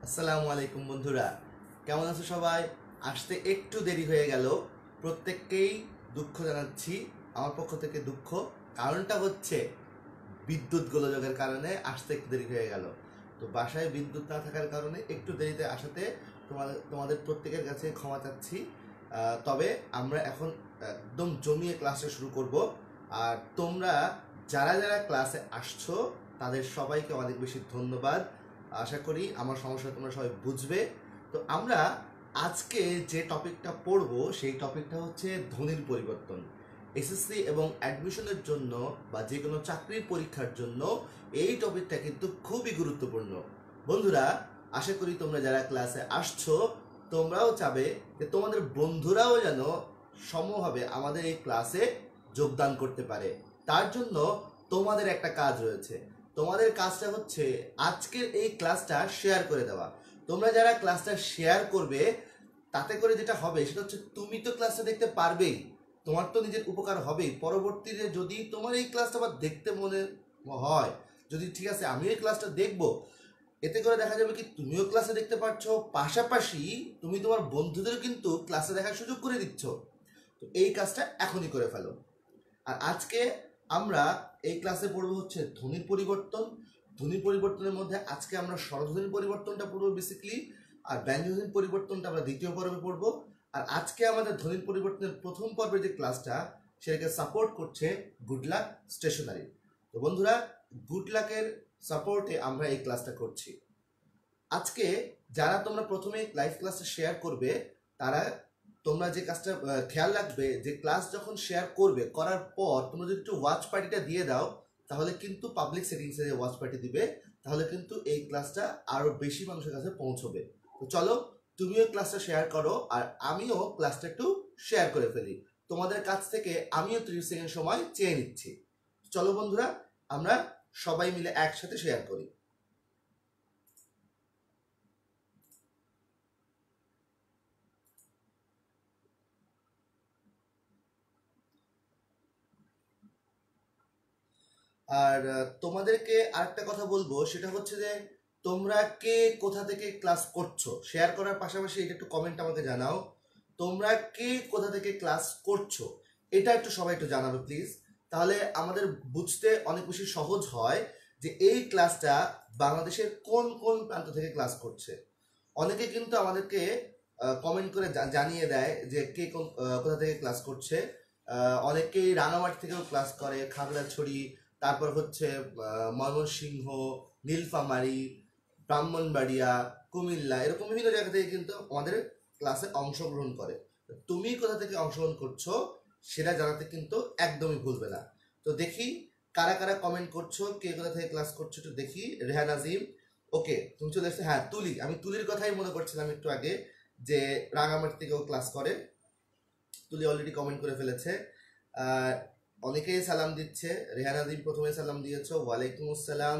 আসসালামু আলাইকুম বন্ধুরা, কেমন আছো সবাই? আসতে একটু দেরি হয়ে গেল, প্রত্যেককেই দুঃখ জানাচ্ছি। আমার পক্ষ থেকে দুঃখ। কারণটা হচ্ছে বিদ্যুৎ গোলযোগের কারণে আসতে একটু দেরি হয়ে গেল। তো বাসায় বিদ্যুৎ না থাকার কারণে একটু দেরিতে আসাতে তোমাদের প্রত্যেকের কাছে ক্ষমা চাচ্ছি। তবে আমরা এখন একদম জমিয়ে ক্লাসটা শুরু করব। আর তোমরা যারা যারা ক্লাসে আসছো তাদের সবাইকে অনেক বেশি ধন্যবাদ। আশা করি আমার সমস্যা তোমরা সবাই বুঝবে। তো আমরা আজকে যে টপিকটা পড়বো সেই টপিকটা হচ্ছে ধ্বনির পরিবর্তন। এসএসসি এবং অ্যাডমিশনের জন্য বা যে কোনো চাকরির পরীক্ষার জন্য এই টপিকটা কিন্তু খুবই গুরুত্বপূর্ণ। বন্ধুরা, আশা করি তোমরা যারা ক্লাসে আসছো তোমরাও চাবে যে তোমাদের বন্ধুরাও যেন সমভাবে আমাদের এই ক্লাসে যোগদান করতে পারে। তার জন্য তোমাদের একটা কাজ রয়েছে। তোমাদের কাজটা হচ্ছে আজকের এই ক্লাসটা শেয়ার করে দেওয়া। তোমরা যারা ক্লাসটা শেয়ার করবে তাতে করে যেটা হবে সেটা হচ্ছে তুমি তো ক্লাসটা দেখতে পারবেই, তোমার তো নিজের উপকার হবেই। পরবর্তীতে যদি তোমার এই ক্লাসটা আবার দেখতে মনে হয়, যদি ঠিক আছে আমি এই ক্লাসটা দেখবো, এতে করে দেখা যাবে কি তুমিও ক্লাসে দেখতে পাচ্ছ, পাশাপাশি তুমি তোমার বন্ধুদের কিন্তু ক্লাসে দেখার সুযোগ করে দিচ্ছ। তো এই কাজটা এখনই করে ফেলো। আর আজকে আমরা এই ক্লাসে পড়বো হচ্ছে ধ্বনির পরিবর্তন। ধ্বনির পরিবর্তনের মধ্যে আজকে আমরা স্বরধ্বনির পরিবর্তনটা পড়বো বেসিক্যালি, আর ব্যঞ্জনধ্বনির পরিবর্তনটা আমরা দ্বিতীয় পর্বে পড়বো। আর আজকে আমাদের ধ্বনির পরিবর্তনের প্রথম পর্বের যে ক্লাসটা সেটাকে সাপোর্ট করছে গুড লাক স্টেশনারি। তো বন্ধুরা, গুড লাকের সাপোর্টে আমরা এই ক্লাসটা করছি। আজকে যারা তোমরা প্রথমে লাইভ ক্লাসটা শেয়ার করবে তারা তোমরা যে কাজটা খেয়াল রাখবে যে ক্লাস যখন শেয়ার করবে করার পর তোমরা যদি একটু ওয়াচ পার্টিটা দিয়ে দাও তাহলে কিন্তু পাবলিক সেটিংসে যে ওয়াচ পার্টি দিবে তাহলে কিন্তু এই ক্লাসটা আরো বেশি মানুষের কাছে পৌঁছবে। তো চলো তুমিও ক্লাসটা শেয়ার করো আর আমিও ক্লাসটা একটু শেয়ার করে ফেলি। তোমাদের কাছ থেকে আমিও 30 সেকেন্ড সময় চেয়ে নিচ্ছি। চলো বন্ধুরা, আমরা সবাই মিলে একসাথে শেয়ার করি। আর তোমাদেরকে আরেকটা কথা বলবো, সেটা হচ্ছে যে তোমরা কে কোথা থেকে ক্লাস করছো শেয়ার করার পাশাপাশি এটা একটু কমেন্ট আমাকে জানাও। তোমরা কে কোথা থেকে ক্লাস করছো এটা একটু সবাই একটু জানাবে প্লিজ। তাহলে আমাদের বুঝতে অনেক বেশি সহজ হয় যে এই ক্লাসটা বাংলাদেশের কোন কোন প্রান্ত থেকে ক্লাস করছে। অনেকে কিন্তু আমাদেরকে কমেন্ট করে জানিয়ে দেয় যে কে কোথা থেকে ক্লাস করছে। অনেকেই রাঙামাটি থেকেও ক্লাস করে, খাগড়াছড়ি, তারপর হচ্ছে ময়মনসিংহ, নীলফামারী, ব্রাহ্মণবাড়িয়া, কুমিল্লা, এরকম বিভিন্ন জায়গা থেকে কিন্তু আমাদের ক্লাসে অংশগ্রহণ করে। তুমি কোথা থেকে অংশগ্রহণ করছো সেটা জানাতে কিন্তু একদমই ভুলবে না। তো দেখি কারা কারা কমেন্ট করছো, কে কোথা থেকে ক্লাস করছো একটু দেখি। রেহান আজিম, ওকে তুমি চলে এসছো। হ্যাঁ, তুলি, আমি তুলির কথাই মনে করছিলাম একটু আগে যে রাঙামাটি থেকেও ক্লাস করে। তুলি অলরেডি কমেন্ট করে ফেলেছে। আহ, অনেকেই সালাম দিচ্ছে। রেহানা দিন প্রথমে সালাম দিয়েছো, ওয়ালাইকুম আসসালাম।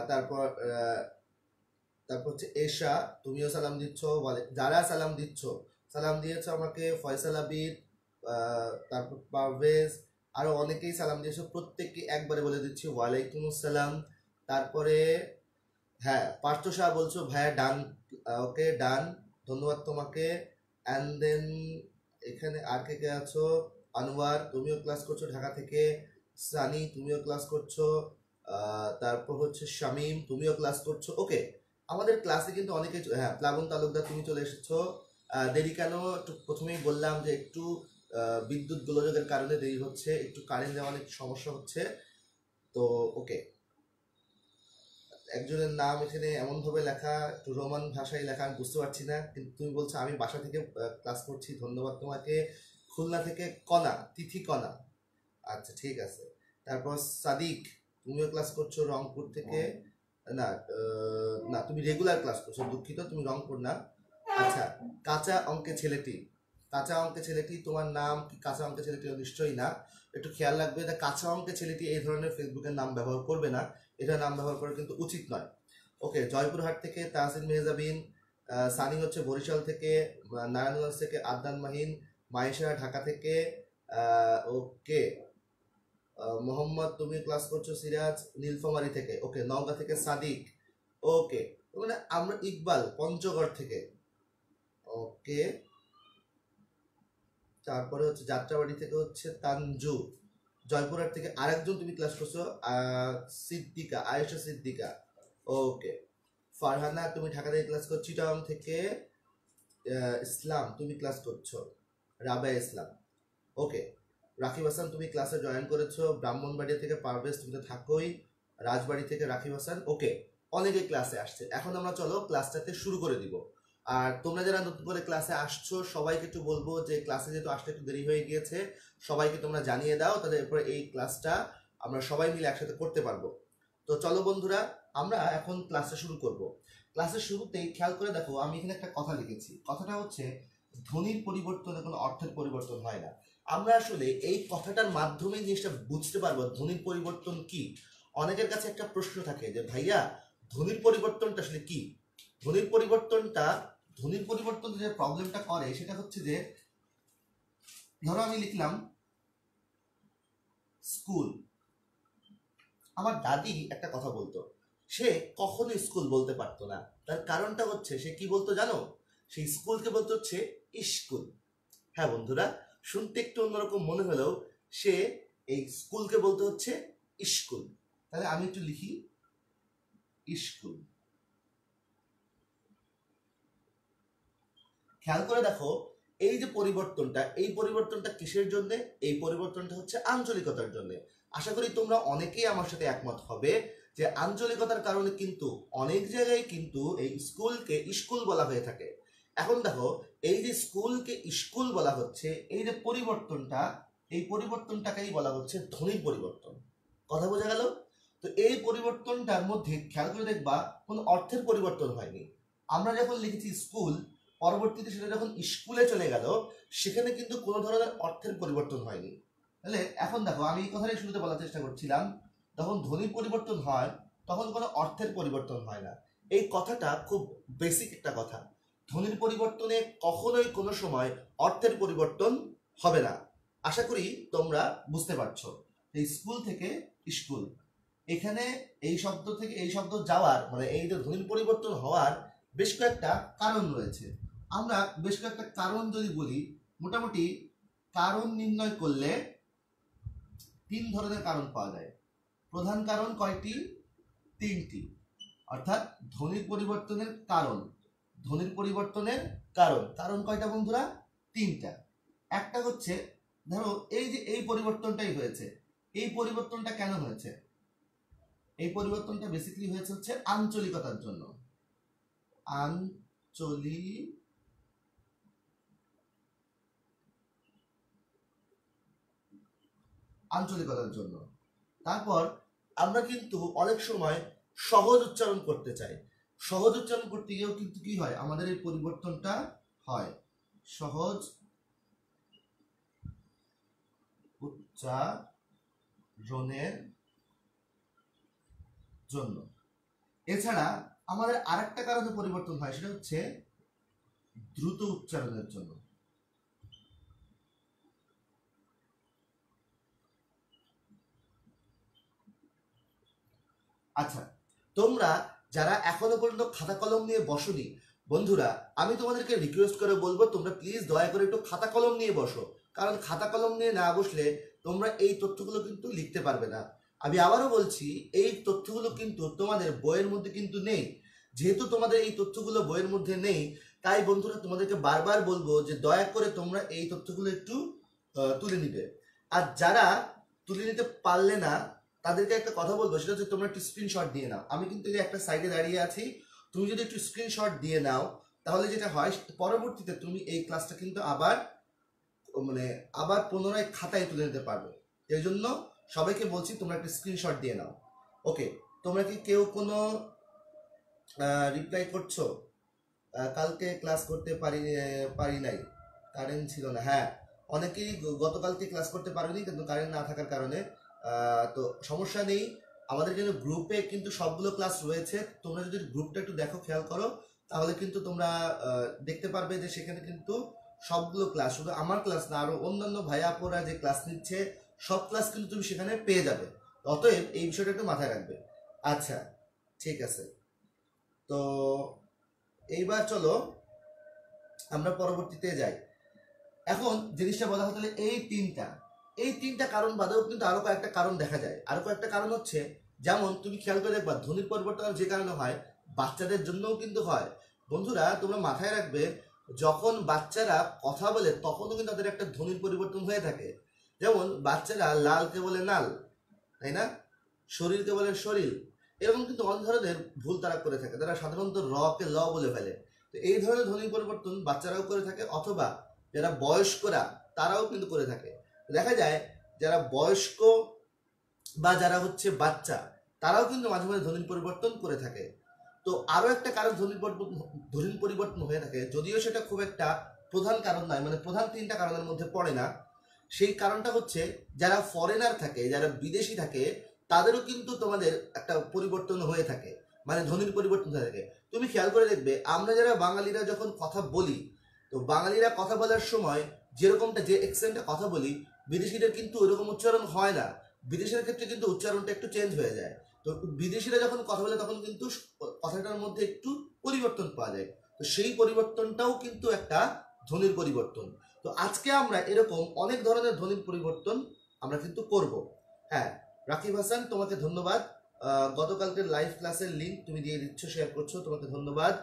তারপর তারপর হচ্ছে এশা, তুমিও সালাম দিচ্ছ। যারা সালাম দিচ্ছ, সালাম দিয়েছো আমাকে ফয়সাল আবিদ, তারপর পারভেজ, আরো অনেকেই সালাম দিয়েছো। প্রত্যেককে একবারে বলে দিচ্ছি ওয়ালাইকুম আসসালাম। তারপরে হ্যাঁ, পার্থ শাহ বলছো ভাইয়া ডান। ওকে, ডান, ধন্যবাদ তোমাকে। অ্যান্ড দেন এখানে আর কে কে আছো? আনোয়ার, তুমিও ক্লাস করছো ঢাকা থেকে। সানি, তুমিও ক্লাস করছো। তারপর হচ্ছে শামীম, তুমিও ক্লাস করছো। ওকে, আমাদের ক্লাসে কিন্তু অনেকে, হ্যাঁ প্লাবন তালুকদার তুমি চলে এসেছো। দেরি কেন? একটু প্রথমেই বললাম যে একটু বিদ্যুৎ গোলযোগের কারণে দেরি হচ্ছে, একটু কারেন্ট যাওয়ার অনেক সমস্যা হচ্ছে। তো ওকে, একজনের নাম এখানে এমনভাবে লেখা, একটু রোমান ভাষায় লেখা, আমি বুঝতে পারছি না, কিন্তু তুমি বলছো আমি বাসা থেকে ক্লাস করছি, ধন্যবাদ তোমাকে। খুলনা থেকে কণা, তিথি কণা, আচ্ছা ঠিক আছে। তারপর সাদিক, তুমিও ক্লাস করছো রংপুর থেকে। না না, তুমি রেগুলার ক্লাস করছো, দুঃখিত, তুমি রংপুর না। আচ্ছা, কাঁচা অঙ্কে ছেলেটি, কাঁচা অঙ্কে ছেলেটি, তোমার নাম কি কাঁচা অঙ্কে ছেলেটি? নিশ্চয়ই না। একটু খেয়াল রাখবে, এটা কাঁচা অঙ্কে ছেলেটি এই ধরনের ফেসবুকের নাম ব্যবহার করবে না, এটা নাম ব্যবহার করা কিন্তু উচিত নয়। ওকে, জয়পুরহাট থেকে তাহসিন মেহজাবিন। সানি হচ্ছে বরিশাল থেকে। নারায়ণগঞ্জ থেকে আদনান মাহিন। মাইশা ঢাকা থেকে। ওকে, মোহাম্মদ, তুমি ক্লাস করছো সিরাজ নীলফামারী থেকে। ওকে, নওগাঁ থেকে সাদিক। ওকে, মানে আমরা ইকবাল পঞ্চগড় থেকে, ওকে। তারপরে হচ্ছে যাত্রাবাড়ি থেকে হচ্ছে তানজু, জয়পুরহাট থেকে আরেকজন তুমি ক্লাস করছো, সিদ্দিকা, আয়েশা সিদ্দিকা, ওকে। ফারহানা তুমি ঢাকা থেকে ক্লাস করছো, চিটাগাং থেকে ইসলাম তুমি ক্লাস করছো, রাবেয়া ইসলাম, ওকে। রাকিব হাসান তুমি ক্লাসে জয়েন করেছো, ব্রাহ্মণবাড়িয়া থেকে পারভেজ, তুমি তো থাকোই, রাজবাড়ি থেকে রাকিব হাসান, ওকে। অনেকে ক্লাসে আসছে। এখন আমরা চলো ক্লাসটাতে শুরু করে দিব। আর তোমরা যারা নতুন করে ক্লাসে আসছো সবাইকে একটু বলবো যে ক্লাসে যেহেতু আসতে একটু দেরি হয়ে গিয়েছে, সবাইকে তোমরা জানিয়ে দাও, তাহলে এরপরে এই ক্লাসটা আমরা সবাই মিলে একসাথে করতে পারবো। তো চলো বন্ধুরা, আমরা এখন ক্লাসটা শুরু করব। ক্লাসের শুরুতেই খেয়াল করে দেখো, আমি এখানে একটা কথা লিখেছি। কথাটা হচ্ছে ধ্বনির পরিবর্তনে কোনো অর্থের পরিবর্তন হয় না। আমরা আসলে এই কথাটার মাধ্যমে জিনিসটা বুঝতে পারবো ধ্বনির পরিবর্তন কি। অনেকের কাছে একটা প্রশ্ন থাকে যে ভাইয়া ধ্বনির পরিবর্তনটা আসলে কি। ধ্বনির পরিবর্তন যে প্রবলেমটা করে সেটা হচ্ছে যে, ধরো আমি লিখলাম স্কুল। আমার দাদি একটা কথা বলতো, সে কখনোই স্কুল বলতে পারতো না। তার কারণটা হচ্ছে সে কি বলতো জানো? সেই স্কুলকে বলতো হচ্ছে স্কুল। হ্যাঁ বন্ধুরা, শুনতে একটু অন্যরকম মনে হলেও সে এই স্কুলকে বলতে হচ্ছে স্কুল। তাহলে আমি একটু লিখি স্কুল। খেয়াল করে দেখো, এই যে পরিবর্তনটা, এই পরিবর্তনটা কিসের জন্য? এই পরিবর্তনটা হচ্ছে আঞ্চলিকতার জন্য। আশা করি তোমরা অনেকেই আমার সাথে একমত হবে যে আঞ্চলিকতার কারণে কিন্তু অনেক জায়গায় কিন্তু এই স্কুলকে স্কুল বলা হয়ে থাকে। এখন দেখো, এই যে স্কুলকে স্কুল বলা হচ্ছে, এই যে পরিবর্তনটা, এই পরিবর্তনটাকেই বলা হচ্ছে ধ্বনির পরিবর্তন। কথা বোঝা গেল? তো এই পরিবর্তনটার মধ্যে খেয়াল করে দেখবা কোনো অর্থের পরিবর্তন হয়নি। আমরা যখন লিখেছি স্কুল, পরবর্তীতে সেটা যখন স্কুলে চলে গেল, সেখানে কিন্তু কোনো ধরনের অর্থের পরিবর্তন হয়নি। তাহলে এখন দেখো, আমি এই কথাটাই শুরুতে বলার চেষ্টা করছিলাম, যখন ধ্বনির পরিবর্তন হয় তখন কোনো অর্থের পরিবর্তন হয় না। এই কথাটা খুব বেসিক একটা কথা। ধ্বনির পরিবর্তনে কখনোই কোনো সময় অর্থের পরিবর্তন হবে না। আশা করি তোমরা বুঝতে পারছো। এই স্কুল থেকে স্কুল, এখানে এই শব্দ থেকে এই শব্দ যাওয়ার, মানে এই যে ধ্বনির পরিবর্তন হওয়ার বেশ কয়েকটা কারণ রয়েছে। আমরা বেশ কয়েকটা কারণ যদি বলি, মোটামুটি কারণ নির্ণয় করলে 3 ধরনের কারণ পাওয়া যায়। প্রধান কারণ কয়টি? 3টি। অর্থাৎ ধ্বনির পরিবর্তনের কারণ, ধ্বনির পরিবর্তনের কারণ, কারণ কয়টা বন্ধুরা? 3টা। একটা হচ্ছে, ধরো এই যে এই পরিবর্তনটাই হয়েছে, এই পরিবর্তনটা কেন হয়েছে? এই পরিবর্তনটা বেসিক্যালি হয়েছে হচ্ছে আঞ্চলিকতার জন্য। আঞ্চলিকতার জন্য। তারপর আমরা কিন্তু অনেক সময় সহজ উচ্চারণ করতে চাই। সহজ উচ্চারণ করতে গিয়েও কিন্তু কি হয়, আমাদের এই পরিবর্তনটা হয়। সহজ উচ্চারণের জন্য। এছাড়া আমাদের আরেকটা কারণে পরিবর্তন হয়, সেটা হচ্ছে দ্রুত উচ্চারণের জন্য। আচ্ছা, তোমরা যারা এখনো পর্যন্ত খাতা কলম নিয়ে বসোনি, বন্ধুরা আমি তোমাদেরকে রিকোয়েস্ট করে বলবো তোমরা প্লিজ দয়া করে একটু খাতা কলম নিয়ে বসো। কারণ খাতা কলম নিয়ে না বসলে তোমরা এই তথ্যগুলো কিন্তু লিখতে পারবে না। আমি আবারও বলছি, এই তথ্যগুলো কিন্তু তোমাদের বইয়ের মধ্যে কিন্তু নেই। যেহেতু তোমাদের এই তথ্যগুলো বইয়ের মধ্যে নেই, তাই বন্ধুরা তোমাদেরকে বারবার বলবো যে দয়া করে তোমরা এই তথ্যগুলো একটু তুলে নিবে। আর যারা তুলে নিতে পারলে না, তাদেরকে একটা কথা বলবো, সেটা হচ্ছে তোমরা একটু স্ক্রিনশট দিয়ে নাও। আমি কিন্তু একটা সাইডে দাঁড়িয়ে আছি, তুমি যদি একটু স্ক্রিনশট দিয়ে নাও, তাহলে যেটা হয় পরবর্তীতে তুমি এই ক্লাসটা কিন্তু আবার পুনরায় খাতায় তুলে নিতে পারবে। এই জন্য সবাইকে বলছি তোমরা একটা স্ক্রিনশট দিয়ে নাও। ওকে, তোমরা কি কেউ কোনো রিপ্লাই করছো? কালকে ক্লাস করতে পারি নাই, কারেন্ট ছিল না। হ্যাঁ, অনেকেই গতকালকে ক্লাস করতে পারেনি, কিন্তু কারেন্ট না থাকার কারণে। তো সমস্যা নেই, আমাদের কিন্তু গ্রুপে কিন্তু সবগুলো ক্লাস রয়েছে। তোমরা যদি গ্রুপটা একটু দেখো, খেয়াল করো, তাহলে কিন্তু তোমরা দেখতে পারবে যে সেখানে কিন্তু সবগুলো ক্লাস, শুধু আমার ক্লাস না, আরো অন্যান্য ভাইয়া আপুরা যে ক্লাস নিচ্ছে সব ক্লাস কিন্তু তুমি সেখানে পেয়ে যাবে। অতএব এই বিষয়টা একটু মাথায় রাখবে। আচ্ছা, ঠিক আছে। তো এইবার চলো আমরা পরবর্তীতে যাই। এখন জিনিসটা বলা হতে হলে এই তিনটা কারণ বাদেও কিন্তু আরো কয়েকটা কারণ দেখা যায়। আরো কয়েকটা কারণ হচ্ছে, যেমন তুমি খেয়াল করে দেখবা ধ্বনির পরিবর্তন যে কারণে হয় বাচ্চাদের জন্যও কিন্তু হয়। বন্ধুরা তোমরা মাথায় রাখবে, যখন বাচ্চারা কথা বলে তখনও কিন্তু তাদের একটা ধ্বনির পরিবর্তন হয়ে থাকে। যেমন বাচ্চারা লালকে বলে নাল, তাই না? শরীরকে বলে শরীর। এরকম কিন্তু অনেক ধরনের ভুল তারা করে থাকে, তারা সাধারণত র কে ল বলে ফেলে। তো এই ধরনের ধ্বনির পরিবর্তন বাচ্চারাও করে থাকে, অথবা যারা বয়স্করা তারাও কিন্তু করে থাকে। দেখা যায় যারা বয়স্ক বা যারা হচ্ছে বাচ্চা তারাও কিন্তু মাঝে মাঝে ধ্বনির পরিবর্তন করে থাকে। তো আরো একটা কারণ ধ্বনির পরিবর্তন হয়ে থাকে, যদিও সেটা খুব একটা প্রধান কারণ নয়, মানে প্রধান তিনটা কারণের মধ্যে পড়ে না। সেই কারণটা হচ্ছে যারা ফরেনার থাকে, যারা বিদেশি থাকে, তাদেরও কিন্তু তোমাদের একটা পরিবর্তন হয়ে থাকে, মানে ধ্বনির পরিবর্তন হয়ে থাকে। তুমি খেয়াল করে দেখবে আমরা যারা বাঙালিরা যখন কথা বলি, তো বাঙালিরা কথা বলার সময় যেরকমটা যে অ্যাকসেন্টে কথা বলি, বিদেশিদের কিন্তু ওইরকম উচ্চারণ হয় না। বিদেশের ক্ষেত্রে কিন্তু উচ্চারণটা একটু চেঞ্জ হয়ে যায়। তো বিদেশিরা যখন কথা বলে তখন কিন্তু কথাটার মধ্যে একটু পরিবর্তন পাওয়া যায়। তো সেই পরিবর্তনটাও কিন্তু একটা ধ্বনির পরিবর্তন। তো আজকে আমরা এরকম অনেক ধরনের ধ্বনির পরিবর্তন আমরা কিন্তু করব। হ্যাঁ, রাকিব হাসান তোমাকে ধন্যবাদ। গতকালকের লাইভ ক্লাসের লিঙ্ক তুমি দিয়ে দিচ্ছ, শেয়ার করছো, তোমাকে ধন্যবাদ।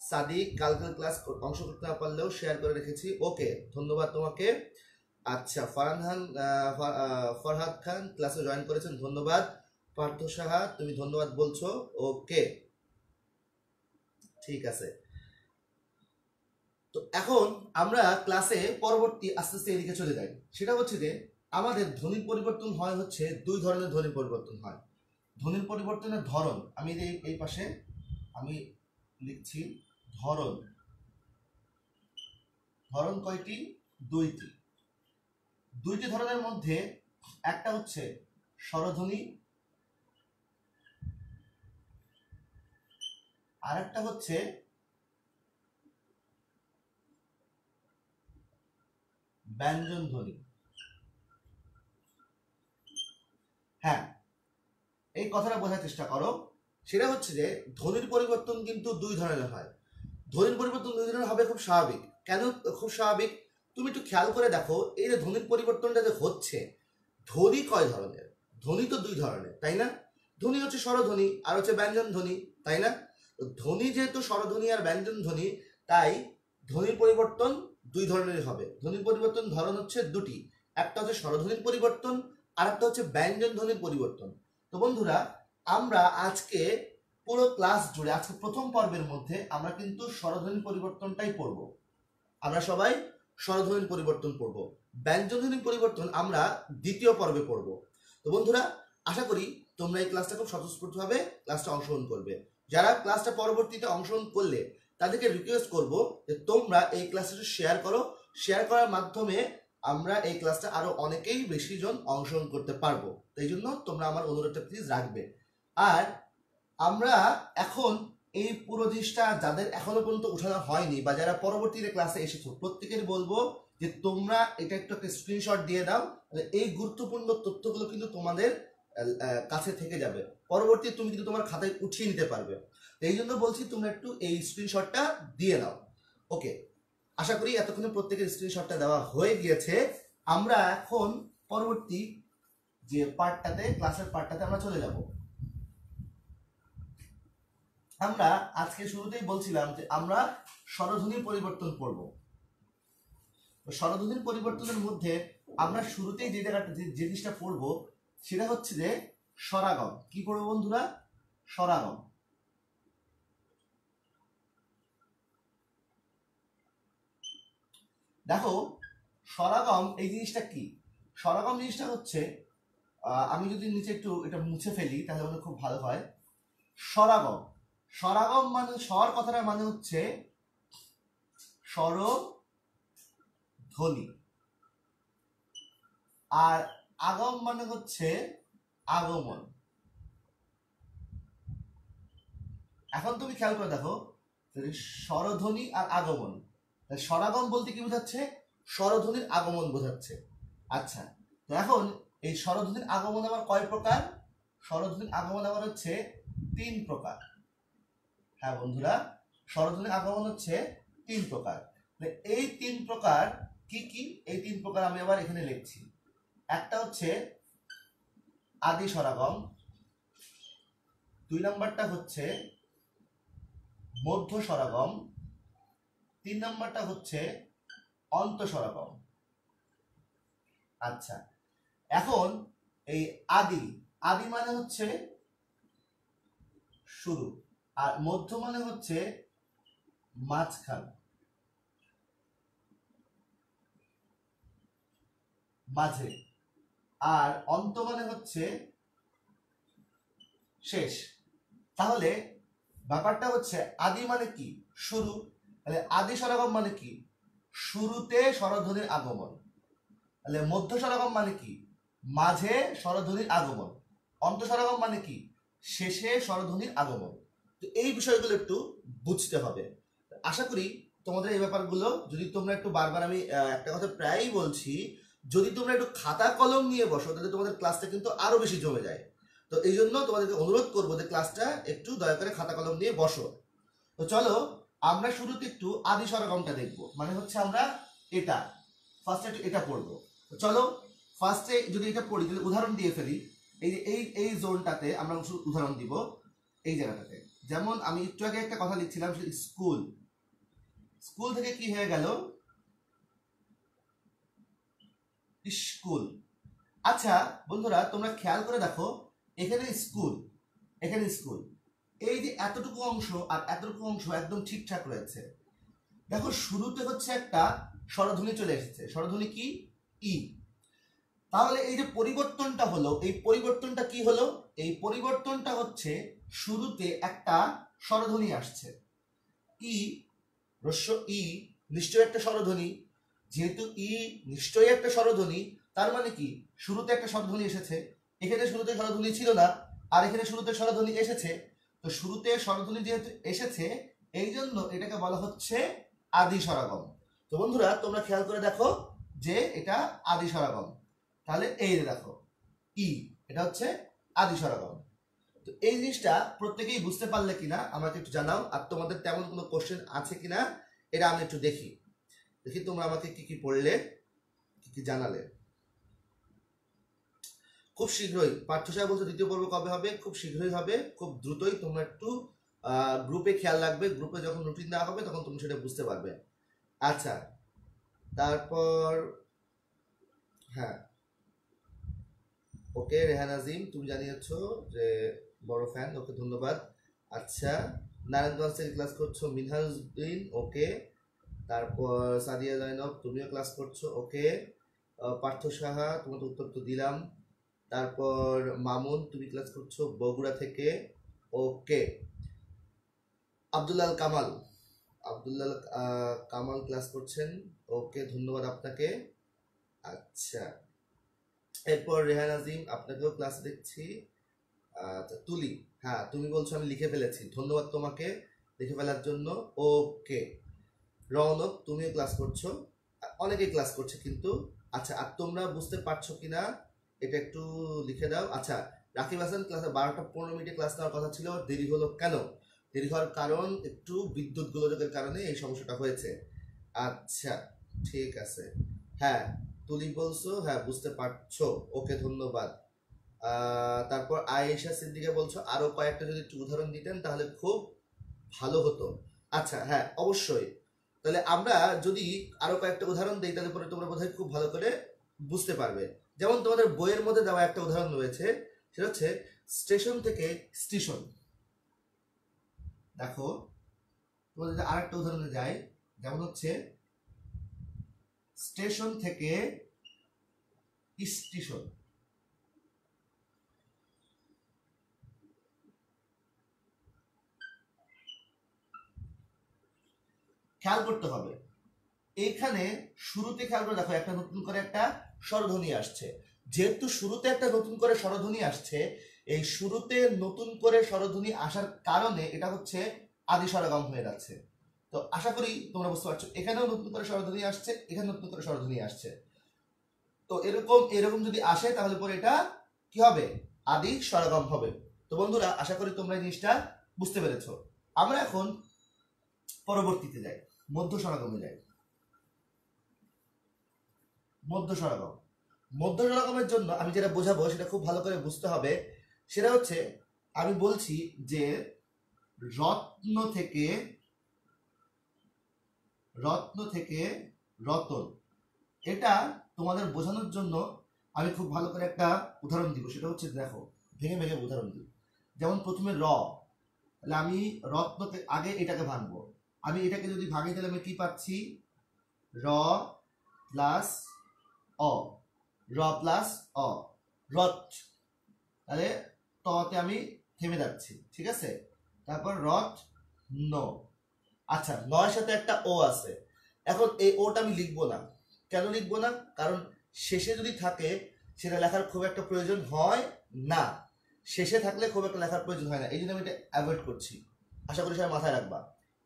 সাদিক কালকের ক্লাস অংশ করতে না পারলেও শেয়ার করে রেখেছি, ওকে, ধন্যবাদ তোমাকে। আচ্ছা, ফরহাদ খান ক্লাসে জয়েন করেছেন, ধন্যবাদ। পার্থ সাহা তুমি ধন্যবাদ বলছো, ওকে, ঠিক আছে। তো এখন আমরা ক্লাসে পরবর্তী আস্তে আস্তে এদিকে চলে যাই। সেটা হচ্ছে যে আমাদের ধ্বনির পরিবর্তন হয় হচ্ছে দুই ধরনের ধ্বনির পরিবর্তন হয়। ধ্বনির পরিবর্তনের ধরন আমি এই পাশে আমি লিখছি ধরন। ধরন কয়টি? দুইটি ধরনের মধ্যে একটা হচ্ছে স্বরধ্বনি, আর একটা হচ্ছে ব্যঞ্জন ধ্বনি। হ্যাঁ, এই কথাটা বোঝার চেষ্টা করো। সেটা হচ্ছে যে ধ্বনির পরিবর্তন কিন্তু দুই ধরনের হয়। ধ্বনির পরিবর্তন দুই ধরনের হবে, খুব স্বাভাবিক। কেন খুব স্বাভাবিক? তুমি একটু খেয়াল করে দেখো, এই যে ধ্বনির পরিবর্তনটা যে হচ্ছে, ধ্বনি কয় ধরনের? ধ্বনি তো দুই ধরনের, তাই না? ধ্বনি হচ্ছে স্বরধ্বনি আর হচ্ছে ব্যঞ্জন ধ্বনি, তাই না? ধ্বনি যেহেতু স্বরধ্বনি আর ব্যঞ্জন ধ্বনি, তাই ধ্বনির পরিবর্তন দুই ধরনের হবে। ধ্বনির পরিবর্তন ধরন হচ্ছে দুটি, একটা হচ্ছে স্বরধ্বনির পরিবর্তন আর একটা হচ্ছে ব্যঞ্জন ধ্বনির পরিবর্তন। তো বন্ধুরা, আমরা আজকে পুরো ক্লাস জুড়ে আজকে প্রথম পর্বের মধ্যে আমরা কিন্তু স্বরধ্বনির পরিবর্তনটাই পড়ব। আমরা সবাই স্বরধ্বনির পরিবর্তন পড়ব। ব্যঞ্জনধ্বনির পরিবর্তন আমরা দ্বিতীয় পর্বে পড়ব। তো বন্ধুরা, আশা করি তোমরা এই ক্লাসটা খুব স্বতঃস্ফূর্তভাবে ক্লাসটা অংশগ্রহণ করবে। যারা ক্লাসটা পরবর্তীতে অংশগ্রহণ করলে তাদেরকে রিকোয়েস্ট করব যে তোমরা এই ক্লাসটা শেয়ার করো। শেয়ার করার মাধ্যমে আমরা এই ক্লাসটা আরো অনেকেই বেশি জন অংশগ্রহণ করতে পারবো। তাই জন্য তোমরা আমার অনুরোধটা প্লিজ রাখবে। আর আমরা এখন এই পুরো জিনিসটা যাদের এখনো পর্যন্ত উঠানো হয়নি বা যারা পরবর্তীতে ক্লাসে এসেছো, প্রত্যেকের বলবো যে তোমরা এটা একটু একটা স্ক্রিনশট দিয়ে দাও। এই গুরুত্বপূর্ণ তথ্যগুলো কিন্তু তোমাদের কাছে থেকে যাবে, পরবর্তী তুমি কিন্তু তোমার খাতায় উঠিয়ে নিতে পারবে। এই জন্য বলছি তোমরা একটু এই স্ক্রিনশটটা দিয়ে নাও। ওকে, আশা করি এতক্ষণে প্রত্যেকের স্ক্রিনশটটা দেওয়া হয়ে গিয়েছে। আমরা এখন পরবর্তী যে পার্টটাতে, ক্লাসের পার্টটাতে আমরা চলে যাব। আমরা আজকে শুরুতেই বলছিলাম যে আমরা স্বরধ্বনির পরিবর্তন করব। স্বরধ্বনির পরিবর্তনের মধ্যে আমরা শুরুতেই যে জায়গাটা যে জিনিসটা পড়বো সেটা হচ্ছে যে স্বরাগম। কি পড়বো বন্ধুরা? স্বরাগম। দেখো, স্বরাগম এই জিনিসটা কি? স্বরাগম জিনিসটা হচ্ছে, আমি যদি নিচে একটু এটা মুছে ফেলি তাহলে মানে খুব ভালো হয়। স্বরাগম, স্বরাগম মানে স্বর কথাটার মানে হচ্ছে স্বরধ্বনি, আর আগম মানে হচ্ছে আগমন। এখন তুমি খেয়াল করে দেখো, স্বরধ্বনি আর আগমন, স্বরাগম বলতে কি বোঝাচ্ছে? স্বরধ্বনির আগমন বোঝাচ্ছে। আচ্ছা, তো এখন এই স্বরধ্বনির আগমন আবার কয় প্রকার? স্বরধ্বনির আগমন আবার হচ্ছে তিন প্রকার। হ্যাঁ বন্ধুরা, স্বরধ্বনির আগমন হচ্ছে 3 প্রকার। এই 3 প্রকার কি কি? এই 3 প্রকার আমি আবার এখানে লিখছি। একটা হচ্ছে আদি স্বরাগম, 2 নম্বরটা হচ্ছে মধ্য স্বরাগম, 3 নম্বরটা হচ্ছে অন্ত স্বরাগম। আচ্ছা, এখন এই আদি, আদি মানে হচ্ছে শুরু, আর মধ্য মানে হচ্ছে মাঝখান, মাঝে, আর অন্ত মানে হচ্ছে শেষ। তাহলে ব্যাপারটা হচ্ছে আদি মানে কি? শুরু। তাহলে আদি স্বরাগম মানে কি? শুরুতে স্বরধ্বনির আগমন। তাহলে মধ্য স্বরাগম মানে কি? মাঝে স্বরধ্বনির আগমন। অন্ত স্বরাগম মানে কি? শেষে স্বরধ্বনির আগমন। তো এই বিষয়গুলো একটু বুঝতে হবে। আশা করি তোমাদের এই ব্যাপারগুলো, যদি তোমরা একটু বারবার, আমি একটা কথা প্রায়ই বলছি, যদি তোমরা একটু খাতা কলম নিয়ে বসো তাহলে তোমাদের ক্লাসটা কিন্তু আরো বেশি জমে যায়। তো এই জন্য তোমাদেরকে অনুরোধ করবো যে ক্লাসটা একটু দয়া করে খাতা কলম নিয়ে বসো। তো চলো আমরা শুরুতে একটু আদি স্বরগমটা দেখবো, মানে হচ্ছে আমরা এটা ফার্স্টে এটা পড়বো। চলো ফার্স্টে যদি এটা পড়ি তাহলে উদাহরণ দিয়ে ফেলি। এই যে এই জোনটাতে আমরা উদাহরণ দিব এই জায়গাটাতে। যেমন আমি একটু আগে একটা কথা লিখছিলাম, স্কুল, স্কুল থেকে কি হয়ে গেল? স্কুল। আচ্ছা বন্ধুরা, তোমরা খেয়াল করে দেখো, এখানে স্কুল, এখানে স্কুল, এই যে এতটুকু অংশ আর এতটুকু অংশ একদম ঠিকঠাক রয়েছে। দেখো শুরুতে হচ্ছে একটা স্বরধ্বনি চলে এসেছে, স্বরধ্বনি কি? ই। তাহলে এই যে পরিবর্তনটা হলো, এই পরিবর্তনটা কি হলো? এই পরিবর্তনটা হচ্ছে শুরুতে একটা স্বরধ্বনি আসছে, ই, হ্রস্ব ই, নিশ্চয়ই একটা স্বরধ্বনি। যেহেতু ই নিশ্চয়ই একটা স্বরধ্বনি, তার মানে কি শুরুতে একটা স্বরধ্বনি এসেছে। এখানে শুরুতে স্বরধ্বনি ছিল না, আর এখানে শুরুতে স্বরধ্বনি এসেছে। তো শুরুতে স্বরধ্বনি যেহেতু এসেছে, এই জন্য এটাকে বলা হচ্ছে আদি স্বরাগম। তো বন্ধুরা তোমরা খেয়াল করে দেখো যে এটা আদি স্বরাগম। তাহলে এই যে দেখো ই, এটা হচ্ছে আদি স্বরাগম। তো এই জিনিসটা প্রত্যেকেই বুঝতে পারলে কিনা আমাকে একটু জানাও, আর তোমাদের তেমন কোনো কোশ্চেন আছে কিনা এটা আমি একটু দেখি। দেখি তোমরা আমাকে কি কি পড়লে, কি কি জানালে। খুব শীঘ্রই পার্থ সাহেব বলছে দ্বিতীয় পর্ব কবে হবে? খুব শীঘ্রই হবে, খুব দ্রুতই। তোমরা একটু গ্রুপে খেয়াল রাখবে, গ্রুপে যখন রুটিন দেওয়া হবে তখন তুমি সেটা বুঝতে পারবে। আচ্ছা, তারপর হ্যাঁ, ওকে রেহান আজিম তুমি জানিয়েছো যে বড় ফ্যান, ওকে ধন্যবাদ। আচ্ছা, নারায়ণগঞ্জ থেকে ক্লাস করছো মিনহাজউদ্দিন, ওকে। তারপর সাদিয়া জয়নব তুমিও ক্লাস করছো, ওকে। পার্থ সাহা তোমার উত্তর তো দিলাম। তারপর মামুন তুমি ক্লাস করছো বগুড়া থেকে, ওকে। আব্দুল্লাল কামাল, আব্দুল্লাল কামাল ক্লাস করছেন, ওকে ধন্যবাদ আপনাকে। আচ্ছা, এরপর রেহান আজিম আপনাকেও ক্লাস দেখছি। আচ্ছা তুলি, হ্যাঁ তুমি বলছো আমি লিখে ফেলেছি, ধন্যবাদ তোমাকে লিখে ফেলার জন্য, ওকে। রৌনক তুমিও ক্লাস করছো, অনেকেই ক্লাস করছে কিন্তু। আচ্ছা, আর তোমরা বুঝতে পারছো কিনা এটা একটু লিখে দাও। আচ্ছা, রাকিব হাসান ক্লাসে 12টা 15 মিনিটে ক্লাস নেওয়ার কথা ছিল, দেরি হলো কেন? দেরি হওয়ার কারণ একটু বিদ্যুৎ গোলযোগের কারণে এই সমস্যাটা হয়েছে। আচ্ছা ঠিক আছে, হ্যাঁ তুলি বলছো, হ্যাঁ বুঝতে পারছো, ওকে ধন্যবাদ। তারপর আয়েশা সিদ্দিকা বলছো আরো কয়েকটা যদি একটু উদাহরণ দিতেন তাহলে খুব ভালো হতো। আচ্ছা হ্যাঁ অবশ্যই, তাহলে আমরা যদি আরো কয়েকটা উদাহরণ দিই তাহলে পরে তোমরা বোধহয় খুব ভালো করে বুঝতে পারবে। যেমন তোমাদের বইয়ের মধ্যে দেওয়া একটা উদাহরণ রয়েছে, সেটা হচ্ছে স্টেশন থেকে স্টেশন। দেখো তোমাদের যদি আরেকটা উদাহরণে যাই, যেমন হচ্ছে স্টেশন থেকে স্টেশন। খেয়াল করতে হবে এখানে শুরুতে, খেয়াল করে দেখো একটা নতুন করে একটা স্বরধ্বনি আসছে। যেহেতু শুরুতে একটা নতুন করে স্বরধ্বনি আসছে, এই শুরুতে নতুন করে স্বরধ্বনি আসার কারণে এটা হচ্ছে আদি স্বরগম হয়ে যাচ্ছে। তো আশা করি তোমরা বুঝতে পারছো, এখানেও নতুন করে স্বরধ্বনি আসছে, এখানে নতুন করে স্বরধ্বনি আসছে। তো এরকম এরকম যদি আসে তাহলে পরে এটা কি হবে? আদি স্বরগম হবে। তো বন্ধুরা আশা করি তোমরা এই জিনিসটা বুঝতে পেরেছো। আমরা এখন পরবর্তীতে যাই, মধ্য স্বরাগমে যাই। মধ্য স্বরাগম, মধ্য স্বরাগমের জন্য আমি যেটা বোঝাবো সেটা খুব ভালো করে বুঝতে হবে। সেটা হচ্ছে, আমি বলছি যে রত্ন থেকে রতন, এটা তোমাদের বোঝানোর জন্য আমি খুব ভালো করে একটা উদাহরণ দিব। সেটা হচ্ছে, দেখো ভেঙে ভেঙে উদাহরণ দিব। যেমন প্রথমে র, তাহলে আমি রত্নকে আগে এটাকে ভাঙবো। আমি এটাকে যদি ভাঙি তাহলে আমি কি পাচ্ছি? র প্লাস অ, র প্লাস অ, রথ। তাহলে ততে আমি থেমে যাচ্ছি, ঠিক আছে। তারপর রথ ন। আচ্ছা, নয়ের সাথে একটা ও আছে। এখন এই ওটা আমি লিখবো না। কেন লিখবো না? কারণ শেষে যদি থাকে সেটা লেখার খুব একটা প্রয়োজন হয় না। শেষে থাকলে খুব একটা লেখার প্রয়োজন হয় না, এই জন্য আমি এটা অ্যাভয়েড করছি। আশা করি সবাই মাথায় রাখবা।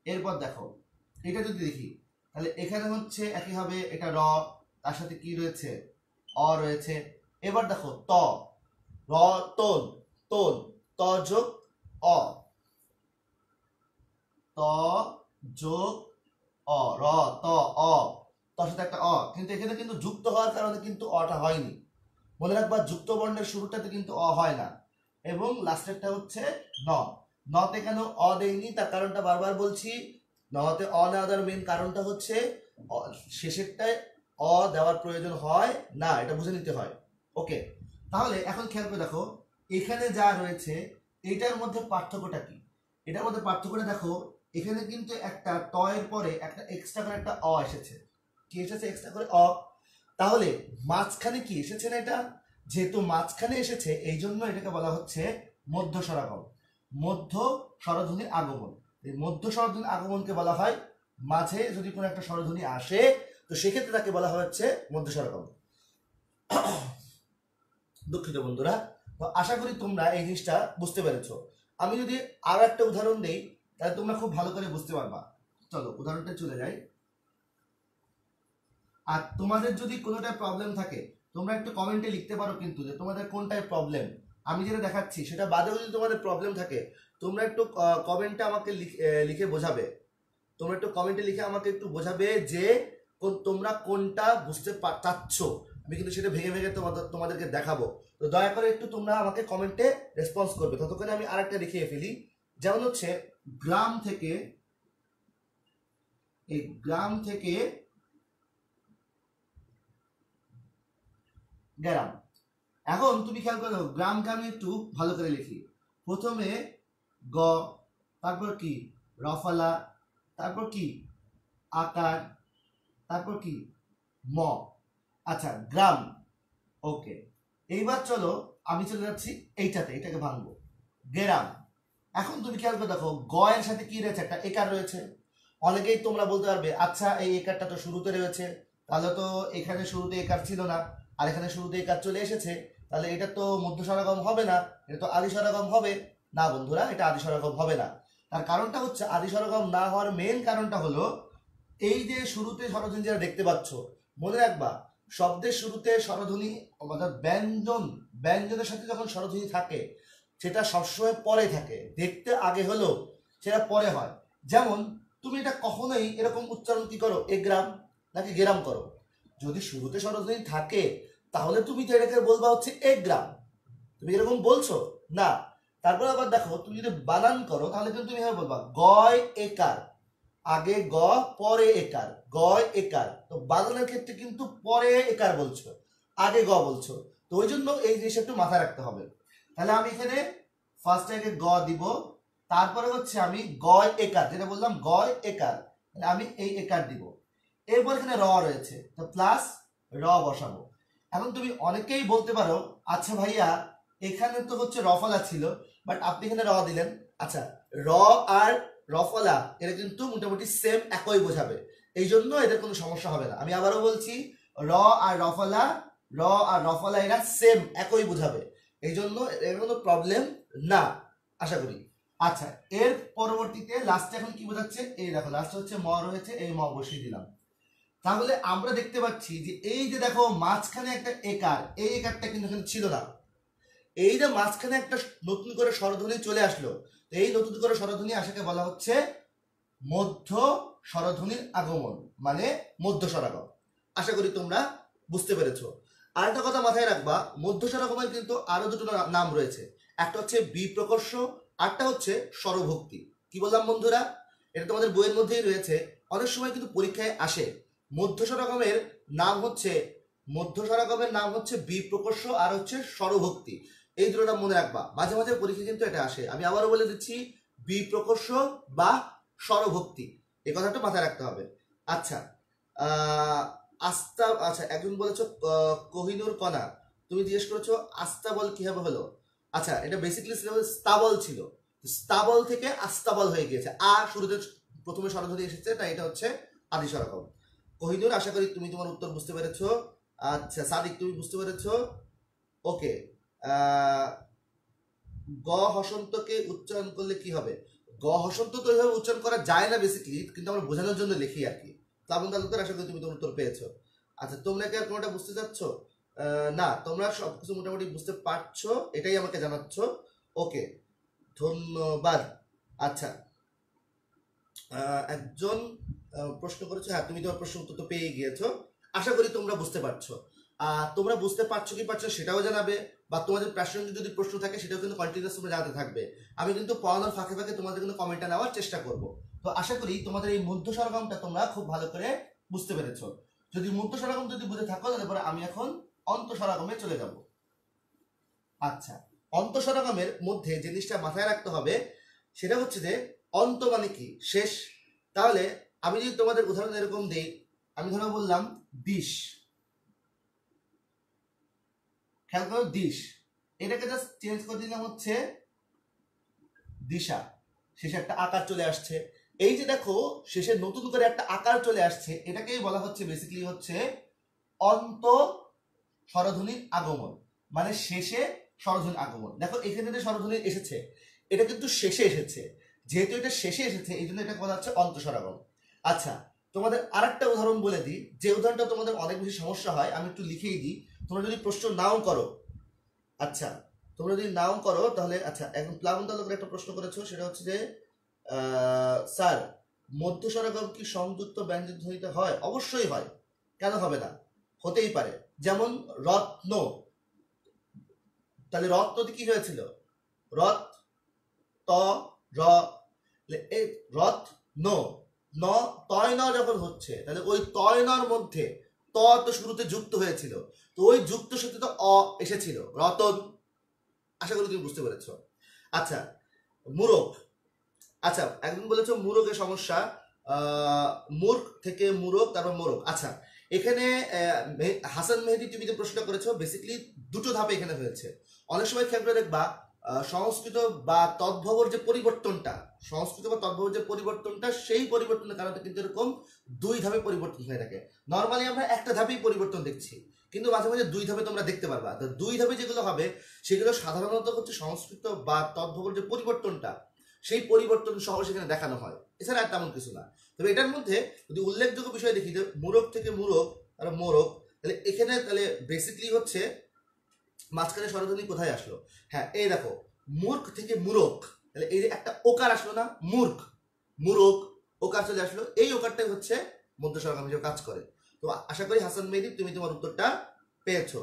এরপর দেখো, এটা যদি দেখি তাহলে এখানে হচ্ছে একইভাবে এটা র, তার সাথে কি রয়েছে? অ রয়েছে। এবার দেখো ত, রতন, তোন, ত যোগ অ, ত যোগ অ, র ত অ, তার সাথে একটা অ, কিন্তু এখানে কিন্তু যুক্ত হওয়ার কারণে কিন্তু অটা হয়নি। মনে রাখবা, যুক্ত বর্ণের শুরুটাতে কিন্তু অ হয় না, এবং লাস্টেরটা হচ্ছে ন। নতে কেন অ দেয়নি তার কারণটা বারবার বলছি। নতে অ না দেওয়ার মেন কারণটা হচ্ছে শেষেরটায় অ দেওয়ার প্রয়োজন হয় না, এটা বুঝে নিতে হয়। ওকে, তাহলে এখন খেয়াল করে দেখো এখানে যা রয়েছে এটার মধ্যে পার্থক্যটা কি? এটার মধ্যে পার্থক্যটা দেখো, এখানে কিন্তু একটা ত এর পরে একটা এক্সট্রা করে একটা অ এসেছে। কি এসেছে? এক্সট্রা করে অ। তাহলে মাঝখানে কি এসেছে না? এটা যেহেতু মাঝখানে এসেছে, এই জন্য এটাকে বলা হচ্ছে মধ্য স্বরাগম, মধ্য স্বরধ্বনির আগমন। এই মধ্য স্বরধ্বনির আগমনকে বলা হয়, মাঝে যদি কোনো একটা স্বরধ্বনি আসে তো সেক্ষেত্রে তাকে বলা হচ্ছে মধ্য স্বরাগম। দুঃখিত বন্ধুরা, তো আশা করি তোমরা এই জিনিসটা বুঝতে পেরেছো। আমি যদি আরো একটা উদাহরণ দেই তাহলে তোমরা খুব ভালো করে বুঝতে পারবা। চলো উদাহরণটা চলে যাই। আর তোমাদের যদি কোনোটা প্রবলেম থাকে তোমরা একটু কমেন্টে লিখতে পারো, কিন্তু যে তোমাদের কোনটায় প্রবলেম। আমি যেটা দেখাচ্ছি সেটা বাদেও যদি তোমাদের প্রবলেম থাকে তোমরা একটু কমেন্টে আমাকে লিখে বোঝাবে। তোমরা একটু কমেন্টে লিখে আমাকে একটু বোঝাবে যে তোমরা কোনটা বুঝতে চাচ্ছ। আমি কিন্তু সেটা ভেঙে ভেঙে তোমাদেরকে দেখাবো। তো দয়া করে একটু তোমরা আমাকে কমেন্টে রেসপন্স করবে। ততক্ষণে আমি আরেকটা দেখিয়ে ফেলি। যেমন হচ্ছে গ্রাম থেকে, এই গ্রাম থেকে গ্রাম। এখন তুমি খেয়াল করে দেখো, গ্রামকে আমি একটু ভালো করে লিখি। প্রথমে গ, তারপর কি রফলা, তারপর কি আকার, তারপর কি ম। আচ্ছা, গ্রাম। ওকে, এইবার চলো আমি চলে যাচ্ছি এইটাতে, এটাকে ভাঙবো, গ্রাম। এখন তুমি খেয়াল করে দেখো, গ এর সাথে কি রয়েছে? একটা একার রয়েছে। অনেকেই তোমরা বলতে পারবে, আচ্ছা এই একারটা তো শুরুতে রয়েছে, তাহলে তো এখানে শুরুতে একার ছিল না, আর এখানে শুরুতে একার চলে এসেছে, তাহলে এটা তো মধ্য স্বরাগম হবে না, এটা তো আদি স্বরাগম হবে। না বন্ধুরা, এটা আদি স্বরাগম হবে না। তার কারণটা হচ্ছে, আদি স্বরাগম না হওয়ার মেন কারণটা হলো এই যে শুরুতে স্বরধ্বনি যেটা দেখতে পাচ্ছ, মনে রাখবা শব্দের শুরুতে স্বরধ্বনি, অর্থাৎ ব্যঞ্জনের সাথে যখন স্বরধ্বনি থাকে সেটা সবসময় পরে থাকে। দেখতে আগে হলেও সেটা পরে হয়। যেমন তুমি এটা কখনোই এরকম উচ্চারণ কি করো, এ গ্রাম নাকি গেরাম করো? যদি শুরুতে স্বরধ্বনি থাকে তাহলে তুমি তো এটাকে বলবা হচ্ছে এ গ্রাম, তুমি এরকম বলছো না। তারপর আবার দেখো, তুমি যদি বানান করো তাহলে কিন্তু তুমি এভাবে বলবা, গয় একার, আগে গ পরে একার, গয় একার। তো বানানের ক্ষেত্রে কিন্তু পরে একার বলছো, আগে গ বলছো। তো ওই জন্য এই জিনিসটা একটু মাথায় রাখতে হবে। তাহলে আমি এখানে ফার্স্ট আগে গ দিব, তারপরে হচ্ছে আমি গয় একার, যেটা বললাম গয় একার, তাহলে আমি এই একার দিব। এরপর এখানে র রয়েছে, তো প্লাস র বসাবো। এখন তুমি অনেকেই বলতে পারো, আচ্ছা ভাইয়া এখানে তো হচ্ছে রফলা ছিল, বাট আপনি এখানে র দিলেন। আচ্ছা, র আর রফলা এটা কিন্তু মোটামুটি সেম, একই বোঝাবে, এই জন্য এদের কোনো সমস্যা হবে না। আমি আবারও বলছি, র আর রফলা এরা সেম, একই বোঝাবে, এই জন্য এর কোনো প্রবলেম না, আশা করি। আচ্ছা, এর পরবর্তীতে লাস্টে এখন কি বোঝাচ্ছে? এই দেখো লাস্টে হচ্ছে ম রয়েছে, এই ম বসিয়ে দিলাম। তাহলে আমরা দেখতে পাচ্ছি যে এই যে দেখো মাঝখানে একটা একার, এই একারটা কিন্তু এখানে ছিল না। এই যে মাঝখানে একটা নতুন করে স্বরধ্বনি চলে আসলো, তো এই নতুনতর স্বরধ্বনি আসাকে বলা হচ্ছে মধ্য স্বরধ্বনির আগমন, মানে মধ্য স্বরাগম। আশা করি তোমরা বুঝতে পেরেছো। আর একটা কথা মাথায় রাখবা, মধ্য স্বরাগমের কিন্তু আরো দুটো নাম রয়েছে, একটা হচ্ছে বিপ্রকর্ষ, আরটা হচ্ছে স্বরভক্তি। কি বললাম বন্ধুরা? এটা তোমাদের বইয়ের মধ্যেই রয়েছে, অনেক সময় কিন্তু পরীক্ষায় আসে। মধ্য স্বরাগমের নাম হচ্ছে বিপ্রকর্ষ আর হচ্ছে স্বরভক্তি, এই দুটো নাম মনে রাখবা, মাঝে মাঝে পরীক্ষা কিন্তু এটা আসে। আমি আবারও বলে দিচ্ছি, বিপ্রকর্ষ বা স্বরভক্তি, এই কথাটা মাথায় রাখতে হবে। আচ্ছা, আচ্ছা, একজন বলেছো কোহিনুর কণা, তুমি জিজ্ঞেস করেছো আস্তাবল কিভাবে হলো। আচ্ছা, এটা বেসিক্যালি স্তাবল ছিল, স্তাবল থেকে আস্তাবল হয়ে গিয়েছে, শুরুতে প্রথমে স্বরধ্বনি এসেছে, তাই এটা হচ্ছে আদি স্বরগম। কোহিনুর, আশা করি তুমি তোমার উত্তর বুঝতে পেরেছো। আচ্ছা সাদিক, তুমি বুঝতে পেরেছো? ওকে। গ হসন্তকে উচ্চারণ করলে কি হবে? গ হসন্ত তো এইভাবে উচ্চারণ করা যায় না বেসিক্যালি, কিন্তু আমরা বোঝানোর জন্য লিখি আর কি। প্লাবন তালুকদার, আশা করি তুমি তোমার উত্তর পেয়েছো। আচ্ছা, তোমরা কি আর কোনোটা বুঝতে চাচ্ছ? না, তোমরা সবকিছু মোটামুটি বুঝতে পারছো, এটাই আমাকে জানাচ্ছ। ওকে, ধন্যবাদ। আচ্ছা, একজন প্রশ্ন করেছো, হ্যাঁ তুমি তোমার প্রশ্ন উত্তর তো পেয়ে গিয়েছো, আশা করি তোমরা বুঝতে পারছো। তোমরা বুঝতে পারছো কি পারছো সেটাও জানাবে, বা তোমাদের প্রাসঙ্গিক যদি প্রশ্ন থাকে সেটাও কিন্তু কন্টিনিউয়াস তোমরা জানাতে থাকবে। আমি কিন্তু পড়ানোর ফাঁকে ফাঁকে তোমাদের কিন্তু কমেন্টটা নেওয়ার চেষ্টা করব। তো আশা করি তোমাদের এই মধ্য স্বরগমটা তোমরা খুব ভালো করে বুঝতে পেরেছো। যদি মধ্য স্বরগম যদি বুঝে থাকো, তাহলে পরে আমি এখন অন্ত স্বরগমে চলে যাব। আচ্ছা, অন্ত স্বরগমের মধ্যে যে জিনিসটা মাথায় রাখতে হবে সেটা হচ্ছে যে অন্ত মানে কি? শেষ। তাহলে আমি যদি তোমাদের উদাহরণ এরকম দিই, আমি ধরো বললাম দিশ, খেয়াল করো দিশ, এটাকে জাস্ট চেঞ্জ করে দিলাম হচ্ছে দিশা, শেষে একটা আকার চলে আসছে। এই যে দেখো শেষে নতুন করে একটা আকার চলে আসছে, এটাকেই বলা হচ্ছে বেসিক্যালি হচ্ছে অন্ত স্বরধ্বনির আগমন, মানে শেষে স্বরধ্বনির আগমন। দেখো এখানে যে স্বরধ্বনি এসেছে এটা কিন্তু শেষে এসেছে, যেহেতু এটা শেষে এসেছে এই জন্য এটাকে বলা হচ্ছে অন্ত স্বরাগম। আচ্ছা, তোমাদের আরেকটা উদাহরণ বলে দিই, যে উদাহরণটা তোমাদের অনেক বেশি সমস্যা হয়, আমি একটু লিখেই দিই, তোমরা যদি প্রশ্ন নাও করো। আচ্ছা, তোমরা যদি নাও করো তাহলে, আচ্ছা এখন প্লাবন তালুকদার একটা প্রশ্ন করেছো, সেটা হচ্ছে যে স্যার মধ্য স্বরাগম কি সংযুক্ত ব্যঞ্জন ধ্বনিতে হয়? অবশ্যই হয়, কেন হবে না? হতেই পারে। যেমন রত্ন, তাহলে রত্নতে কি হয়েছিল? রথ ত র, এই রথ ন ন তয় ন যখন হচ্ছে, তাহলে ওই তয় নর মধ্যে ত তো শুরুতে যুক্ত হয়েছিল, তো ওই যুক্ত সাথে তো অ এসেছিল, রতন। আশা করি তুমি বুঝতে পেরেছ। আচ্ছা, মূরক। আচ্ছা, একজন বলেছ মূরকের সমস্যা, মূর্খ থেকে মূরক, তারপর মোরক। আচ্ছা, এখানে হাসান মেহেদি তুমি যে প্রশ্নটা করেছো, বেসিক্যালি দুটো ধাপে এখানে হয়েছে। অনেক সময় খেয়াল করে দেখবা সংস্কৃত বা তদ্ভবর যে পরিবর্তনটা, সংস্কৃত বা তদ্ভবর যে পরিবর্তনটা, সেই পরিবর্তনের কারণে কিন্তু এরকম দুই ধাপে পরিবর্তন হয়ে থাকে। নর্মালি আমরা একটা ধাপেই পরিবর্তন দেখছি, কিন্তু মাঝে মাঝে দুই ধাপে তোমরা দেখতে পারবা। তো দুই ধাপে যেগুলো হবে সেগুলো সাধারণত হচ্ছে সংস্কৃত বা তদ্ভবর যে পরিবর্তনটা, সেই পরিবর্তন সহ সেখানে দেখানো হয়, এছাড়া আর তেমন কিছু না। তবে এটার মধ্যে যদি উল্লেখযোগ্য বিষয় দেখি যে মূরক থেকে মূরক আর মোরক, তাহলে এখানে তাহলে বেসিক্যালি হচ্ছে মাঝখানে স্বরধ্বনি কোথায় আসলো? হ্যাঁ, এই দেখো মূর্খ থেকে মূরক, তাহলে এই যে একটা ওকার আসলো না, মূর্খ মূরক, ওকার চলে আসলো, এই ওকারটাই হচ্ছে মধ্য স্বরগম হিসেবে কাজ করে। তো আশা করি হাসান মেহেদি তুমি তোমার উত্তরটা পেয়েছো।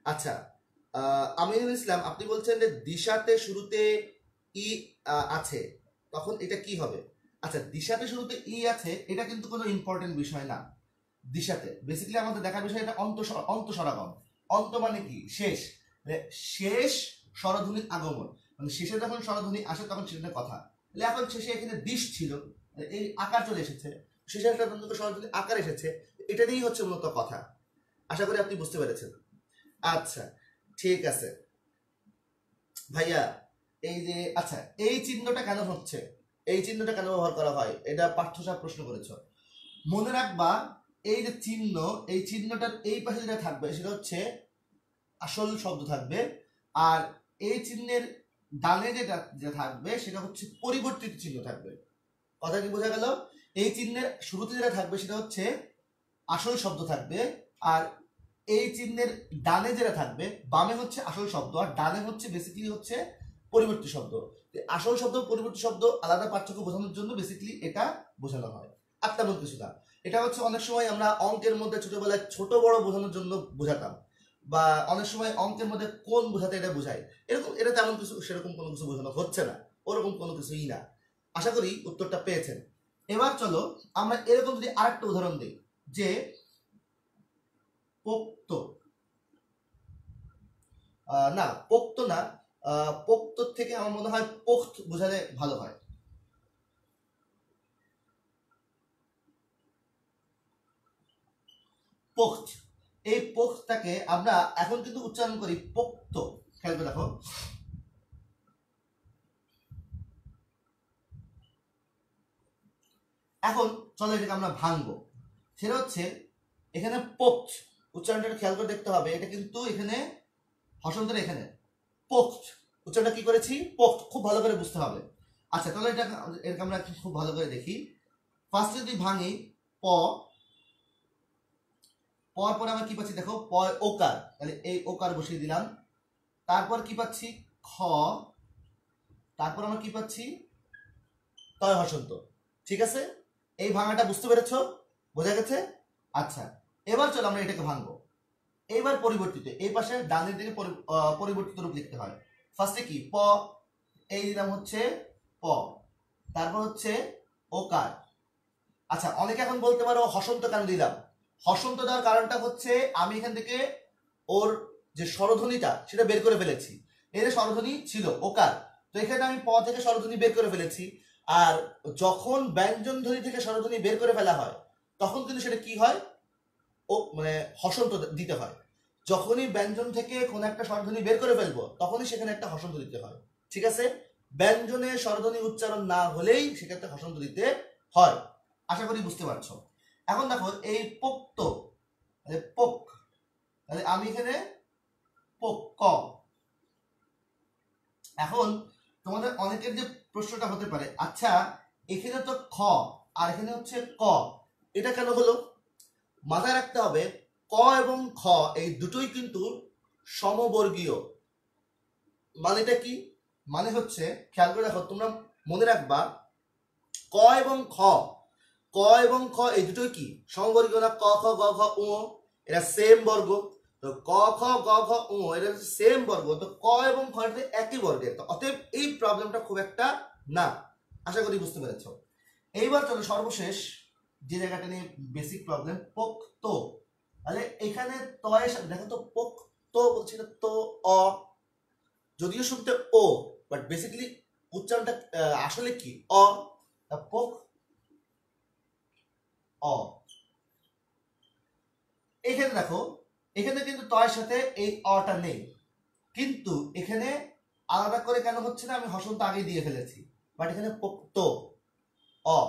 আচ্ছা, আমিনুল ইসলাম, আপনি বলছেন যে দিশাতে শুরুতে ই আছে, তখন এটা কি হবে? আচ্ছা, দিশাতে শুরুতে ই আছে, এটা কিন্তু কোনো ইম্পর্টেন্ট বিষয় না। দিশাতে বেসিক্যালি আমাদের দেখার বিষয় এটা অন্ত স্বরাগম। অন্ত মানে কি? শেষ। শেষ স্বরধ্বনির আগমন, মানে শেষে যখন স্বরধ্বনি আসে তখন সেটা কথা। তাহলে এখন শেষে এখানে দিশ ছিল, এই আকার চলে এসেছে, শেষে একটা স্বরধ্বনি আকার এসেছে, এটা দিয়েই হচ্ছে মূলত কথা। আশা করি আপনি বুঝতে পেরেছেন। আচ্ছা, ঠিক আছে ভাইয়া, এই যে আচ্ছা এই চিহ্নটা কেন হচ্ছে, এই চিহ্নটা কেন ব্যবহার করা হয়, এটা পাঠ্যসার প্রশ্ন করেছ। মনে রাখবা এই যে চিহ্ন, এই চিহ্নটার এই পাশে যেটা থাকবে সেটা হচ্ছে আসল শব্দ থাকবে, আর এই চিহ্নের ডানে যেটা থাকবে সেটা হচ্ছে পরিবর্তিত চিহ্ন থাকবে। কথা কি বোঝা গেল? এই চিহ্নের শুরুতে যেটা থাকবে সেটা হচ্ছে আসল শব্দ থাকবে, আর এই চিহ্নের ডানে যেটা থাকবে, বামে হচ্ছে আসল শব্দ আর ডানে হচ্ছে বেসিক্যালি হচ্ছে পরিবর্তিত শব্দ। আসল শব্দ পরিবর্তিত শব্দ আলাদা পার্থক্য বোঝানোর জন্য বেসিক্যালি এটা বোঝানো হয়। আর তেমন কিছু না। এটা হচ্ছে অনেক সময় আমরা অঙ্কের মধ্যে ছোটবেলায় ছোট বড় বোঝানোর জন্য বোঝাতাম, বা অনেক সময় অঙ্কের মধ্যে কোন বোঝাতে এটা বোঝায়, এরকম এটা তেমন কিছু সেরকম কোনো কিছু বোঝানো হচ্ছে না, ওরকম কোনো কিছুই না। আশা করি উত্তরটা পেয়েছেন। এবার চলো আমরা এরকম যদি আরেকটা উদাহরণ দিই, যে পোক্ত না পোক্ত না, পোক্ত থেকে আমার মনে হয় পোক্ত বোঝালে ভালো হয়। পোক্ত, এই পোক্তটাকে আমরা এখন কিন্তু উচ্চারণ করি পোক্ত। খেয়াল করে দেখো, এখন চলো এটাকে আমরা ভাঙবো। সেটা হচ্ছে এখানে পোক্ত উচ্চারণটা খেয়াল করে দেখতে হবে, এটা কিন্তু এখানে হসন্তর, এখানে পোক্ত উচ্চারণটা কি করেছি, পোক্ত, খুব ভালো করে বুঝতে হবে। আচ্ছা তাহলে এটাকে আমরা খুব ভালো করে দেখি। ফার্স্ট যদি ভাঙি প, পর পর আমরা কি পাচ্ছি দেখো, প ওকার, তাহলে এই ওকার বসিয়ে দিলাম। তারপর কি পাচ্ছি খ, তারপর আমরা কি পাচ্ছি তয় হসন্ত। ঠিক আছে, এই ভাঙাটা বুঝতে পেরেছো, বোঝা গেছে? আচ্ছা এবার চলো আমরা এটাকে ভাঙবো। এইবার পরিবর্তিত, এই পাশে ডানের দিকে পরিবর্তিত রূপ লিখতে হয়। ফার্স্টে কি প, এই দিলাম হচ্ছে প, তারপর হচ্ছে ওকার। আচ্ছা অনেকে এখন বলতে পারো হসন্ত কেন দিলাম? হসন্ত দেওয়ার কারণটা হচ্ছে আমি এখান থেকে ওর যে স্বরধ্বনিটা সেটা বের করে ফেলেছি। এর স্বরধ্বনি ছিল ওকার, তো এখানে আমি প থেকে স্বরধ্বনি বের করে ফেলেছি। আর যখন ব্যঞ্জন ধ্বনি থেকে স্বরধ্বনি বের করে ফেলা হয় তখন কিন্তু সেটা কি হয়, ও মানে হসন্ত দিতে হয়। যখনই ব্যঞ্জন থেকে কোন একটা স্বরধ্বনি বের করে ফেলবো তখনই সেখানে একটা হসন্ত দিতে হয়। ঠিক আছে, ব্যঞ্জনে স্বরধ্বনি উচ্চারণ না হলেই সেক্ষেত্রে হসন্ত দিতে হয়। আশা করি বুঝতে পারছো। এখন দেখো এই পোক্ত, পোক, তাহলে আমি এখানে পোক ক। এখন তোমাদের অনেকের যে প্রশ্নটা হতে পারে, আচ্ছা এখানে তো খ আর এখানে হচ্ছে ক, এটা কেন হলো? মাথায় রাখতে হবে ক এবং খ এই দুটোই কিন্তু সমবর্গীয়। মানেটা কি? মানে হচ্ছে খেয়াল করে দেখো, তোমরা মনে রাখবা ক এবং খ, ক এবং খ এই দুটোই কি সমবর্গীয় না? ক খ গ ঘ উ এরা সেম বর্গ, তো ক খ গ ঘ উ এটা সেম বর্গ, তো ক এবং খ এটা একই বর্গের, তো অতএব এই প্রবলেমটা খুব একটা না। আশা করি বুঝতে পেরেছ। এইবার চলো সর্বশেষ যে জায়গাটা নিয়ে বেসিক প্রবলেম, পোক্ত। তাহলে এখানে তয়ের সাথে দেখো তো পোক্ত বলছি না তো অ, যদিও শুনতে ও বাট বেসিক্যালি উচ্চারণটা আসলে কি অ, পোক অ। এখানে দেখো, এখানে কিন্তু তয়ের সাথে এই অটা নেই, কিন্তু এখানে আলাদা করে কেন হচ্ছে না, আমি হসন্ত আগে দিয়ে ফেলেছি, বাট এখানে পোক্ত অ,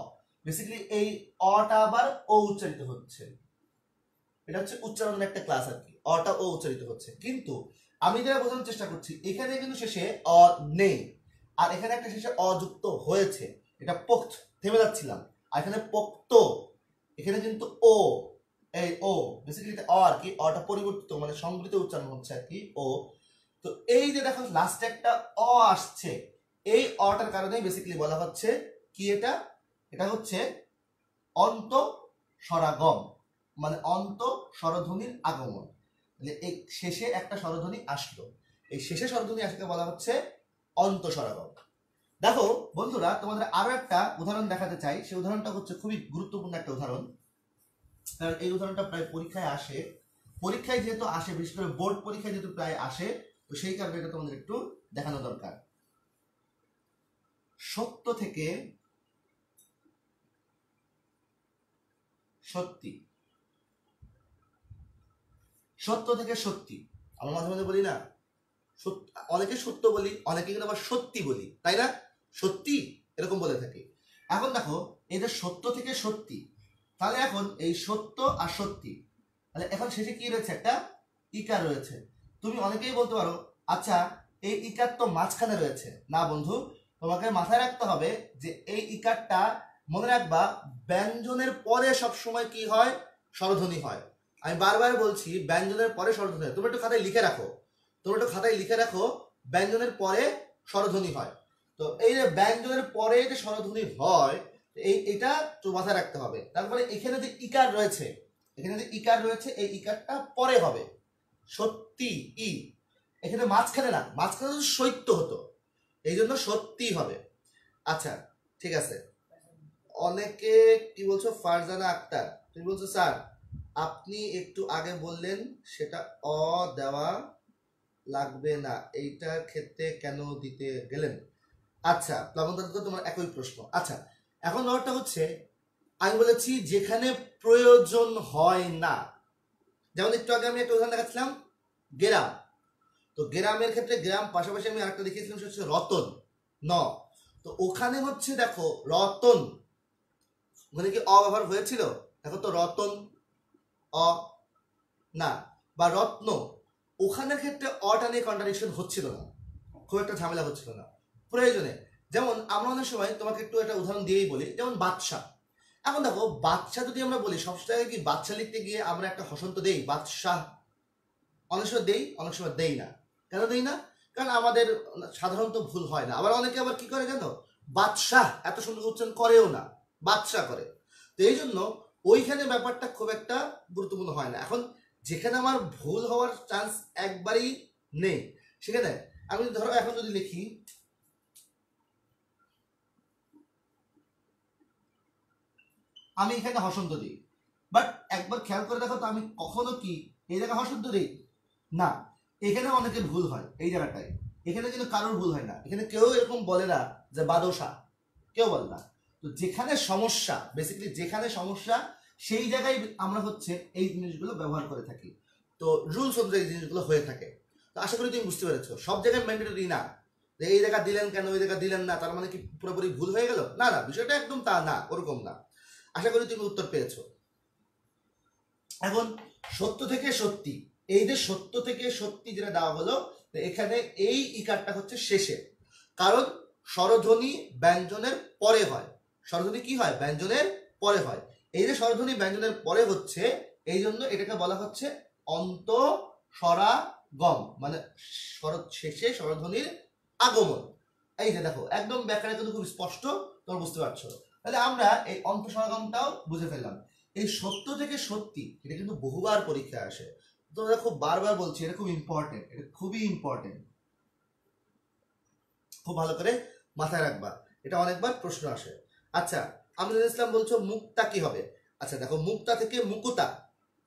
বেসিক্যালি এই অটা আবার ও উচ্চারিত হচ্ছে। এটা হচ্ছে উচ্চারণের একটা ক্লাস আর কি, অটা ও উচ্চারিত হচ্ছে। কিন্তু আমি যেটা বোঝানোর চেষ্টা করছি, এখানে কিন্তু শেষে অ নেই, আর এখানে একটা শেষে অযুক্ত হয়েছে, এটা পোক্ত, থেমে যাচ্ছিলাম। আর এখানে পোক্ত, এখানে কিন্তু ও, এই ও বেসিক্যালি এটা অ আর কি, অটা পরিবর্তিত মানে সংবৃত উচ্চারণ হচ্ছে আর কি ও। তো এই যে দেখো লাস্টে একটা অ আসছে, এই অটার কারণে বেসিক্যালি বলা হচ্ছে কি, এটা এটা হচ্ছে অন্ত স্বরাগম, মানে অন্ত স্বরধ্বনির আগমন। এই শেষে একটা স্বরধ্বনি আসলো, এই শেষে স্বরধ্বনি আসাকে বলা হচ্ছে অন্ত স্বরাগম। দেখো বন্ধুরা, তোমাদের আরো একটা উদাহরণ দেখাতে চাই, সেই উদাহরণটা হচ্ছে খুবই গুরুত্বপূর্ণ একটা উদাহরণ, কারণ এই উদাহরণটা প্রায় পরীক্ষায় আসে। পরীক্ষায় যেহেতু আসে, বিশেষ করে বোর্ড পরীক্ষায় যেহেতু প্রায় আসে, তো সেই কারণে এটা তোমাদের একটু দেখানো দরকার। সত্য থেকে সত্যি, সত্য থেকে সত্যি, আমরা মাঝে মাঝে বলি না, অনেকে সত্য বলি, অনেকে কিন্তু আবার সত্যি বলি, তাই না? সত্যি এরকম বলে থাকি। এখন দেখো এই যে সত্য থেকে সত্যি, তাহলে এখন এই সত্য আর সত্যি, তাহলে এখন শেষে কি রয়েছে, একটা ইকার রয়েছে। তুমি অনেকেই বলতে পারো আচ্ছা এই ইকার তো মাঝখানে রয়েছে। না বন্ধু, তোমাকে মাথায় রাখতে হবে যে এই ইকারটা মনে রাখবা ব্যঞ্জনের পরে সব সময় কি হয়, স্বরধ্বনি হয়। আমি বারবার বলছি ব্যঞ্জনের পরে স্বরধ্বনি হয়, তুমি একটু খাতায় লিখে রাখো, ব্যঞ্জনের পরে স্বরধ্বনি হয়। তো এই যে ব্যঞ্জনের পরে যে স্বরধ্বনি হয় এটা তো মাথায় রাখতে হবে। তারপরে এখানে যে ইকার রয়েছে, এখানে যে ইকার রয়েছে এই ইকারটা পরে হবে সত্যি ই, এখানে মাঝখানে না, মাঝখানে তো সৈত্য হতো, এই জন্য সত্যি হবে। আচ্ছা ঠিক আছে, অনেকে কি বলছো, ফারজানা আক্তার তুমি বলছো স্যার আপনি একটু আগে বললেন সেটা অ দেওয়া লাগবে না, এইটার ক্ষেত্রে কেন দিতে গেলেন? আচ্ছা প্লাবন, তোমার একই প্রশ্ন। আচ্ছা এখন ব্যাপারটা হচ্ছে আমি বলেছি যেখানে প্রয়োজন হয় না, যেমন একটু আগে আমি একটা উদাহরণ দেখাচ্ছিলাম গেরাম, তো গেরামের ক্ষেত্রে গ্রাম পাশাপাশি আমি আরেকটা দেখিয়েছিলাম সেটা হচ্ছে রতন ন, তো ওখানে হচ্ছে দেখো রতন ওখানে কি অ ব্যবহার হয়েছিল, দেখো তো রতন অ না, বা রত্ন ওখানের ক্ষেত্রে অটা নিয়ে কন্ট্রাডিকশন হচ্ছিল না, খুব একটা ঝামেলা হচ্ছিল না প্রয়োজনে। যেমন আমরা অনেক সময় তোমাকে একটু একটা উদাহরণ দিয়েই বলি, যেমন বাদশা। এখন দেখো বাদশা যদি আমরা বলি সব জায়গায় কি বাদশা লিখতে গিয়ে আমরা একটা হসন্ত দেই বাদশাহ, অনেক সময় দেই অনেক সময় দেই না। কেন দেই না? কারণ আমাদের সাধারণত ভুল হয় না। আবার অনেকে আবার কি করে জানো, বাদশাহ এত সুন্দর উচ্চারণ করেও না, বাদশা করে। তো এই জন্য ওইখানে ব্যাপারটা খুব একটা গুরুত্বপূর্ণ হয় না। এখন যেখানে আমার ভুল হওয়ার চান্স একবারই নেই, সেখানে আমি ধরো এখন যদি লিখি আমি এখানে হসন্ত দিই, বাট একবার খেয়াল করে দেখো তো আমি কখনো কি এই জায়গায় হসন্ত দিই না, এখানে অনেকের ভুল হয় এই জায়গাটায়, এখানে কিন্তু কারোর ভুল হয় না, এখানে কেউ এরকম বলে না যে বাদশা, কেউ বলে না। তো যেখানে সমস্যা, বেসিক্যালি যেখানে সমস্যা সেই জায়গায় আমরা হচ্ছে এই জিনিসগুলো ব্যবহার করে থাকি। তো রুলস অনুযায়ী এই জিনিসগুলো হয়ে থাকে। তো আশা করি তুমি বুঝতে পেরেছো, সব জায়গায় ম্যান্ডেটরি না যে এই জায়গা দিলেন কেন ওই জায়গা দিলেন না তার মানে কি পুরোপুরি ভুল হয়ে গেল, না না, বিষয়টা একদম তা না, ওরকম না। আশা করি তুমি উত্তর পেয়েছো। এখন সত্য থেকে সত্যি, এই যে সত্য থেকে সত্যি যেটা দেওয়া হলো, এখানে এই ইকারটা হচ্ছে শেষে, কারণ স্বরধ্বনি ব্যঞ্জনের পরে হয়। স্বরধ্বনি কি হয়? ব্যঞ্জনের পরে হয়। এই যে স্বরধ্বনি ব্যঞ্জনের পরে হচ্ছে, এই জন্য এটাকে বলা হচ্ছে অন্ত স্বরাগম, মানে শেষে স্বরধ্বনির আগমন। এই যে দেখো একদম ব্যাখ্যাটা কিন্তু খুব স্পষ্ট, তোমরা বুঝতে পারছো। তাহলে আমরা এই অন্ত স্বরাগমটাও বুঝে ফেললাম। এই সত্য থেকে সত্যি এটা কিন্তু বহুবার পরীক্ষায় আসে, তোমরা খুব বারবার বলছি এটা খুব ইম্পর্টেন্ট, এটা খুবই ইম্পর্টেন্ট, খুব ভালো করে মাথায় রাখবা, এটা অনেকবার প্রশ্ন আসে। আচ্ছা আমিনুল ইসলাম বলছো মুক্তা কি হবে? আচ্ছা দেখো মুক্তা থেকে মুকুতা,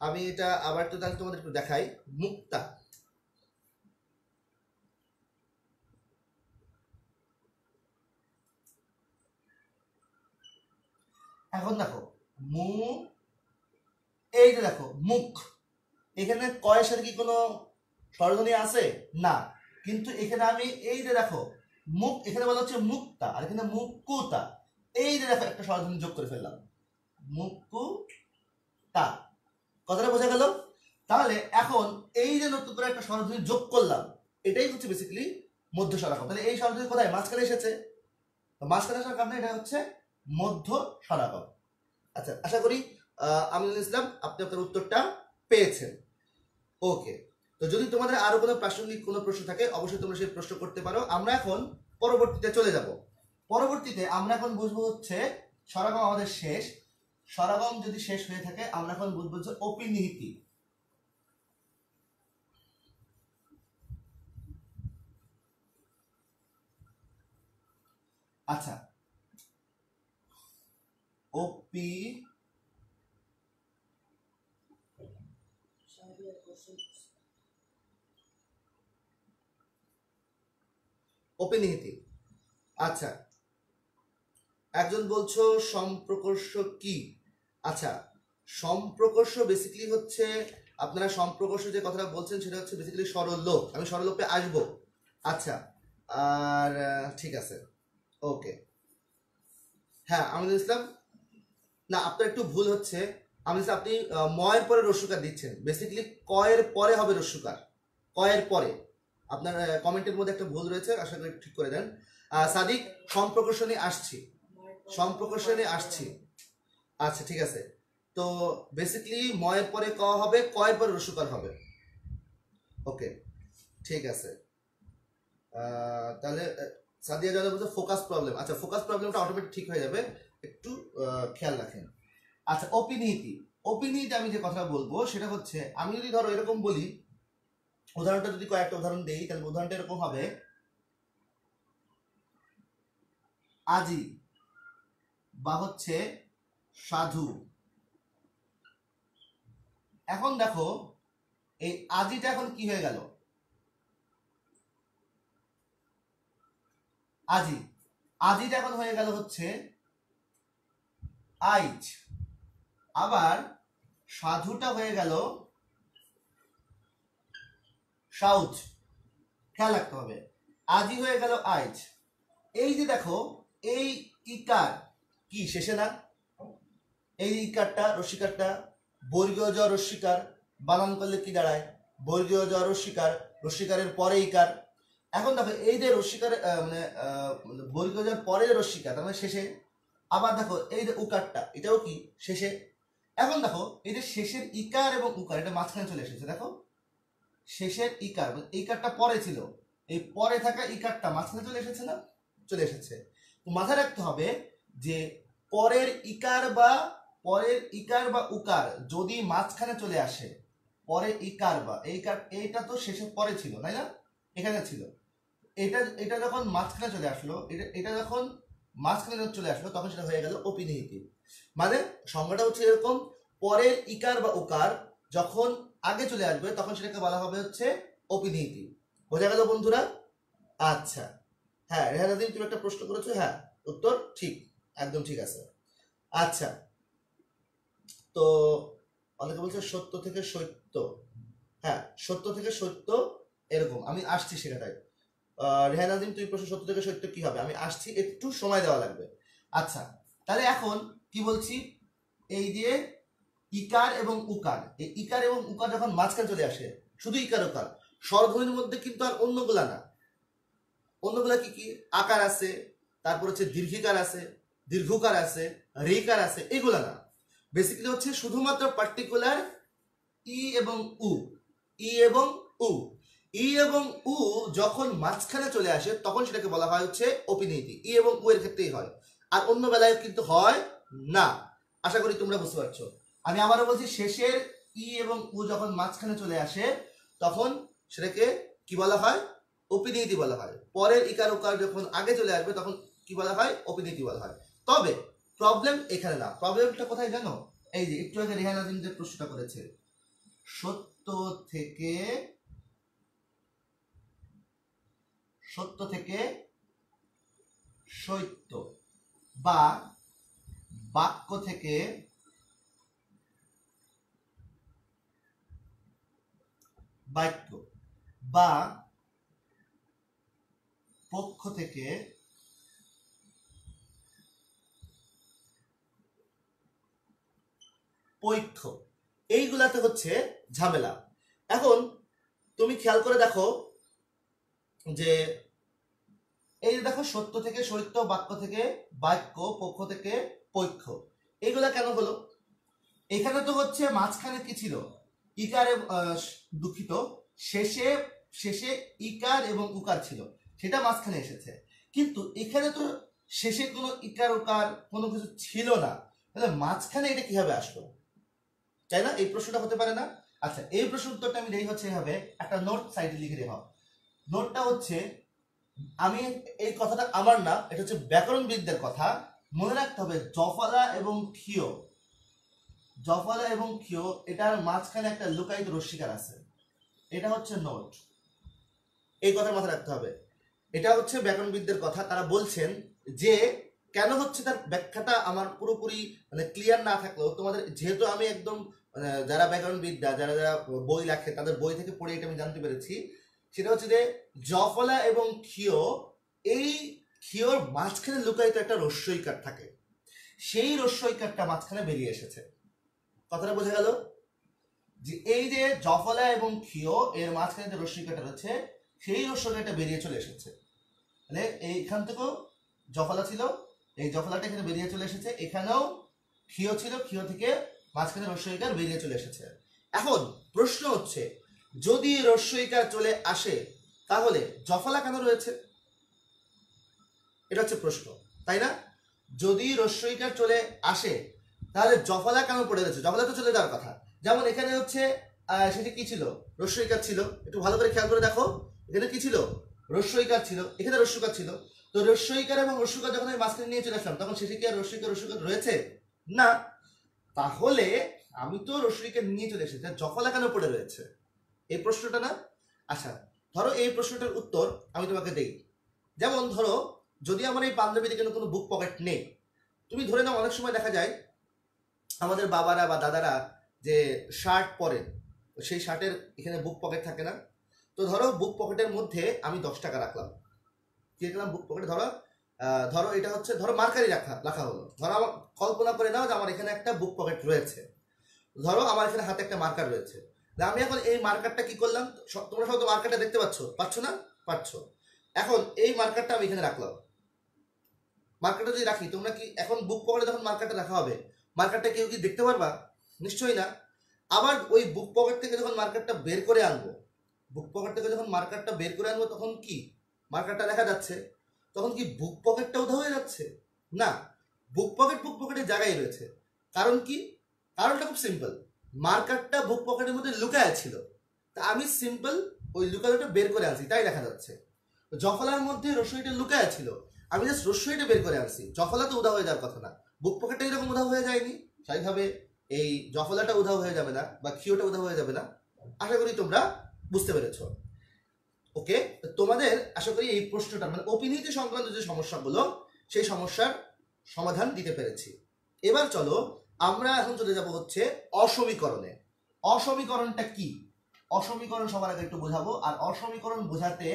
আমি এটা আবার একটু তাহলে তোমাদের একটু দেখাই। মুক্তা, এখন দেখো মু, এই যে দেখো মুখ, এখানে কয়ের সাথে কি কোনো স্বরধ্বনি আছে? না, কিন্তু এখানে আমি এই যে দেখো মুখ, এখানে বলা হচ্ছে মুক্তা আর এখানে মুকুতা, এই যে দেখো একটা স্বরধ্বনি যোগ করে ফেললাম, মুকুতা, কথাটা বোঝা গেল? তাহলে এখন এই যে নতুন করে একটা স্বরধ্বনি যোগ করলাম, এটাই হচ্ছে বেসিক্যালি মধ্য স্বরাগম। তাহলে এই স্বরধ্বনি কোথায়? মাঝখানে এসেছে, মাঝখানে আসার কারণে এটা হচ্ছে মধ্য স্বরাগম। আচ্ছা আশা করি আমিনুল ইসলাম আপনি আপনার উত্তরটা পেয়েছেন। ওকে, তো যদি তোমাদের আরো কোনো প্রাসঙ্গিক কোনো প্রশ্ন থাকে অবশ্যই তোমরা সেই প্রশ্ন করতে পারো। আমরা এখন পরবর্তীতে চলে যাব। পরবর্তীতে আমরা এখন বুঝবো হচ্ছে স্বরাগম আমাদের শেষ, স্বরাগম যদি শেষ হয়ে থাকে আমরা এখন বুঝবো হচ্ছে অপিনিহিতি। আচ্ছা ওপি অপিনিহিতি। আচ্ছা একজন বলছো সম্প্রকর্ষ কি? আচ্ছা সম্প্রকর্ষ বেসিক্যালি হচ্ছে, আপনারা সম্প্রকর্ষ যে কথাটা বলছেন সেটা হচ্ছে বেসিক্যালি সরললোপ, আমি সরললোপে আসবো। আচ্ছা আর ঠিক আছে, ওকে। হ্যাঁ আমিনুল ইসলাম, না আপনার একটু ভুল হচ্ছে, আমিনুল ইসলাম আপনি ময়ের পরে রস্যকার দিচ্ছেন, বেসিক্যালি কয়ের পরে হবে রস্যকার, কয়ের পরে। আপনার কমেন্টের মধ্যে একটা ভুল রয়েছে, আশা করি ঠিক করে দেন। সাদিক সম্প্রকর্ষণে আসছি, সম্প্রকর্ষণে আসছি। আচ্ছা ঠিক আছে, তো বেসিক্যালি ময়ের পরে ক হবে, কয়ের পরে রস্যকার হবে। ওকে ঠিক আছে, তাহলে সাদিয়া জানা বলছে ফোকাস প্রবলেম। আচ্ছা, ফোকাস প্রবলেমটা অটোমেটিক ঠিক হয়ে যাবে, একটু খেয়াল রাখেন। আচ্ছা, অপিনীতি। অপিনীতি আমি যে কথা বলবো সেটা হচ্ছে, আমি যদি ধরো এরকম বলি, উদাহরণটা যদি কয়েকটা উদাহরণ দেই, তাহলে উদাহরণটা এরকম হবে, আজি বা হচ্ছে সাধু। এখন দেখো এই আজিটা এখন কি হয়ে গেল, আজি, আজিটা এখন হয়ে গেল হচ্ছে আইজ। আবার সাধুটা হয়ে গেল সাউথ। খেয়াল রাখতে হবে, আজি হয়ে গেল আইজ। এই যে দেখো এই ইকার কি শেষে না, এই ইকারটা রস্যিকারটা বর্গীয় জ রস্যিকার, বানান করলে কি দাঁড়ায় বর্গীয় জ রস্যিকার, রস্যিকারের পরে ইকার। এখন দেখো এই যে রস্যিকার মানে বর্গীয় জর পরে রস্যিকার, তার মানে শেষে। আবার দেখো এই যে উকারটা, এটাও কি শেষে। এখন দেখো এই যে শেষের ইকার এবং উকার, এটা মাঝখানে চলে এসেছে। দেখো শেষের ইকার, ইকারটা পরে ছিল, এই পরে থাকা ইকারটা মাঝখানে চলে এসেছে না, চলে এসেছে। তো মাথায় রাখতে হবে যে পরের ইকার বা উকার যদি মাঝখানে চলে আসে, পরে ইকার বা এইটা তো শেষের পরে ছিল তাই না, এখানে ছিল, এটা যখন মাঝখানে চলে আসলো, এটা যখন মাঝখানে চলে আসলো, তখন সেটা হয়ে গেল অপিনিহিতি। মানে সংজ্ঞাটা হচ্ছে এরকম, পরের ইকার বা উকার যখন আগে চলে আসবে তখন সেটাকে বলা হবে হচ্ছে অপিনিহিতি। বোঝা গেল বন্ধুরা? আচ্ছা, হ্যাঁ রেহানাদিন তুমি একটা প্রশ্ন করেছো, হ্যাঁ উত্তর ঠিক, একদম ঠিক আছে। আচ্ছা, তো অনেকে বলছে সত্য থেকে সত্য, হ্যাঁ সত্য থেকে সত্য, এরকম আমি আসছি সেটাই। রেহানাদিন তুমি প্রশ্ন সত্য থেকে সত্য কি হবে, আমি আসছি, একটু সময় দেওয়া লাগবে। আচ্ছা, তাহলে এখন কি বলছি, এই যে ইকার এবং উকার, এই ইকার এবং উকার যখন মাঝখানে চলে আসে, শুধু ইকার উকার, স্বরধ্বনির মধ্যে কিন্তু আর অন্যগুলা না। অন্যগুলা কি কি, আকার আছে, তারপর হচ্ছে দীর্ঘিকার আছে, দীর্ঘকার আছে, রেকার আছে, এগুলা না। বেসিক্যালি হচ্ছে শুধুমাত্র পার্টিকুলার ই এবং উ, ই এবং উ, ই এবং উ যখন মাঝখানে চলে আসে তখন সেটাকে বলা হয় হচ্ছে অপিনীতি। ই এবং উ এর ক্ষেত্রেই হয়, আর অন্য বেলায় কিন্তু হয় না। আশা করি তোমরা বুঝতে পারছো। আমি আবারও বলছি, শেষের ই এবং উ যখন মাঝখানে চলে আসে তখন সেটাকে কি বলা হয়, অপিনীতি বলা হয়। পরের ইকার উকার যখন আগে চলে আসবে তখন কি বলা হয়, অপিনীতি বলা হয়। তবে প্রবলেম এখানে না, প্রবলেমটা কোথায় জানো, এই যে একটু আগে রেহান আজিম যে প্রশ্নটা করেছে, সত্য থেকে সত্য, বা বাক্য থেকে বাক্য, বা পক্ষ থেকে পৈক্ষ, এইগুলাতে হচ্ছে ঝামেলা। এখন তুমি খেয়াল করে দেখো যে এই দেখো সত্য থেকে সত্য, বাক্য থেকে বাক্য, পক্ষ থেকে পৈক্ষ, এইগুলা কেন হলো? এখানে তো হচ্ছে মাঝখানে কি ছিল, ইকার, দুঃখিত, শেষে ইকার এবং উকার ছিল, সেটা মাঝখানে এসেছে। কিন্তু এখানে তো শেষে কোনো ইকার উকার কোনো কিছু ছিল না, তাহলে মাঝখানে এটা কিভাবে আসলো, তাই না? এই প্রশ্নটা হতে পারে না? আচ্ছা, এই প্রশ্নের উত্তরটা আমি দেই হচ্ছে এভাবে, একটা নোট সাইডে লিখে দেওয়া। নোটটা হচ্ছে, আমি এই কথাটা আমার না, এটা হচ্ছে ব্যাকরণবিদদের কথা, মনে রাখতে হবে জফলা এবং ক্ষিয়, জফলা এবং ক্ষিয়, এটার মাঝখানে একটা লুকায়িত রস্যিকার আছে, এটা হচ্ছে নোট, এই কথা মাথায় রাখতে হবে। এটা হচ্ছে ব্যাকরণবিদদের কথা, তারা বলছেন যে কেন হচ্ছে, তার ব্যাখ্যাটা আমার পুরোপুরি মানে ক্লিয়ার না থাকলেও তোমাদের, যেহেতু আমি একদম যারা ব্যাকরণবিদ্যা যারা যারা বই লেখে তাদের বই থেকে পড়ে এটা আমি জানতে পেরেছি, সেটা হচ্ছে যে জফলা এবং ক্ষিয়, এই ক্ষিয়র মাঝখানে লুকায়িত একটা রস্যইকার থাকে, সেই রস্যইকারটা মাঝখানে বেরিয়ে এসেছে। কথাটা বোঝা গেল? যে এই যে জফলা এবং ক্ষিয় এর মাঝখানে যে রস্যইকারটা রয়েছে, সেই রস্যইকারটা বেরিয়ে চলে এসেছে। তাহলে এইখান থেকেও জফলা ছিল, এই জফলাটা এখানে বেরিয়ে চলে এসেছে, এখানেও ক্ষিয় ছিল, ক্ষিয় থেকে মাঝখানে রস্যইকার বেরিয়ে চলে এসেছে। এখন প্রশ্ন হচ্ছে, যদি রস্যইকার চলে আসে তাহলে জফলা কেন রয়েছে? এটা হচ্ছে প্রশ্ন, তাই না? যদি রস্যইকার চলে আসে তাহলে জফলা কেন পড়ে রয়েছে? জফলা তো চলে যাওয়ার কথা। যেমন এখানে হচ্ছে সেটি কি ছিল? রস্যইকার ছিল। একটু ভালো করে খেয়াল করে দেখো, এখানে কি ছিল? রস্যইকার ছিল, এখানে রস্যকার ছিল। তো রস্যইকার এবং রস্যকার যখন আমি মাঝখানে নিয়ে চলে আসলাম তখন শেষে কি আর রস্যইকার রয়েছে? না। তাহলে আমি তো রস্যইকার নিয়ে চলে এসেছি, জফলা কেন পড়ে রয়েছে? এই প্রশ্নটা না? আচ্ছা, ধরো এই প্রশ্নটার উত্তর আমি তোমাকে দেই। যেমন ধরো, যদি আমার এই পাঞ্জাবিতে কোনো বুক পকেট নেই, তুমি ধরে নাও অনেক সময় দেখা যায় আমাদের বাবারা বা দাদারা যে শার্ট পরেন, সেই শার্টের এখানে বুক পকেট থাকে না? তো ধরো বুক পকেটের মধ্যে আমি 10 টাকা রাখলাম, কি রাখলাম বুক পকেটে? ধরো এটা হচ্ছে, ধরো মার্কারি রাখা হলো। ধরো আমার কল্পনা করে নাও যে আমার এখানে একটা বুক পকেট রয়েছে। ধরো আমার এখানে হাতে একটা মার্কার রয়েছে। আমি এখন এই মার্কারটা কি করলাম? তোমরা সব তো মার্কারটা দেখতে পাচ্ছ না? পাচ্ছ। এখন এই মার্কারটা আমি এখানে রাখলাম। মার্কারটা যদি রাখি, তোমরা কি এখন বুক পকেটে যখন মার্কারটা রাখা হবে, মার্কারটা কেউ কি দেখতে পারবা? নিশ্চয়ই না। আবার ওই বুক পকেট থেকে যখন মার্কারটা বের করে আনবো, তখন কি মার্কারটা দেখা যাচ্ছে? তখন কি বুক পকেটটা উধাও হয়ে যাচ্ছে? না, বুক পকেটের জায়গায় রয়েছে। কারণ কি? কারণটা খুব সিম্পল, মার্কারটা বুক পকেটের মধ্যে লুকায় ছিল, তা আমি সিম্পল ওই লুকানোটা বের করে আনছি, তাই দেখা যাচ্ছে। জফলার মধ্যে রস্যইটা লুকায় ছিল, আমি জাস্ট রস্যইটা বের করে আনছি। জফলা তো উধাও হয়ে যাওয়ার কথা না, বুক পকেটটা এরকম উধাও হয়ে যায়নি, স্বাভাবিকভাবে এই জফলাটা উধাও হয়ে যাবে না বা ক্ষীয়টা উধাও হয়ে যাবে না। আশা করি তোমরা বুঝতে পেরেছো। ওকে, তোমাদের আশা করি এই প্রশ্নটা মানে অপিনীতি সংক্রান্ত যে সমস্যাগুলো, সেই সমস্যার সমাধান দিতে পেরেছি। এবার চলো আমরা এখন চলে যাব হচ্ছে অসমীকরণে। অসমীকরণটা কি? অসমীকরণ সবার আগে একটু বোঝাবো। আর অসমীকরণ বোঝাতে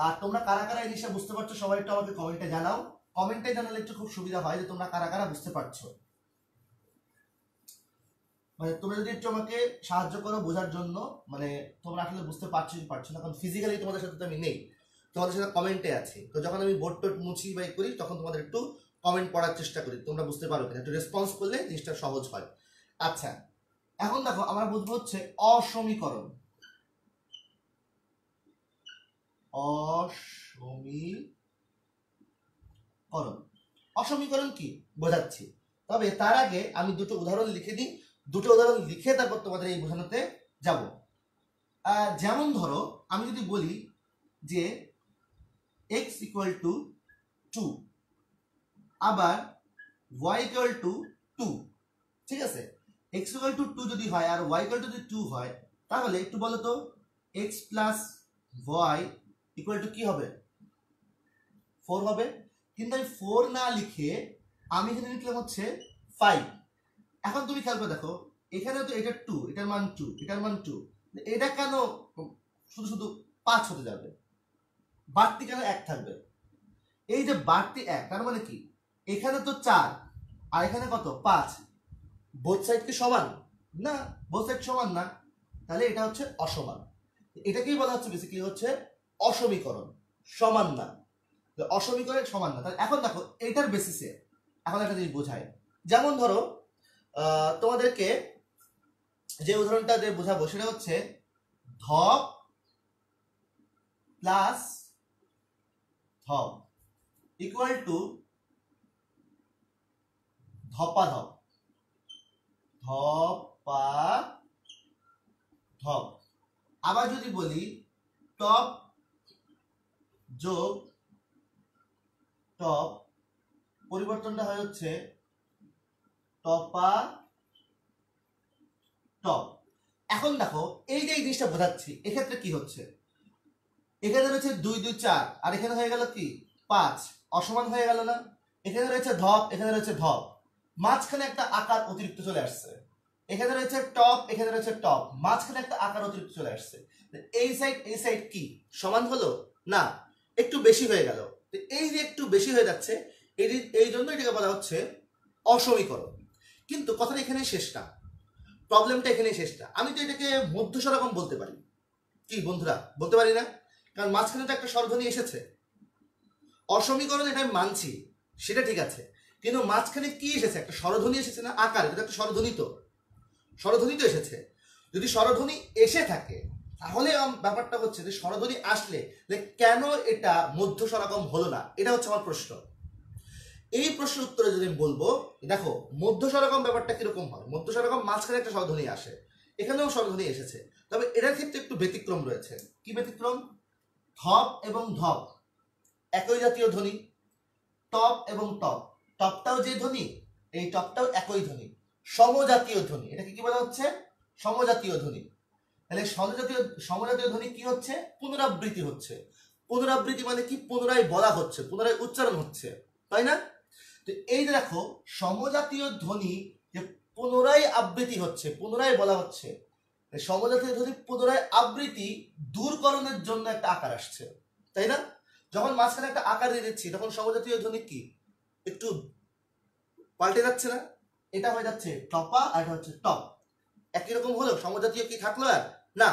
আর তোমরা কারা কারা এই জিনিসটা বুঝতে পারছো সবাই একটু আমাকে কমেন্টে জানাও। কমেন্টে জানালে একটু খুব সুবিধা হয় যে তোমরা কারা কারা বুঝতে পারছো। মানে তোমরা যদি একটু আমাকে সাহায্য করো বোঝার জন্য, মানে তোমরা আসলে বুঝতে পারছো কি পারছো না, কারণ ফিজিক্যালি তোমাদের সাথে তো আমি নেই, তোমাদের সাথে কমেন্টে আছি। তো যখন আমি বোর্ড টোড মুছি বা করি তখন তোমাদের একটু কমেন্ট পড়ার চেষ্টা করি, তোমরা বুঝতে পারো কিনা, একটু রেসপন্স করলে জিনিসটা সহজ হয়। আচ্ছা, এখন দেখো আমরা বুঝবো হচ্ছে অসমীকরণ। অসমীকরণ কি বোঝাচ্ছি, তবে তার আগে আমি দুটো উদাহরণ লিখে দিই। দুটো উদাহরণ লিখে তারপর তোমাদের এই বোঝানোতে যাব। যেমন ধরো আমি যদি বলি যে x = 2, আবার y = 2, ঠিক আছে? x = 2 যদি হয় আর y = যদি 2 হয়, তাহলে একটু বলো তো x + y = কি হবে? 4 হবে। কিন্তু আমি 4 না লিখে আমি এখানে লিখলাম হচ্ছে 5। এখন তুমি খেয়াল করে দেখো, এখানে তো এটা 2, এটার মান 2, এটার মান 2, এটা কেন শুধু শুধু 5 হতে যাবে? বাড়তি কেন 1 থাকবে? এই যে বাড়তি 1, তার মানে কি এখানে তো 4 আর এখানে কত 5, বোথ সাইড কি সমান? না, বোথ সাইড সমান না, তাহলে এটা হচ্ছে অসমান। এটাকেই বলা হচ্ছে বেসিক্যালি হচ্ছে অসমীকরণ, সমান না। অসমীকরণ সমান না। তাহলে এখন দেখো এইটার বেসিসে এখন একটা জিনিস বোঝায়। যেমন ধরো তোমাদেরকে যে উদাহরণটা দিয়ে বোঝাবো সেটা হচ্ছে ধপ প্লাস ধপ ইকুয়াল টু ধপাধপ। ধপাধপ। আবার যদি বলি টপ যোগ টপ, পরিবর্তনটা হয় হচ্ছে টপা টপ। এখন দেখো এই যে এই জিনিসটা বোঝাচ্ছি, এক্ষেত্রে কি হচ্ছে? এখানে রয়েছে 2 2 4 আর এখানে হয়ে গেল কি 5, অসমান হয়ে গেল না? এখানে রয়েছে ধপ, এখানে রয়েছে ধপ, মাঝখানে একটা আকার অতিরিক্ত চলে আসছে। এখানে রয়েছে টপ, এখানে রয়েছে টপ, মাঝখানে একটা আকার অতিরিক্ত চলে আসছে। এই সাইড কি সমান হলো না? একটু বেশি হয়ে গেল। এই যে একটু বেশি হয়ে যাচ্ছে, এই জন্য এটাকে বলা হচ্ছে অসমীকরণ। কিন্তু কথাটা এখানেই শেষ না, প্রবলেমটা এখানেই শেষ না। আমি তো এটাকে মধ্য সরকম বলতে পারি, কি বন্ধুরা বলতে পারি না? কারণ মাঝখানে তো একটা স্বরধ্বনি এসেছে। অসমীকরণ এটা আমি মানছি, সেটা ঠিক আছে, কিন্তু মাঝখানে কি এসেছে? একটা স্বরধ্বনি এসেছে না? আকার, এটা একটা স্বরধ্বনি তো এসেছে। যদি স্বরধ্বনি এসে থাকে তাহলে ব্যাপারটা হচ্ছে যে স্বরধ্বনি আসলে কেন এটা মধ্য সরকম হলো না, এটা হচ্ছে আমার প্রশ্ন। এই প্রশ্নের উত্তরে যদি আমি বলবো, দেখো মধ্যস্বরগম ব্যাপারটা কিরকম হয়। মধ্যস্বরগম মাঝখানে একটা স্বরধ্বনি আসে, এখানেও স্বরধ্বনি এসেছে, তবে এটার ক্ষেত্রে একটু ব্যতিক্রম রয়েছে। কি ব্যতিক্রম? ধপ এবং ধপ একই জাতীয় ধ্বনি, টপ এবং টপ, টপটাও যে ধ্বনি, এই টপটাও একই ধ্বনি, সমজাতীয় ধ্বনি। এটাকে কি বলা হচ্ছে? সমজাতীয় ধ্বনি। তাহলে সমজাতীয় ধ্বনি কি হচ্ছে? পুনরাবৃত্তি হচ্ছে। পুনরাবৃত্তি মানে কি? পুনরায় বলা হচ্ছে, পুনরায় উচ্চারণ হচ্ছে, তাই না? তো এই যে দেখো, সমজাতীয় ধ্বনি যে পুনরায় আবৃত্তি হচ্ছে, পুনরায় বলা হচ্ছে, সমজাতীয় ধ্বনি পুনরায় আবৃত্তি দূরকরণের জন্য একটা আকার আসছে, তাই না? যখন মাঝখানে একটা আকার দিয়ে দিচ্ছি, তখন সমজাতীয় ধ্বনি কি একটু পাল্টে যাচ্ছে না? এটা হয়ে যাচ্ছে টপা, আর এটা হচ্ছে টপ। একই রকম হলো, সমজাতীয় কি থাকলো? আর না,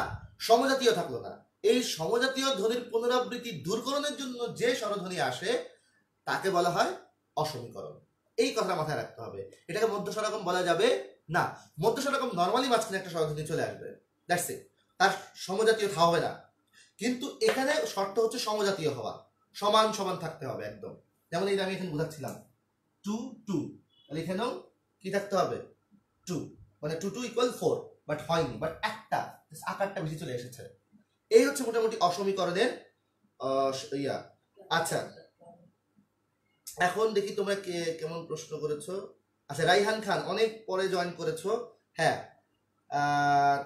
সমজাতীয় থাকলো না। এই সমজাতীয় ধ্বনির পুনরাবৃত্তি দূরকরণের জন্য যে স্বরধ্বনি আসে তাকে বলা হয় অসমীকরণ। এই কথাটা মাথায় রাখতে হবে। এটাকে মধ্যস্বরগম বলা যাবে না। মধ্যস্বরগম নর্মালি মাঝখানে একটা স্বরধ্বনি চলে আসবে, দ্যাটস ইট, তার সমজাতীয় হবে না। কিন্তু এখানে শর্ত হচ্ছে সমজাতীয় হওয়া, সমান সমান থাকতে হবে একদম। যেমন এই আমি এখানে বোঝাচ্ছিলাম টু টু, তাহলে এখানেও কি থাকতে হবে? টু, মানে টু টু ইকুয়াল 4, বাট হয়নি, বাট একটা আকারটা বেশি চলে এসেছে। এই হচ্ছে মোটামুটি অসমীকরণের ইয়া। আচ্ছা, এখন দেখি তোমরা কেমন প্রশ্ন করেছো। আচ্ছা, রাইহান খান অনেক পরে জয়েন করেছো। হ্যাঁ,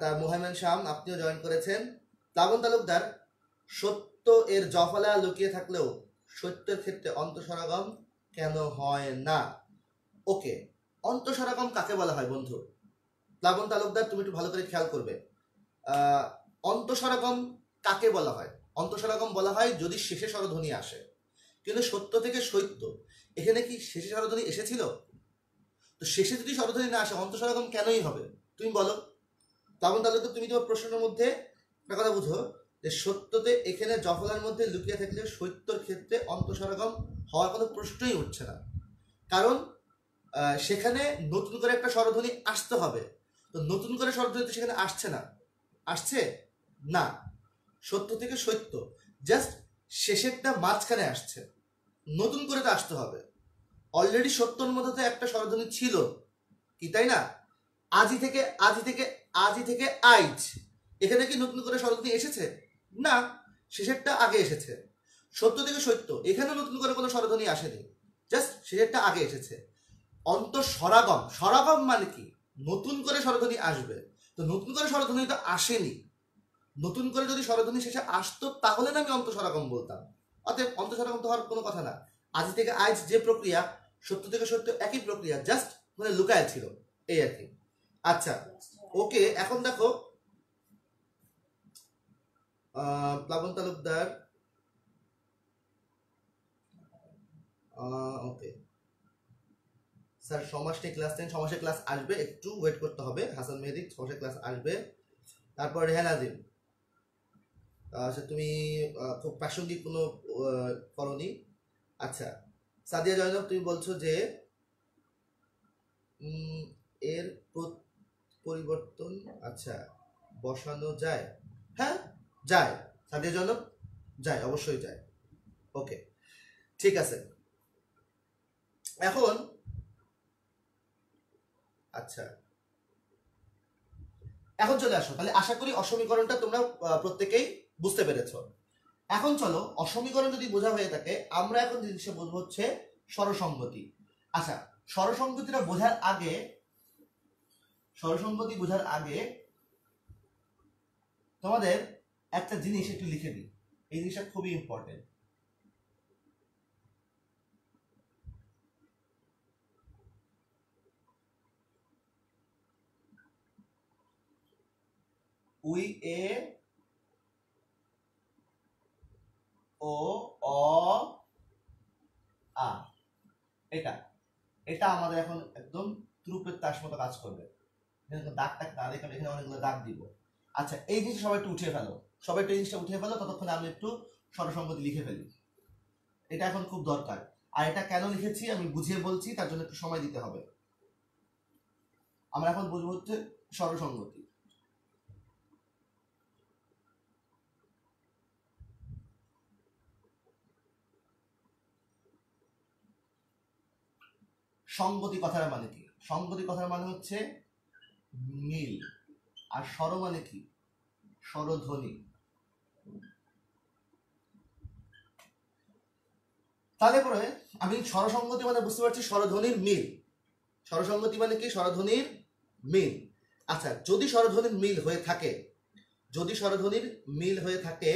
তার মোহাম্মদ শাম আপনিও জয়েন করেছেন। প্লাবন তালুকদার, সত্য এর জফলা লুকিয়ে থাকলেও সত্যের ক্ষেত্রে অন্তঃস্বরাগম কেন হয় না? ওকে, অন্তঃস্বরাগম কাকে বলা হয় বন্ধু? প্লাবন তালুকদার, তুমি একটু ভালো করে খেয়াল করবে। অন্তঃস্বরাগম কাকে বলা হয়? অন্তঃস্বরাগম বলা হয় যদি শেষে স্বরধ্বনি আসে। কিন্তু সত্য থেকে সত্য, এখানে কি শেষে স্বরধ্বনি এসেছিল? তো শেষে যদি স্বরধ্বনি না আসে, অন্তঃস্বরাগম কেনই হবে? তুমি বলো। প্লাবন তালুকদার, তুমি তোমার প্রশ্নের মধ্যে একটা কথা বুঝো, যে সত্যতে এখানে জফলার মধ্যে লুকিয়ে থাকলে সত্যর ক্ষেত্রে অন্তঃস্বরাগম হওয়ার কোনো প্রশ্নই উঠছে না। কারণ সেখানে নতুন করে একটা স্বরধ্বনি আসতে হবে। তো নতুন করে স্বরধ্বনি তো সেখানে আসছে না। আসছে না, সত্য থেকে সত্য, জাস্ট শেষেরটা মাঝখানে আসছে, নতুন করে তো আসতে হবে। অলরেডি সত্যর মধ্যে তো একটা স্বরধ্বনি ছিল, কি তাই না? আজি থেকে আজি থেকে আজি থেকে আইজ, এখানে কি নতুন করে স্বরধ্বনি এসেছে? না, শেষেরটা আগে এসেছে। সত্য থেকে সত্য, এখানে নতুন করে কোনো স্বরধ্বনি আসেনি, জাস্ট শেষেরটা আগে এসেছে। অন্তঃস্বরাগম, স্বরাগম মানে কি? নতুন করে স্বরধ্বনি আসবে। তো নতুন করে স্বরধ্বনি তো আসেনি। নতুন করে যদি স্বরধ্বনি শেষে আসতো তাহলে না আমি অন্তঃস্বরাগম বলতাম। অতএব অন্তঃস্বরাগম তো হওয়ার কোনো কথা না। আজি থেকে আজ যে প্রক্রিয়া, সত্য থেকে সত্য একই প্রক্রিয়া, জাস্ট মানে লুকায় ছিল, এই আর কি। আচ্ছা, ওকে, এখন দেখো প্লাবন তালুকদার, ওকে স্যার, সমাস নিয়ে ক্লাস নেন। সমাসের ক্লাস আসবে, একটু ওয়েট করতে হবে। হাসান মেহেদি, সমাসের ক্লাস আসবে। তারপর রেহান আজিম, আচ্ছা তুমি খুব প্রাসঙ্গিক কোনো করনি। আচ্ছা, সাদিয়া জয়নব, তুমি বলছো যে এর পরিবর্তন আচ্ছা বসানো যায়। হ্যাঁ, যায় সাদিয়া জয়নব, যায়, অবশ্যই যায়। ওকে, ঠিক আছে। এখন আচ্ছা, এখন চলে আসো। তাহলে আশা করি অসমীকরণটা তোমরা প্রত্যেকেই বুঝতে পেরেছো। এখন চলো, অসমীকরণ যদি বোঝা হয়ে থাকে, আমরা এখন জিনিসটা বুঝবো হচ্ছে স্বরসঙ্গতি। আচ্ছা, স্বরসঙ্গতিটা বোঝার আগে, স্বরসঙ্গতি বোঝার আগে তোমাদের একটা জিনিস একটু লিখে দিই। এই জিনিসটা খুবই ইম্পর্টেন্ট। উই, এ, ও, অ, আ, এটা এটা আমাদের এখন একদম ত্রুপের তাস মতো কাজ করবে। দাগ টাক না দেখে এখানে অনেকগুলো দাগ দিব। আচ্ছা, এই জিনিসটা সবাই একটু উঠিয়ে ফেলো, সবাই একটু জিনিসটা উঠিয়ে ফেলো, ততক্ষণে আমি একটু স্বরসঙ্গতি লিখে ফেলি। এটা এখন খুব দরকার। আর এটা কেন লিখেছি আমি বুঝিয়ে বলছি, তার জন্য একটু সময় দিতে হবে। আমরা এখন বুঝবো হচ্ছে স্বরসঙ্গতি। সঙ্গতি কথার মানে কি? সঙ্গতি কথার মানে হচ্ছে মিল, আর স্বর মানে কি? স্বরধ্বনি। তাহলে পরে আমি স্বরসঙ্গতি মানে বুঝতে পারছি স্বরধ্বনির মিল। স্বরসঙ্গতি মানে কি? স্বরধ্বনির মিল। আচ্ছা, যদি স্বরধ্বনির মিল হয়ে থাকে, যদি স্বরধ্বনির মিল হয়ে থাকে,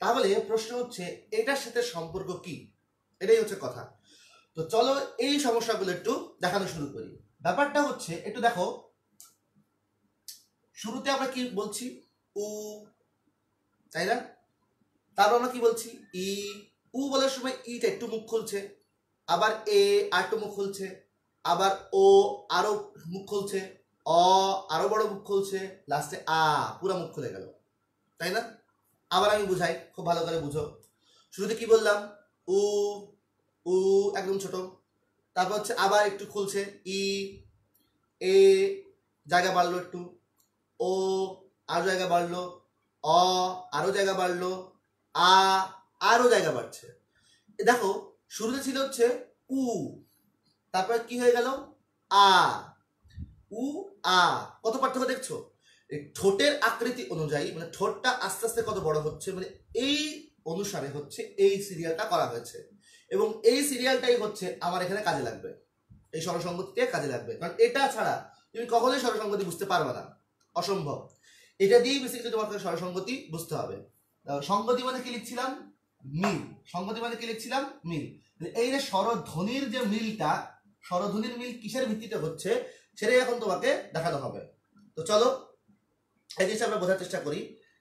তাহলে প্রশ্ন হচ্ছে এটার সাথে সম্পর্ক কি? এটাই হচ্ছে কথা। তো চলো এই সমস্যাগুলো একটু দেখানো শুরু করি। ব্যাপারটা হচ্ছে একটু দেখো, শুরুতে আমরা কি বলছি? উ, তাই না? তারপর আমরা কি বলছি? ই। উ বলার সময় ইটা একটু মুখ খুলছে, আবার এ আর একটু মুখ খুলছে, আবার ও আরো মুখ খুলছে, অ আরো বড় মুখ খুলছে, লাস্টে আ পুরো মুখ খুলে গেল, তাই না? আবার আমি বুঝাই, খুব ভালো করে বুঝো। শুরুতে কি বললাম? উ, উ একদম ছোট, তারপর হচ্ছে আবার একটু খুলছে, ই, এ জায়গা বাড়লো একটু, ও আরো জায়গা বাড়লো, অ আরো জায়গা বাড়লো, আ আরো জায়গা বাড়ছে। দেখো শুরুতে ছিল হচ্ছে উ, তারপরে কি হয়ে গেল? আ। উ, আ, কত পার্থক্য দেখছো? ঠোঁটের আকৃতি অনুযায়ী, মানে ঠোঁটটা আস্তে আস্তে কত বড় হচ্ছে, মানে এই অনুসারে হচ্ছে এই সিরিয়ালটা করা হয়েছে, এবং এই সিরিয়ালটাই হচ্ছে আমার এখানে কাজে লাগবে, এই স্বরসঙ্গতিতে কাজে লাগবে। কারণ এটা ছাড়া তুমি কখনোই স্বরসঙ্গতি বুঝতে পারবে না, অসম্ভব। এটা দিয়েই বেসিক্যালি তোমাকে স্বরসঙ্গতি বুঝতে হবে। সঙ্গতি মানে কি লিখছিলাম? মিল। সঙ্গতি মানে কি লিখছিলাম? মিল। এই যে স্বরধ্বনির যে মিলটা, স্বরধ্বনির মিল কিসের ভিত্তিতে হচ্ছে সেটাই এখন তোমাকে দেখানো হবে। তো চলো এই জিনিসটা আমরা বোঝার চেষ্টা করি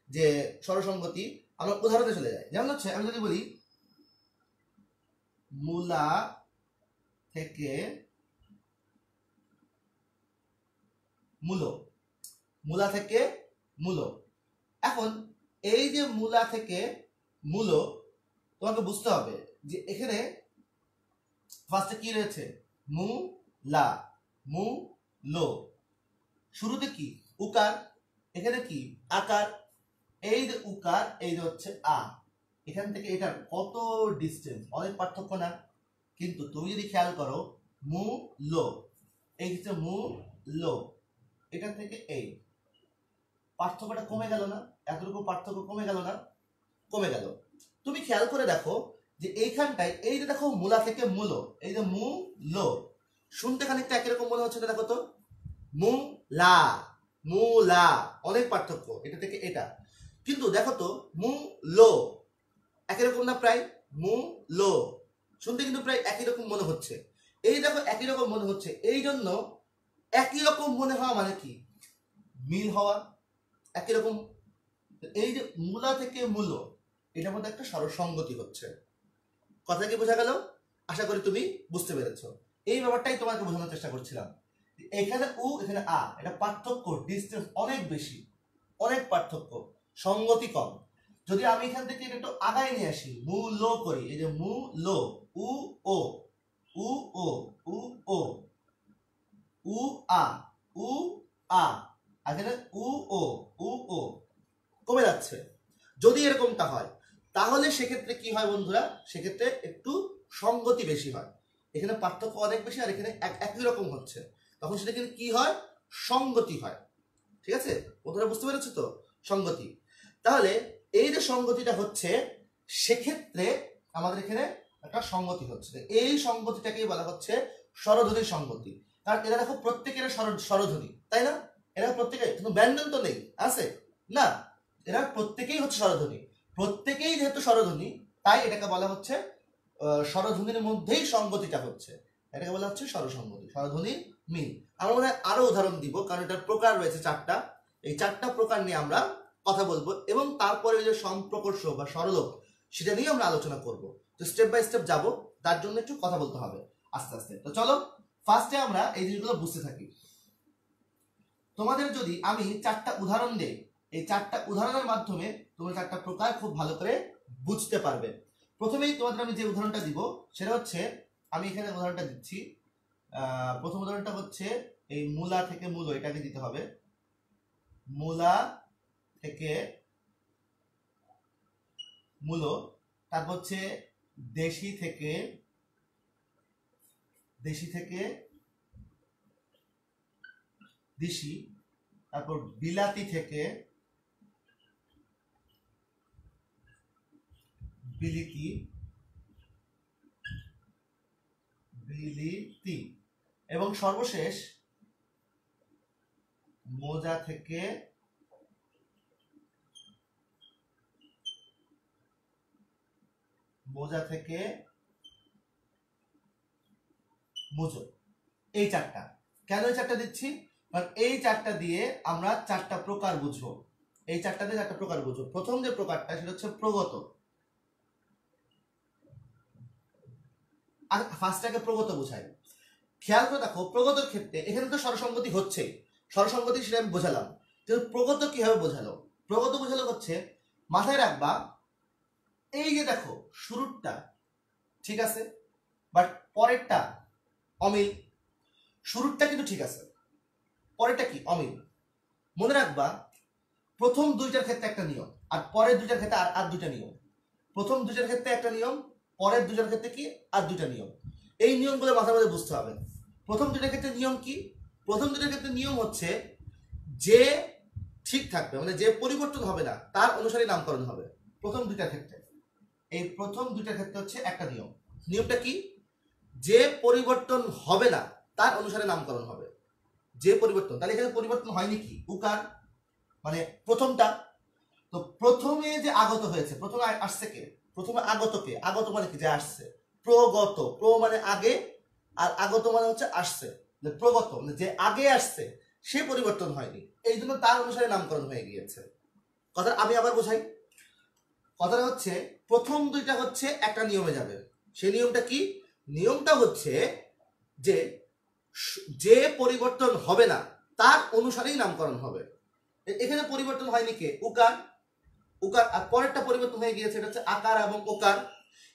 যে স্বরসঙ্গতি। আমরা উদাহরণে চলে যাই। যেমন হচ্ছে আমি যদি বলি মূলা থেকে মূলো, মূলা থেকে মূলো। এখন এই যে মূলা থেকে মূলো, তোমাকে বুঝতে হবে যে এখানে ফার্স্টে কি রয়েছে? মু লা, মু লো। শুরুতে কি? উকার, এখানে কি? আকার। এই যে উকার, এই যে হচ্ছে আ, এখান থেকে এটার কত ডিস্টেন্স, অনেক পার্থক্য না? কিন্তু তুমি যদি খেয়াল করো, মু লো, এই হচ্ছে মু লো, এটা থেকে এই পার্থক্যটা কমে গেল না? এতটুকু পার্থক্য কমে গেল না? কমে গেল। তুমি খেয়াল করে দেখো যে এইখানটায় এই যে দেখো মূলা থেকে মূলো, এই যে মু লো, শুনতে খানিকটা একই রকম মনে হচ্ছে না? দেখো তো, মু লা, মু লা, অনেক পার্থক্য এটা থেকে এটা। কিন্তু দেখো তো মু লো একই রকম না? প্রায় মু লো শুনতে কিন্তু প্রায় একই রকম মনে হচ্ছে। এই দেখো একই রকম মনে হচ্ছে, এই জন্য একই রকম মনে হওয়া মানে কি? মিল হওয়া, একই রকম। এই যে মূলা থেকে মূলো, এটার মধ্যে একটা স্বরসঙ্গতি হচ্ছে। কথা কি বোঝা গেল? আশা করি তুমি বুঝতে পেরেছো। এই ব্যাপারটাই তোমাকে বোঝানোর চেষ্টা করছিলাম। এখানে উ, এখানে আ, এটা পার্থক্য, ডিস্টেন্স অনেক বেশি, অনেক পার্থক্য, সঙ্গতি কম। যদি আমি এখান থেকে একটু আগায় নিয়ে আসি, মু লো করি, এই যে মু লো, উ ও, উ ও, উ ও, উ আ, উ আ, আর এখানে উ ও, উ ও, কমে যাচ্ছে। যদি এরকমটা হয় তাহলে সেক্ষেত্রে কি হয় বন্ধুরা? সেক্ষেত্রে একটু সঙ্গতি বেশি হয়, এখানে পার্থক্য অনেক বেশি আর এখানে একই রকম হচ্ছে, তখন সেটা কিন্তু কি হয়? সঙ্গতি হয়। ঠিক আছে বন্ধুরা, বুঝতে পেরেছো তো? সঙ্গতি। তাহলে এই যে সঙ্গতিটা হচ্ছে, সেক্ষেত্রে আমাদের এখানে একটা সঙ্গতি হচ্ছে, এই সঙ্গতিটাকেই বলা হচ্ছে স্বরধ্বনির সঙ্গতি। কারণ এরা দেখো প্রত্যেকের স্বরধ্বনি, তাই না? এরা প্রত্যেকে, কিন্তু ব্যঞ্জন তো নেই, আছে না? এরা প্রত্যেকেই হচ্ছে স্বরধ্বনি, প্রত্যেকেই যেহেতু স্বরধ্বনি, তাই এটাকে বলা হচ্ছে স্বরধ্বনির মধ্যেই সঙ্গতিটা হচ্ছে, এটাকে বলা হচ্ছে স্বরসঙ্গতি, স্বরধ্বনির মিল। আমরা মনে হয় আরো উদাহরণ দিব, কারণ এটার প্রকার রয়েছে চারটা, এই চারটা প্রকার নিয়ে আমরা কথা বলবো, এবং তারপরে যে সম্প্রকর্ষ বা স্বরলোপ সেটা নিয়ে আমরা আলোচনা করব। তো স্টেপ বাই স্টেপ যাব, তার জন্য একটু কথা বলতে হবে আস্তে আস্তে। তো চলো ফার্স্টে আমরা এই জিনিসগুলো বুঝতে থাকি। তোমাদের যদি আমি চারটা উদাহরণ দেই, এই চারটা উদাহরণের মাধ্যমে তোমরা চারটা প্রকার খুব ভালো করে বুঝতে পারবে। প্রথমেই তোমাদের আমি যে উদাহরণটা দিব সেটা হচ্ছে, আমি এখানে উদাহরণটা দিচ্ছি। প্রথম উদাহরণটা হচ্ছে এই মূলা থেকে মূলো, এটাকে দিতে হবে। মূলা থেকে মূলো, তারপর হচ্ছে দেশি থেকে দেশি থেকে দেশি, তারপর বিলাতি থেকে বিলিতি, বিলিতি, এবং সর্বশেষ মোজা থেকে মুজো। এই চারটা। কেন এই চারটা দিচ্ছি? কারণ এই চারটা দিয়ে আমরা চারটা প্রকার বুঝবো। এই চারটা দিয়ে চারটা প্রকার বুঝবো। প্রথম যে প্রকারটা সেটা হচ্ছে প্রগত। ফার্স্টটাকে প্রগত বোঝায়। খেয়াল করে দেখো, প্রগতর ক্ষেত্রে এখানে তো স্বরসঙ্গতি হচ্ছে, স্বরসঙ্গতি সেটা আমি বোঝালাম, কিন্তু প্রগত কিভাবে বোঝালো? প্রগত বোঝালো হচ্ছে, মাথায় রাখবা এই যে দেখো শুরুরটা ঠিক আছে, বাট পরেরটা অমিল। শুরুরটা কিন্তু ঠিক আছে, পরেরটা কি? অমিল। মনে রাখবা প্রথম দুইটার ক্ষেত্রে একটা নিয়ম, আর পরের দুইটার ক্ষেত্রে আর দুইটা নিয়ম। প্রথম দুইটার ক্ষেত্রে একটা নিয়ম, পরের দুইটার ক্ষেত্রে কি? আর দুইটা নিয়ম। এই নিয়মগুলো মাথার মধ্যে বুঝতে হবে। প্রথম দুইটার ক্ষেত্রে নিয়ম কি? প্রথম দুইটার ক্ষেত্রে নিয়ম হচ্ছে যে ঠিক থাকবে, মানে যে পরিবর্তন হবে না তার অনুসারে নামকরণ হবে প্রথম দুইটার ক্ষেত্রে। এই প্রথম দুইটার ক্ষেত্রে হচ্ছে একটা নিয়ম। নিয়মটা কি? যে পরিবর্তন হবে না তার অনুসারে নামকরণ হবে। যে পরিবর্তন, তাহলে এখানে পরিবর্তন হয়নি কি? উকার, মানে প্রথমটা। তো প্রথমে যে আগত হয়েছে, প্রথমে আসছে কে? প্রথমে আগত কে? আগত মানে কি? যে আসছে। প্রগত, প্র মানে আগে, আর আগত মানে হচ্ছে আসছে। প্রগত মানে যে আগে আসছে সে পরিবর্তন হয়নি, এই জন্য তার অনুসারে নামকরণ হয়ে গিয়েছে। কথা আমি আবার বোঝাই। কথাটা হচ্ছে প্রথম দুইটা হচ্ছে একটা নিয়মে যাবে। সেই নিয়মটা কি? নিয়মটা হচ্ছে যে যে পরিবর্তন হবে না তার অনুসারেই নামকরণ হবে। এখানে পরিবর্তন হয়নি কে? উকার। উকার, আর পরেরটা পরিবর্তন হয়ে গিয়েছে, এটা হচ্ছে আকার এবং ওকার।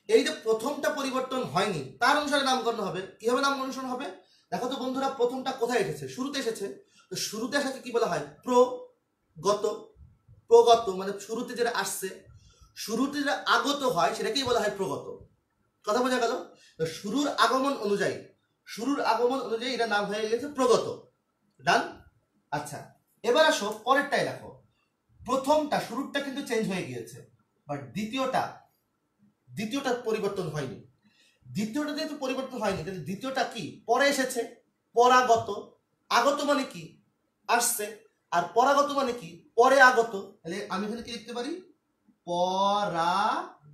এই যে প্রথমটা পরিবর্তন হয়নি তার অনুসারে নামকরণ হবে। কিভাবে নাম অনুসরণ হবে? দেখো তো বন্ধুরা, প্রথমটা কোথায় এসেছে? শুরুতে এসেছে। তো শুরুতে আসাকে কি বলা হয়? প্রগত। প্রগত মানে শুরুতে যেটা আসছে, শুরুতে যেটা আগত হয় সেটাকেই বলা হয় প্রগত। কথা বোঝা গেল? শুরুর আগমন অনুযায়ী, এটা নাম হয়ে গেছে প্রগত। ডান? আচ্ছা, এবার আসো পরেরটাই দেখো। প্রথমটা, শুরুরটা কিন্তু চেঞ্জ হয়ে গিয়েছে, বাট দ্বিতীয়টা পরিবর্তন হয়নি। দ্বিতীয়টা যেহেতু পরিবর্তন হয়নি, তাহলে দ্বিতীয়টা কি? পরে এসেছে, পরাগত। আগত মানে কি? আসছে। আর পরাগত মানে কি? পরে আগত। তাহলে আমি এখানে কি লিখতে পারি? পরাগত,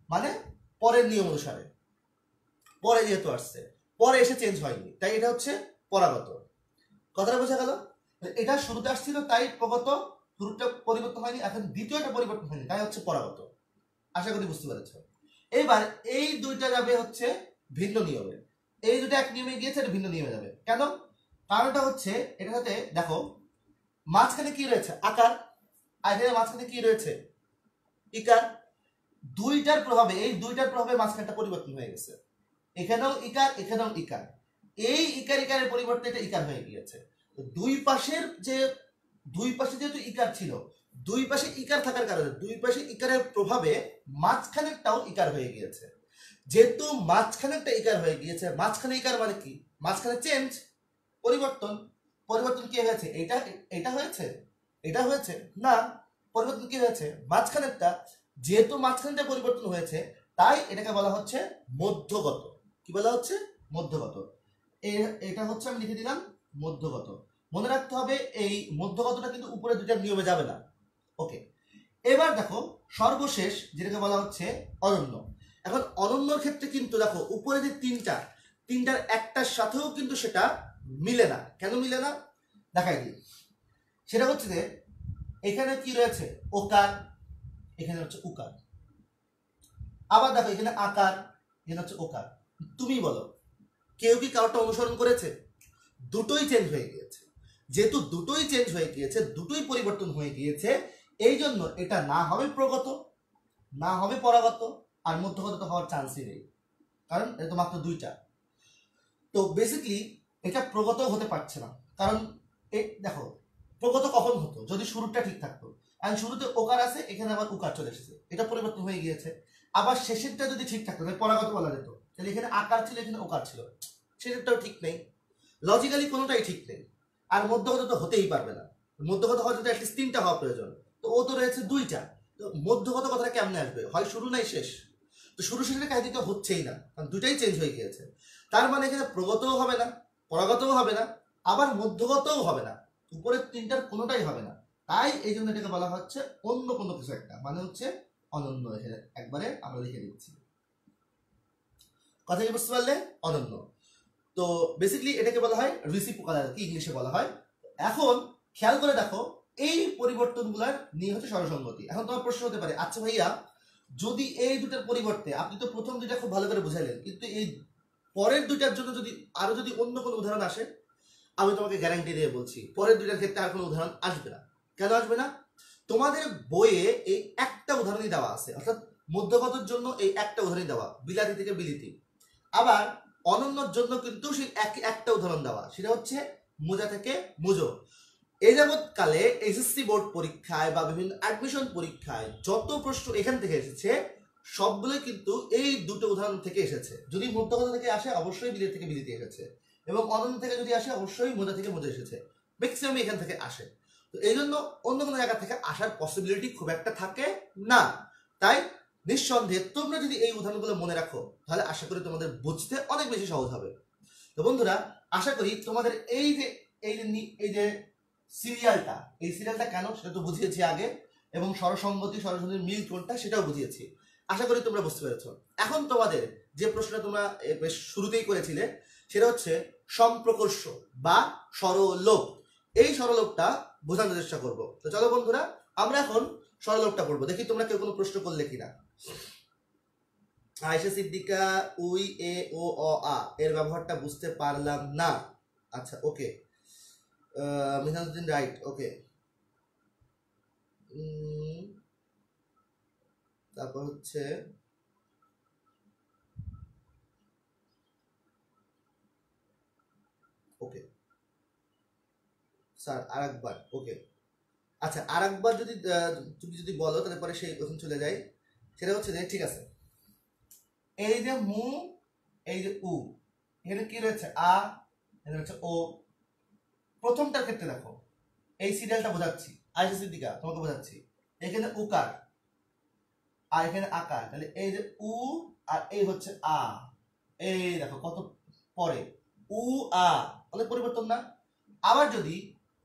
মানে পরের নিয়ম অনুসারে, পরে যেহেতু আসছে, পরে এসে চেঞ্জ হয়নি, তাই এটা হচ্ছে পরাগত। কথাটা বোঝা গেল? এটা শুরুতে আসছিল তাই প্রগত, শুরুটা পরিবর্তন হয়নি, এখন দ্বিতীয়টা পরিবর্তন হয়নি তাই হচ্ছে পরাগত। আশা করি বুঝতে পেরেছ। এবার এই দুইটা যাবে হচ্ছে ভিন্ন নিয়মে। এই দুটো এক নিয়মে গিয়েছে, এটা ভিন্ন নিয়মে যাবে। কেন? কারণটা হচ্ছে এটার সাথে দেখো মাঝখানে কি রয়েছে? আকার, আর এখানে মাঝখানে কি রয়েছে? ইকার। দুইটার প্রভাবে, এই দুইটার প্রভাবে মাঝখানটা পরিবর্তন হয়ে গেছে। এখানেও ইকার, এখানেও ইকার। এই ইকার ইকারের পরিবর্তে এটা ইকার হয়ে গিয়েছে। দুই পাশে যেহেতু ইকার ছিল, দুই পাশে ইকার থাকার কারণে দুই পাশে ইকারের প্রভাবে মাঝখানেরটাও ইকার হয়ে গিয়েছে। যেহেতু মাঝখানেরটা ইকার হয়ে গিয়েছে, মাঝখানে ইকার মানে কি? মাঝখানে চেঞ্জ, পরিবর্তন। পরিবর্তন কি হয়েছে? এটা হয়েছে, এটা হয়েছে না। পরিবর্তন কি হয়েছে? মাঝখানেরটা। যেহেতু মাঝখানেরটা পরিবর্তন হয়েছে তাই এটাকে বলা হচ্ছে মধ্যগত। কি বলা হচ্ছে? মধ্যগত। এটা হচ্ছে আমি লিখে দিলাম মধ্যগত। মনে রাখতে হবে এই মধ্যগতটা কিন্তু উপরে দুইটা নিয়মে যাবে না। ওকে, এবার দেখো সর্বশেষ যেটাকে বলা হচ্ছে অনন্য। এখন অনন্যর ক্ষেত্রে কিন্তু দেখো উপরে যে তিনটার একটার সাথেও কিন্তু সেটা মিলে না। কেন মিলে না দেখাই দিই। সেটা হচ্ছে যে এখানে কি রয়েছে? ওকার, এখানে হচ্ছে উকার। আবার দেখো এখানে আকার, এখানে হচ্ছে ওকার। তুমি বলো, কেউ কি কাউটা অনুসরণ করেছে? দুটোই চেঞ্জ হয়ে গিয়েছে। যেহেতু দুটোই চেঞ্জ হয়ে গিয়েছে, দুটোই পরিবর্তন হয়ে গিয়েছে, এই জন্য এটা না হবে প্রগত, না হবে পরাগত, আর মধ্যগত তো হওয়ার চান্সই নেই, কারণ এটা তো মাত্র দুইটা। তো বেসিক্যালি এটা প্রগত হতে পারছে না, কারণ দেখো প্রগত কখন হতো? যদি শুরুটা ঠিক থাকতো। আর শুরুতে ওকার আছে, এখানে আবার উকার চলে এসেছে, এটা পরিবর্তন হয়ে গিয়েছে। আবার শেষেরটা যদি ঠিক থাকতো তাহলে পরাগত বলা যেত, তাহলে এখানে আকার ছিল, এখানে ওকার ছিল, সেটাও ঠিক নেই, লজিক্যালি কোনোটাই ঠিক নেই। আর মধ্যগত তো হতেই পারবে না, মধ্যগত হওয়ার জন্য অ্যাটলিস্ট 3টা হওয়া প্রয়োজন, তো ও তো রয়েছে 2টা। তো মধ্যগত কথাটা কেমনে আসবে? হয় শুরু নাই শেষ, তো শুরু শেষের কাহিনী তো হচ্ছেই না, কারণ 2টাই চেঞ্জ হয়ে গিয়েছে। তার মানে এখানে প্রগতও হবে না, পরাগতও হবে না, আবার মধ্যগতও হবে না, উপরের 3টার কোনোটাই হবে না। তাই এই জন্য এটাকে বলা হচ্ছে অন্য কোনো কিছু একটা, মানে হচ্ছে অনন্য। এখানে একবারে আমরা লিখে দিচ্ছি, কথা কি বুঝতে পারলে? অনন্য। তো বেসিক্যালি এটাকে বলা হয় রিসিপ্রোকাল, আর কি ইংলিশে বলা হয়। এখন খেয়াল করে দেখো, এই পরিবর্তনগুলোর নিয়ে হচ্ছে সরসঙ্গতি। এখন তোমার প্রশ্ন হতে পারে, আচ্ছা ভাইয়া, যদি এই দুটার পরিবর্তে, আপনি তো প্রথম দুইটা খুব ভালো করে বুঝাইলেন, কিন্তু এই পরের দুইটার জন্য যদি আরো যদি অন্য কোনো উদাহরণ আসে, আমি তোমাকে গ্যারান্টি দিয়ে বলছি পরের দুইটার ক্ষেত্রে আর কোনো উদাহরণ আসবে না। কেন আসবে না? তোমাদের বইয়ে এই একটা উদাহরণই দেওয়া আছে, অর্থাৎ মধ্যগতর জন্য এই একটা উদাহরণই দেওয়া, বিলাতি থেকে বিলিতি। আবার অনন্যর জন্য কিন্তু সেই একটা উদাহরণ দেওয়া, সেটা হচ্ছে মোজা থেকে মুজো। এই যাবৎকালে এসএসসি বোর্ড পরীক্ষায় বা বিভিন্ন অ্যাডমিশন পরীক্ষায় যত প্রশ্ন এখান থেকে এসেছে, সবগুলোই কিন্তু এই দুটো উদাহরণ থেকে এসেছে। যদি মধ্যগত থেকে আসে, অবশ্যই বিলিতি থেকে বিলিতি এসেছে, এবং অনন্য থেকে যদি আসে, অবশ্যই মোজা থেকে মোজা এসেছে। ম্যাক্সিমাম এখান থেকে আসে। তো এই জন্য অন্য কোনো জায়গা থেকে আসার পসিবিলিটি খুব একটা থাকে না। তাই নিঃসন্দেহে তোমরা যদি এই উদাহরণগুলো মনে রাখো, তাহলে আশা করি তোমাদের বুঝতে অনেক বেশি সহজ হবে। তো বন্ধুরা, আশা করি তোমাদের এই যে এই যে সিরিয়ালটা, এই সিরিয়ালটা কেন সেটা তো বুঝিয়েছি আগে, এবং সরসঙ্গতি সরসঙ্গতির মিল কোনটা সেটাও বুঝিয়েছি। আশা করি তোমরা বুঝতে পেরেছো। এখন তোমাদের যে প্রশ্নটা তোমরা শুরুতেই করেছিলে, সেটা হচ্ছে সম্প্রকর্ষ বা সরলোপ। এই সরলোপটা বোঝানোর চেষ্টা করব। তো চলো বন্ধুরা, আমরা এখন সরলোপটা পড়বো। দেখি তোমরা কেউ কোনো প্রশ্ন করলে কিনা। আয়েশা সিদ্দিকা, উই এ ও আ এর ব্যবহারটা বুঝতে পারলাম না। আচ্ছা, ওকে। মিনহাজউদ্দিন, রাইট, ওকে। তারপর হচ্ছে ওকে স্যার, আরেকবার। ওকে, আচ্ছা, আরেকবার যদি তুমি যদি বলো, তাহলে পরে সেই প্রথম চলে যাই। সেটা হচ্ছে যে, ঠিক আছে, এই যে মু, এই যে উ, এখানে কি রয়েছে? আ, এখানে রয়েছে ও। প্রথমটার ক্ষেত্রে দেখো, এই সিরিয়ালটা বোঝাচ্ছি, আয়েশা সিদ্দিকা তোমাকে বোঝাচ্ছি। এখানে উকার আর এখানে আকার, তাহলে এই যে উ আর এই হচ্ছে আ। এই দেখো কত পরে উ আ, অনেক পরিবর্তন না? আবার যদি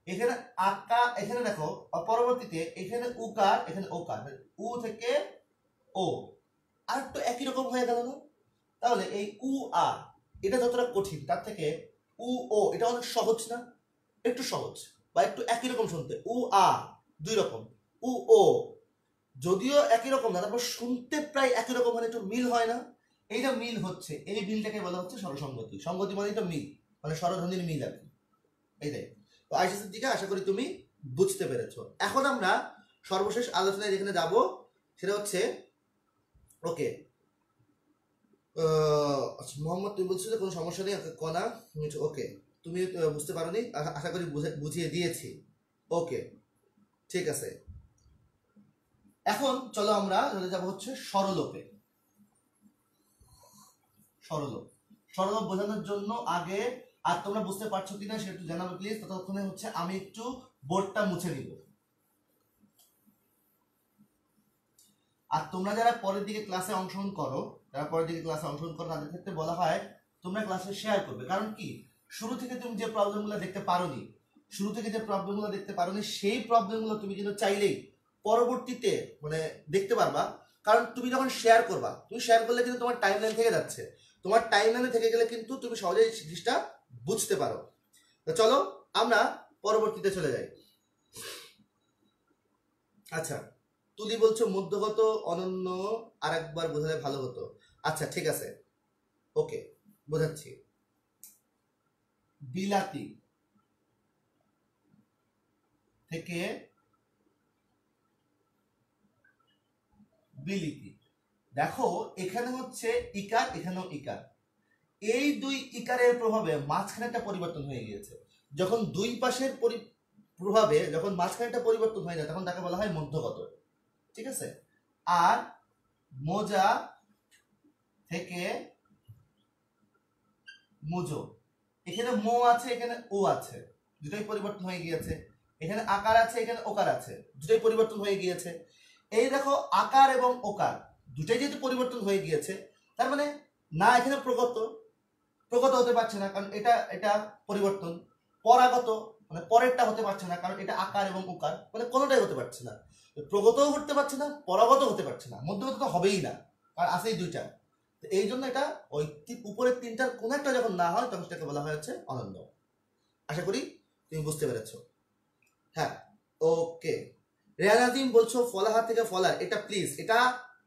এখানে আকা, এখানে দেখো পরবর্তীতে এখানে উকার, এখানে ওকার, উ থেকে ও, আর একটু একই রকম হয়ে গেল না? তাহলে এই উ আ, এটা যতটা কঠিন, তার থেকে উ ও এটা অনেক সহজ না? একটু সহজ বা একটু একই রকম শুনতে। উ আ দুই রকম, উ ও যদিও একই রকম না, তারপর শুনতে প্রায় একই রকম, মানে একটু মিল হয় না? এইটা মিল হচ্ছে, এই মিলটাকে বলা হচ্ছে সরসঙ্গতি। সঙ্গতি মানে তো মিল, মানে স্বরধ্বনির মিল আর কি। এইটাই। তো আয়েশা সিদ্দিকা, আশা করি তুমি বুঝতে পেরেছো। এখন আমরা সর্বশেষ আলোচনায় যেখানে যাব, সেটা হচ্ছে ওকে। আচ্ছা মোহাম্মদ, তুমি বলছো যে কোনো সমস্যা নেই, কণা, ওকে, তুমি বুঝতে পারোনি, আশা করি বুঝিয়ে দিয়েছি। ওকে, ঠিক আছে। এখন চলো আমরা চলে যাব হচ্ছে সরলোপে। সরলোপ, সরলোপ বোঝানোর জন্য আগে, আর তোমরা বুঝতে পারছো কিনা সেটা একটু জানাবে প্লিজ। ততক্ষণে হচ্ছে আমি একটু বোর্ডটা মুছে নিব। আর তোমরা যারা পরের দিকে ক্লাসে অংশগ্রহণ করো, তাদের ক্ষেত্রে বলা হয় তোমরা ক্লাসে শেয়ার করবে। কারণ কি, শুরু থেকে তুমি যে প্রবলেমগুলো দেখতে পারোনি, সেই প্রবলেমগুলো তুমি কিন্তু চাইলেই পরবর্তীতে মানে দেখতে পারবা। কারণ তুমি যখন শেয়ার করবা, তুমি শেয়ার করলে কিন্তু তোমার টাইমলাইন থেকে যাচ্ছে, তোমার টাইমলাইনে থেকে গেলে কিন্তু তুমি সহজেই জিনিসটা বুঝতে পারো। তো চলো আমরা পরবর্তীতে চলে যাই। আচ্ছা, তুলি বলছো মধ্যগত অনন্য আরেকবার বোঝালে ভালো হতো। আচ্ছা ঠিক আছে, ওকে, বোঝাচ্ছি। বিলাতি থেকে বিলিতি। দেখো এখানে হচ্ছে ইকার, এখানেও ইকার, এই দুই ইকারের প্রভাবে মাঝখানে একটা পরিবর্তন হয়ে গিয়েছে। যখন দুই পাশের প্রভাবে যখন মাঝখানে একটা পরিবর্তন হয়ে যায়, তখন তাকে বলা হয় মধ্যগত। ঠিক আছে? আর মোজা থেকে মুজো। এখানে মো আছে, এখানে ও আছে, দুটোই পরিবর্তন হয়ে গিয়েছে। এখানে আকার আছে, এখানে ওকার আছে, দুটোই পরিবর্তন হয়ে গিয়েছে। এই দেখো আকার এবং ওকার দুটোই যেহেতু পরিবর্তন হয়ে গিয়েছে, তার মানে না এখানে প্রগত প্রগত হতে পারছে না, কারণ এটা এটা পরিবর্তন। পরাগত মানে পরেরটা হতে পারছে না, কারণ এটা আকার এবং ওকার, মানে কোনোটাই হতে পারছে না। প্রগতও করতে পারছে না, পরাগত হতে পারছে না, মধ্যগত তো হবেই না, আর আছেই দুইটা। এই জন্য এটা ওই উপরের তিনটার কোন একটা যখন না হয় তখন সেটাকে বলা হয় হচ্ছে অনন্য। আশা করি তুমি বুঝতে পেরেছো। হ্যাঁ, ওকে। রেহান আজিম বলছো ফলাহার থেকে ফলার, এটা প্লিজ এটা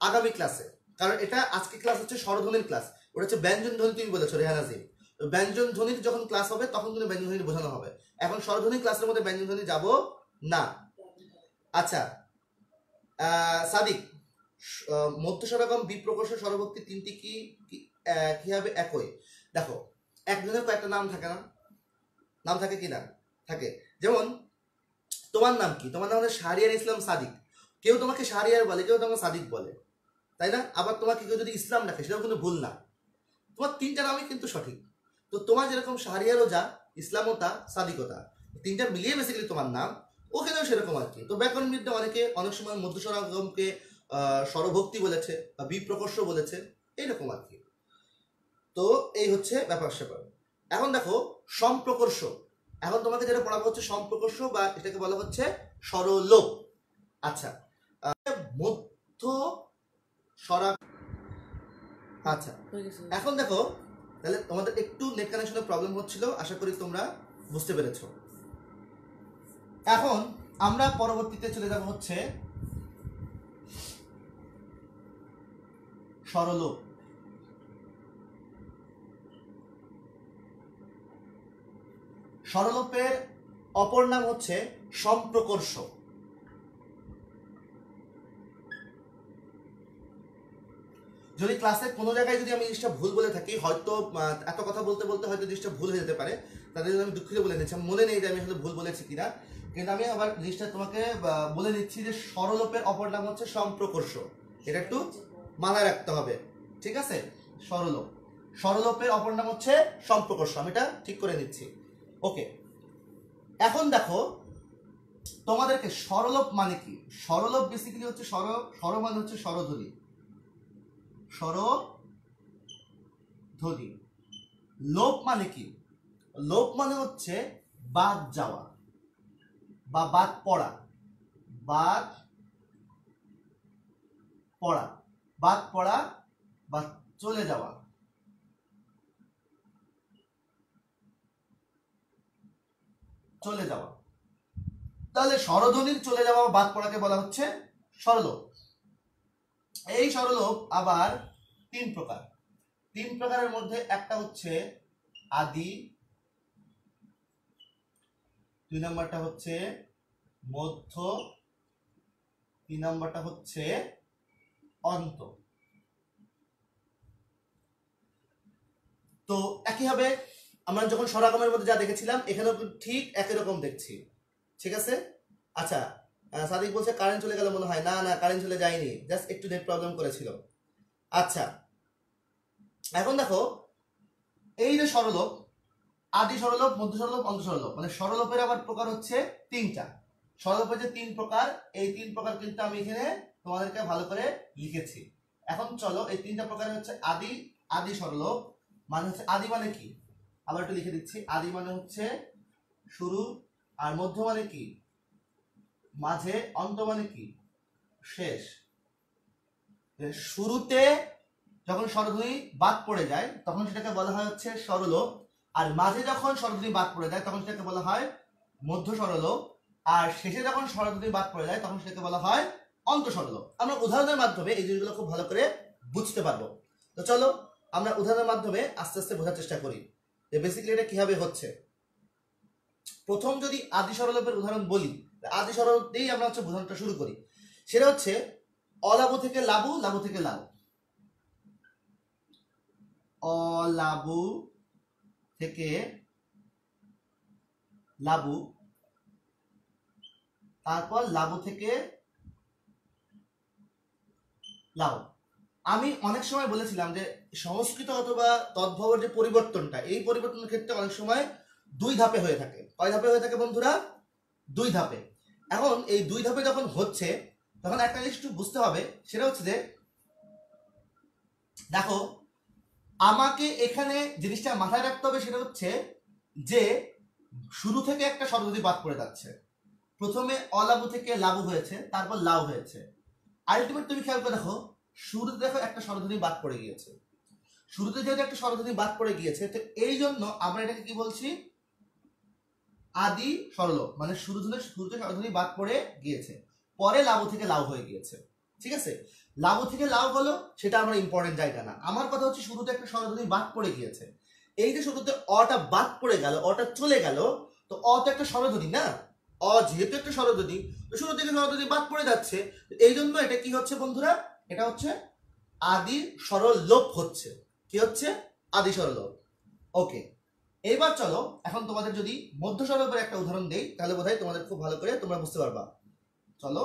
আগামী ক্লাসে, কারণ এটা আজকে ক্লাস হচ্ছে স্বরধ্বনির ক্লাস, ওটা হচ্ছে ব্যঞ্জন ধ্বনি। তুমি বলেছো রেহান আজিম, ব্যঞ্জন ধ্বনির যখন ক্লাস হবে তখন কিন্তু ব্যঞ্জন ধ্বনি বোঝানো হবে। এখন স্বরধ্বনি ক্লাসের মধ্যে ব্যঞ্জন ধ্বনি যাব না। আচ্ছা, সাদিক, মধ্যস্বরগম বিপ্রকর্ষ স্বরভক্তি তিনটি কি কি হবে একই? দেখো একজনের কয়েকটা নাম থাকে না, নাম থাকে কি না থাকে, যেমন তোমার নাম কি? তোমার নাম হচ্ছে শাহরিয়ার ইসলাম সাদিক, কেউ তোমাকে শাহরিয়ার বলে, কেউ তোমাকে সাদিক বলে, তাই না? আবার তোমাকে কেউ যদি ইসলাম রাখে সেটাও কিন্তু ভুল না, তোমার তিনটা নামই কিন্তু সঠিক। তো তোমার যেরকম শাহরিয়ারও যা, ইসলামও তা, সাদিকও তা, তিনটা মিলিয়ে বেসিক্যালি তোমার নাম, ওখানেও সেরকম আর কি। তো ব্যাকরণবিদরা অনেকে অনেক সময় মধ্যস্বরাগমকে স্বরভক্তি বলেছে বা বিপ্রকর্ষ বলেছে, এইরকম আর কি। তো এই হচ্ছে ব্যাপার স্যাপার। এখন দেখো সম্প্রকর্ষ, এখন তোমাকে যেটা পড়াবো হচ্ছে সম্প্রকর্ষ, বা এটাকে বলা হচ্ছে স্বরলোপ। আচ্ছা, মধ্য স্বরা। আচ্ছা, এখন দেখো তাহলে তোমাদের একটু নেট কানেকশনের প্রবলেম হচ্ছিল, আশা করি তোমরা বুঝতে পেরেছো। এখন আমরা পরবর্তীতে চলে যাব হচ্ছে স্বরলোপ। স্বরলোপের অপর নাম হচ্ছে সম্প্রকর্ষ। যদি ক্লাসে কোনো জায়গায় যদি আমি জিনিসটা ভুল বলে থাকি, হয়তো এত কথা বলতে বলতে হয়তো জিনিসটা ভুল হয়ে যেতে পারে, তাদের জন্য আমি দুঃখিত বলে নিচ্ছি। মনে নেই যে আমি আসলে ভুল বলেছি কিনা, কিন্তু আমি আবার জিনিসটা তোমাকে বলে দিচ্ছি যে স্বরলোপের অপর নাম হচ্ছে সম্প্রকর্ষ, এটা একটু মাথায় রাখতে হবে, ঠিক আছে? স্বরলোপ, স্বরলোপের অপর নাম হচ্ছে সম্প্রকর্ষ, আমি এটা ঠিক করে নিচ্ছি। ওকে, এখন দেখো তোমাদেরকে স্বরলোপ মানে কি? স্বরলোপ বেসিক্যালি হচ্ছে স্বর মানে হচ্ছে স্বরধ্বনি, স্বরধ্বনি। লোপ মানে কি? লোপ মানে হচ্ছে বাদ যাওয়া বা বাদ পড়া, বাদ পড়া, বাদ পড়া বা চলে যাওয়া। চলে যাওয়া, তাহলে স্বরধ্বনির চলে যাওয়া বা বাদ পড়াকে বলা হচ্ছে স্বরলোপ। এই স্বরলোপ আবার তিন প্রকার। তিন প্রকারের মধ্যে একটা হচ্ছে আদি, দুই নম্বরটা হচ্ছে মধ্য, তিন নম্বরটা হচ্ছে অন্ত। তো একইভাবে আমরা যখন স্বরাগমের মধ্যে যা দেখেছিলাম এখানেও ঠিক একই রকম দেখছি, ঠিক আছে? আচ্ছা, সাদিক বলছে কারেন্ট চলে গেল মনে হয়। না না, কারেন্ট চলে যায়নি, জাস্ট একটু নেট প্রবলেম করেছিল। আচ্ছা, এখন দেখো এই যে স্বরলোপ, আদি স্বরলোপ, মধ্য স্বরলোপ, অন্ত স্বরলোপ, মানে স্বরলোপের আবার প্রকার হচ্ছে তিনটা। স্বরলোপের যে তিন প্রকার, এই তিন প্রকার কিন্তু আমি এখানে তোমাদেরকে ভালো করে লিখেছি। এখন চলো এই তিনটা প্রকার হচ্ছে আদি, আদি স্বরলোপ মানে হচ্ছে, আদি মানে কি আবার একটু লিখে দিচ্ছি। আদি মানে হচ্ছে শুরু, আর মধ্য মানে কি মাঝে, অন্ত মানে কি শেষ। শুরুতে যখন স্বরধ্বনি বাদ পড়ে যায় তখন সেটাকে বলা হয় হচ্ছে স্বরলোপ, আর মাঝে যখন স্বরধ্বনি বাদ পড়ে যায় তখন সেটাকে বলা হয় মধ্য স্বরলোপ, আর শেষে যখন স্বরধ্বনি বাদ পড়ে যায় তখন সেটাকে বলা হয় অন্ত স্বরলোপ। আমরা উদাহরণের মাধ্যমে এই জিনিসগুলো খুব ভালো করে বুঝতে পারবো। তো চলো আমরা উদাহরণের মাধ্যমে আস্তে আস্তে বোঝার চেষ্টা করি যে বেসিক্যালি এটা কিভাবে হচ্ছে। প্রথম যদি আদি স্বরলোপের উদাহরণ বলি, আদি স্বরলোপ দিয়েই আমরা হচ্ছে বোঝানোটা শুরু করি। সেটা হচ্ছে অলাবু থেকে লাবু, লাবু থেকে লাউ, অলাবু থেকে লাবু, তারপর লাবু থেকে লাউ। আমি অনেক সময় বলেছিলাম যে সংস্কৃত অথবা তদ্ভবের যে পরিবর্তনটা, এই পরিবর্তনের ক্ষেত্রে অনেক সময় 2 ধাপে হয়ে থাকে। কয় ধাপে হয়ে থাকে বন্ধুরা? 2 ধাপে। এখন এই 2 ধাপে যখন হচ্ছে তখন একটা জিনিস একটু বুঝতে হবে, সেটা হচ্ছে যে দেখো আমাকে এখানে জিনিসটা মাথায় রাখতে হবে, সেটা হচ্ছে যে শুরু থেকে একটা স্বরধ্বনি বাদ পড়ে যাচ্ছে। প্রথমে অলাবু থেকে লাবু হয়েছে, তারপর লাউ হয়েছে। আলটিমেট তুমি খেয়াল করে দেখো, শুরুতে দেখো একটা স্বরধ্বনি বাদ পড়ে গিয়েছে। শুরুতে যেহেতু একটা স্বরধ্বনি বাদ পড়ে গিয়েছে, তো এই জন্য আমরা এটাকে কি বলছি? আদি স্বরলোপ। মানে শুরুতে স্বরধ্বনি বাদ পড়ে গিয়েছে, পরে লাবু থেকে লাউ হয়ে গিয়েছে। ঠিক আছে, লাবু থেকে লাউ হলো সেটা আমার ইম্পর্টেন্ট জায়গা না। আমার কথা হচ্ছে শুরুতে একটা স্বরধ্বনি বাদ পড়ে গিয়েছে। এই যে শুরুতে অটা বাদ পড়ে গেল, অটা চলে গেল, তো অ তো একটা স্বরধ্বনি না? অ যেহেতু একটা স্বরধ্বনি, তো শুরু থেকে স্বরধ্বনি বাদ পড়ে যাচ্ছে, এই জন্য এটা কি হচ্ছে বন্ধুরা? এটা হচ্ছে আদি স্বরলোপ হচ্ছে। কি হচ্ছে? আদি স্বরলোপ। ওকে, এইবার চলো এখন তোমাদের যদি মধ্য স্বরলোপের একটা উদাহরণ দেই, তাহলে বোধহয় তোমাদের খুব ভালো করে তোমরা বুঝতে পারবা। চলো,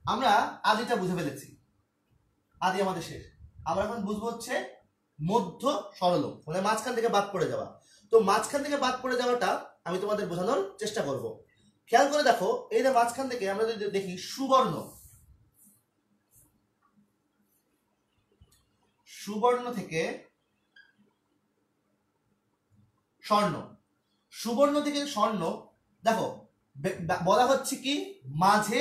আমরা আদিটা বুঝে ফেলেছি, আদি আমাদের শেষ। আমরা এখন বুঝবো হচ্ছে মধ্য স্বরলোপ, মানে মাঝখান থেকে বাদ পড়ে যাওয়া। তো মাঝখান থেকে বাদ পড়ে যাওয়াটা আমি তোমাদের বোঝানোর চেষ্টা করব। খেয়াল করে দেখো, এই যে মাঝখান থেকে আমরা যদি দেখি সুবর্ণ, সুবর্ণ থেকে স্বর্ণ, সুবর্ণ থেকে স্বর্ণ, দেখো বলা হচ্ছে কি মাঝে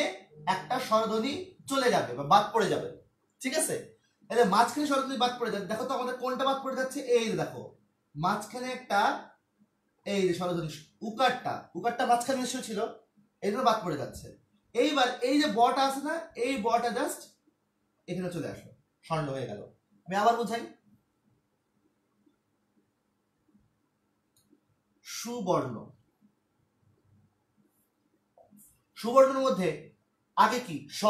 একটা স্বরধ্বনি চলে যাবে বা বাদ পড়ে যাবে। ঠিক আছে, তাহলে মাঝখানে স্বরধ্বনি বাদ পড়ে যাবে। দেখো তো আমাদের কোনটা বাদ পড়ে যাচ্ছে? এই যে দেখো মাঝখানে একটা, এই যে স্বরধ্বনি উকারটা, উকারটা মাঝখানে নিশ্চয় ছিল, এই জন্য বাদ পড়ে যাচ্ছে। এইবার এই যে বটা আছে না, এই বটা জাস্ট এখানে চলে আসলো, স্বর্ণ হয়ে গেল। আমি আবার বুঝাই, সুবর্ণ, সুবর্ণের মধ্যে আগে কি স,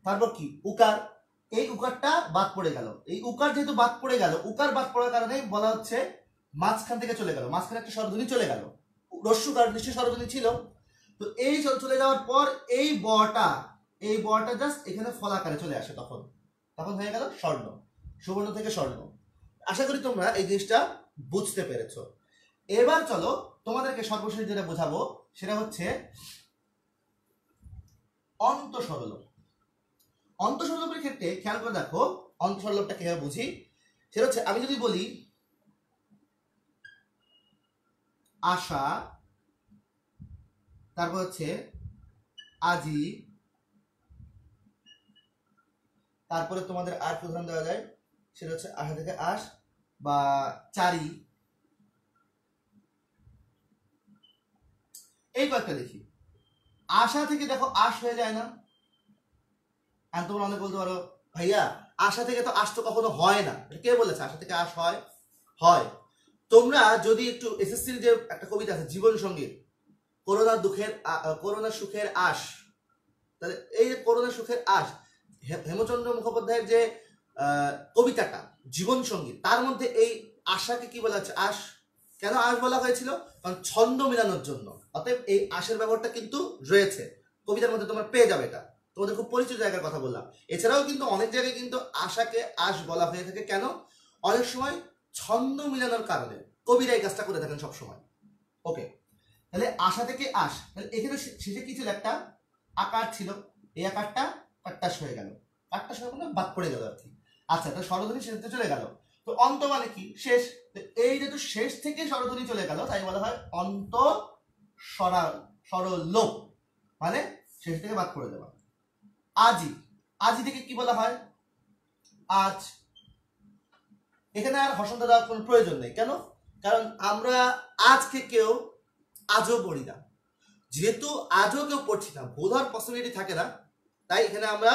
তারপর কি উকার, এই উকারটা বাদ পড়ে গেল। এই উকার যেহেতু বাদ পড়ে গেল, উকার বাদ পড়ার কারণে বলা হচ্ছে মাঝখান থেকে চলে গেল, মাঝখানে একটা স্বরধ্বনি চলে গেল। রস্যুকার নিশ্চয় স্বরধ্বনি ছিল, তো এই চলে যাওয়ার পর এই বটা, এই বটা জাস্ট এখানে ফলাকারে চলে আসে, তখন তখন হয়ে গেল স্বর্ণ, সুবর্ণ থেকে স্বর্ণ। আশা করি তোমরা এই জিনিসটা বুঝতে পেরেছো। এবার চলো তোমাদেরকে সর্বশেষ যেটা বোঝাবো সেটা হচ্ছে অন্তঃস্বরলোপ। অন্তঃস্বরলোপের ক্ষেত্রে খেয়াল করে দেখো অন্তঃস্বরলোপটা কিভাবে বুঝি। সেটা হচ্ছে আমি যদি বলি আশা, তারপর হচ্ছে আজি, তারপরে তোমাদের আর কি উদাহরণ দেওয়া যায়, সেটা হচ্ছে আশা থেকে আশ বা চারি, এই কয়েকটা দেখি। আশা থেকে দেখো আশ হয়ে যায় না? আর তোমরা অনেক বলতে পারো ভাইয়া আশা থেকে তো আশ তো কখনো হয় না। কে বলেছে আশা থেকে আশ হয়? হয়। তোমরা যদি একটু এসএসসির যে একটা কবিতা আছে জীবন সঙ্গীত, করোনার দুঃখের করোনার সুখের আশ, তাহলে এই যে করোনার সুখের আশ, হেমচন্দ্র মুখোপাধ্যায়ের যে কবিতাটা জীবন সঙ্গীত, তার মধ্যে এই আশাকে কি বলা হচ্ছে? আশ। কেন আশ বলা হয়েছিল? কারণ ছন্দ মিলানোর জন্য। অতএব এই আশের ব্যবহারটা কিন্তু রয়েছে কবিতার মধ্যে, তোমরা পেয়ে যাবে। এটা তোমাদের খুব পরিচিত জায়গার কথা বললাম। এছাড়াও কিন্তু অনেক জায়গায় কিন্তু আশাকে আশ বলা হয়ে থাকে। কেন? অনেক সময় ছন্দ মিলানোর কারণে কবিরা এই কাজটা করে থাকেন সবসময়। ওকে, তাহলে আশা থেকে আশ, তাহলে এখানে শেষে কি ছিল? একটা আকার ছিল, এই আকারটা কাট্টাস হয়ে গেল, কাট্টাস হয়ে গেল বাদ পড়ে গেল আর কি। আচ্ছা, তো স্বরধ্বনি শেষে চলে গেল, তো অন্ত মানে কি? শেষ। এই যেহেতু শেষ থেকে স্বরধ্বনি চলে গেল, তাই বলা হয় অন্ত স্বরলোপ, মানে শেষ থেকে বাদ পড়ে যাওয়া। আজি, আজি থেকে কি বলা হয়? আজ। এখানে আর হসন্ত দেওয়ার কোনো প্রয়োজন নেই। কেন? কারণ আমরা আজকে কেউ আজও পড়ি না, যেহেতু আজও কেউ পড়ছি না, ভুল হওয়ার পসিবিলিটি থাকে না, তাই এখানে আমরা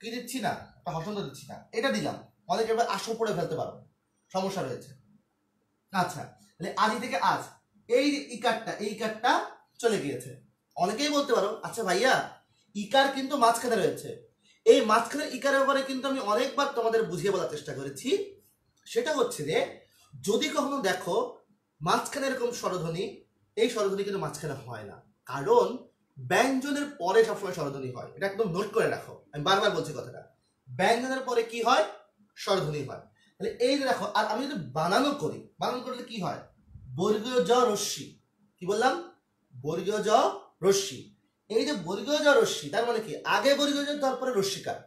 কি দিচ্ছি না, একটা হসন্ত দিচ্ছি না, এটা দিলাম। অনেকে এবার আশও পড়ে ফেলতে পারো, সমস্যা রয়েছে। আচ্ছা, তাহলে আজি থেকে আজ, এই ইকারটা, এই ইকারটা চলে গিয়েছে। অনেকেই বলতে পারো আচ্ছা ভাইয়া ইকার কিন্তু মাঝখানে রয়েছে, এই মাঝখানে ইকারের ব্যাপারে কিন্তু আমি অনেকবার তোমাদের বুঝিয়ে বলার চেষ্টা করেছি। সেটা হচ্ছে যে যদি কখনো দেখো মাঝখানে এরকম স্বরধ্বনি, এই স্বরধ্বনি কিন্তু মাঝখানে হয় না, কারণ ব্যঞ্জনের পরে সবসময় স্বরধ্বনি হয়, এটা একদম নোট করে রাখো, আমি বারবার বলছি কথাটা। ব্যঞ্জনের পরে কি হয়? স্বরধ্বনি হয়। তাহলে এই যে দেখো, আর আমি যদি বানানো করি, বানান করলে কি হয়? বর্গীয় জ রস্যি, কি বললাম? বর্গীয় জ রস্যি। এই যে বর্গীয় জ রস্যি, তার মানে কি? আগে বর্গীয় জ, তারপরে রস্যিকার,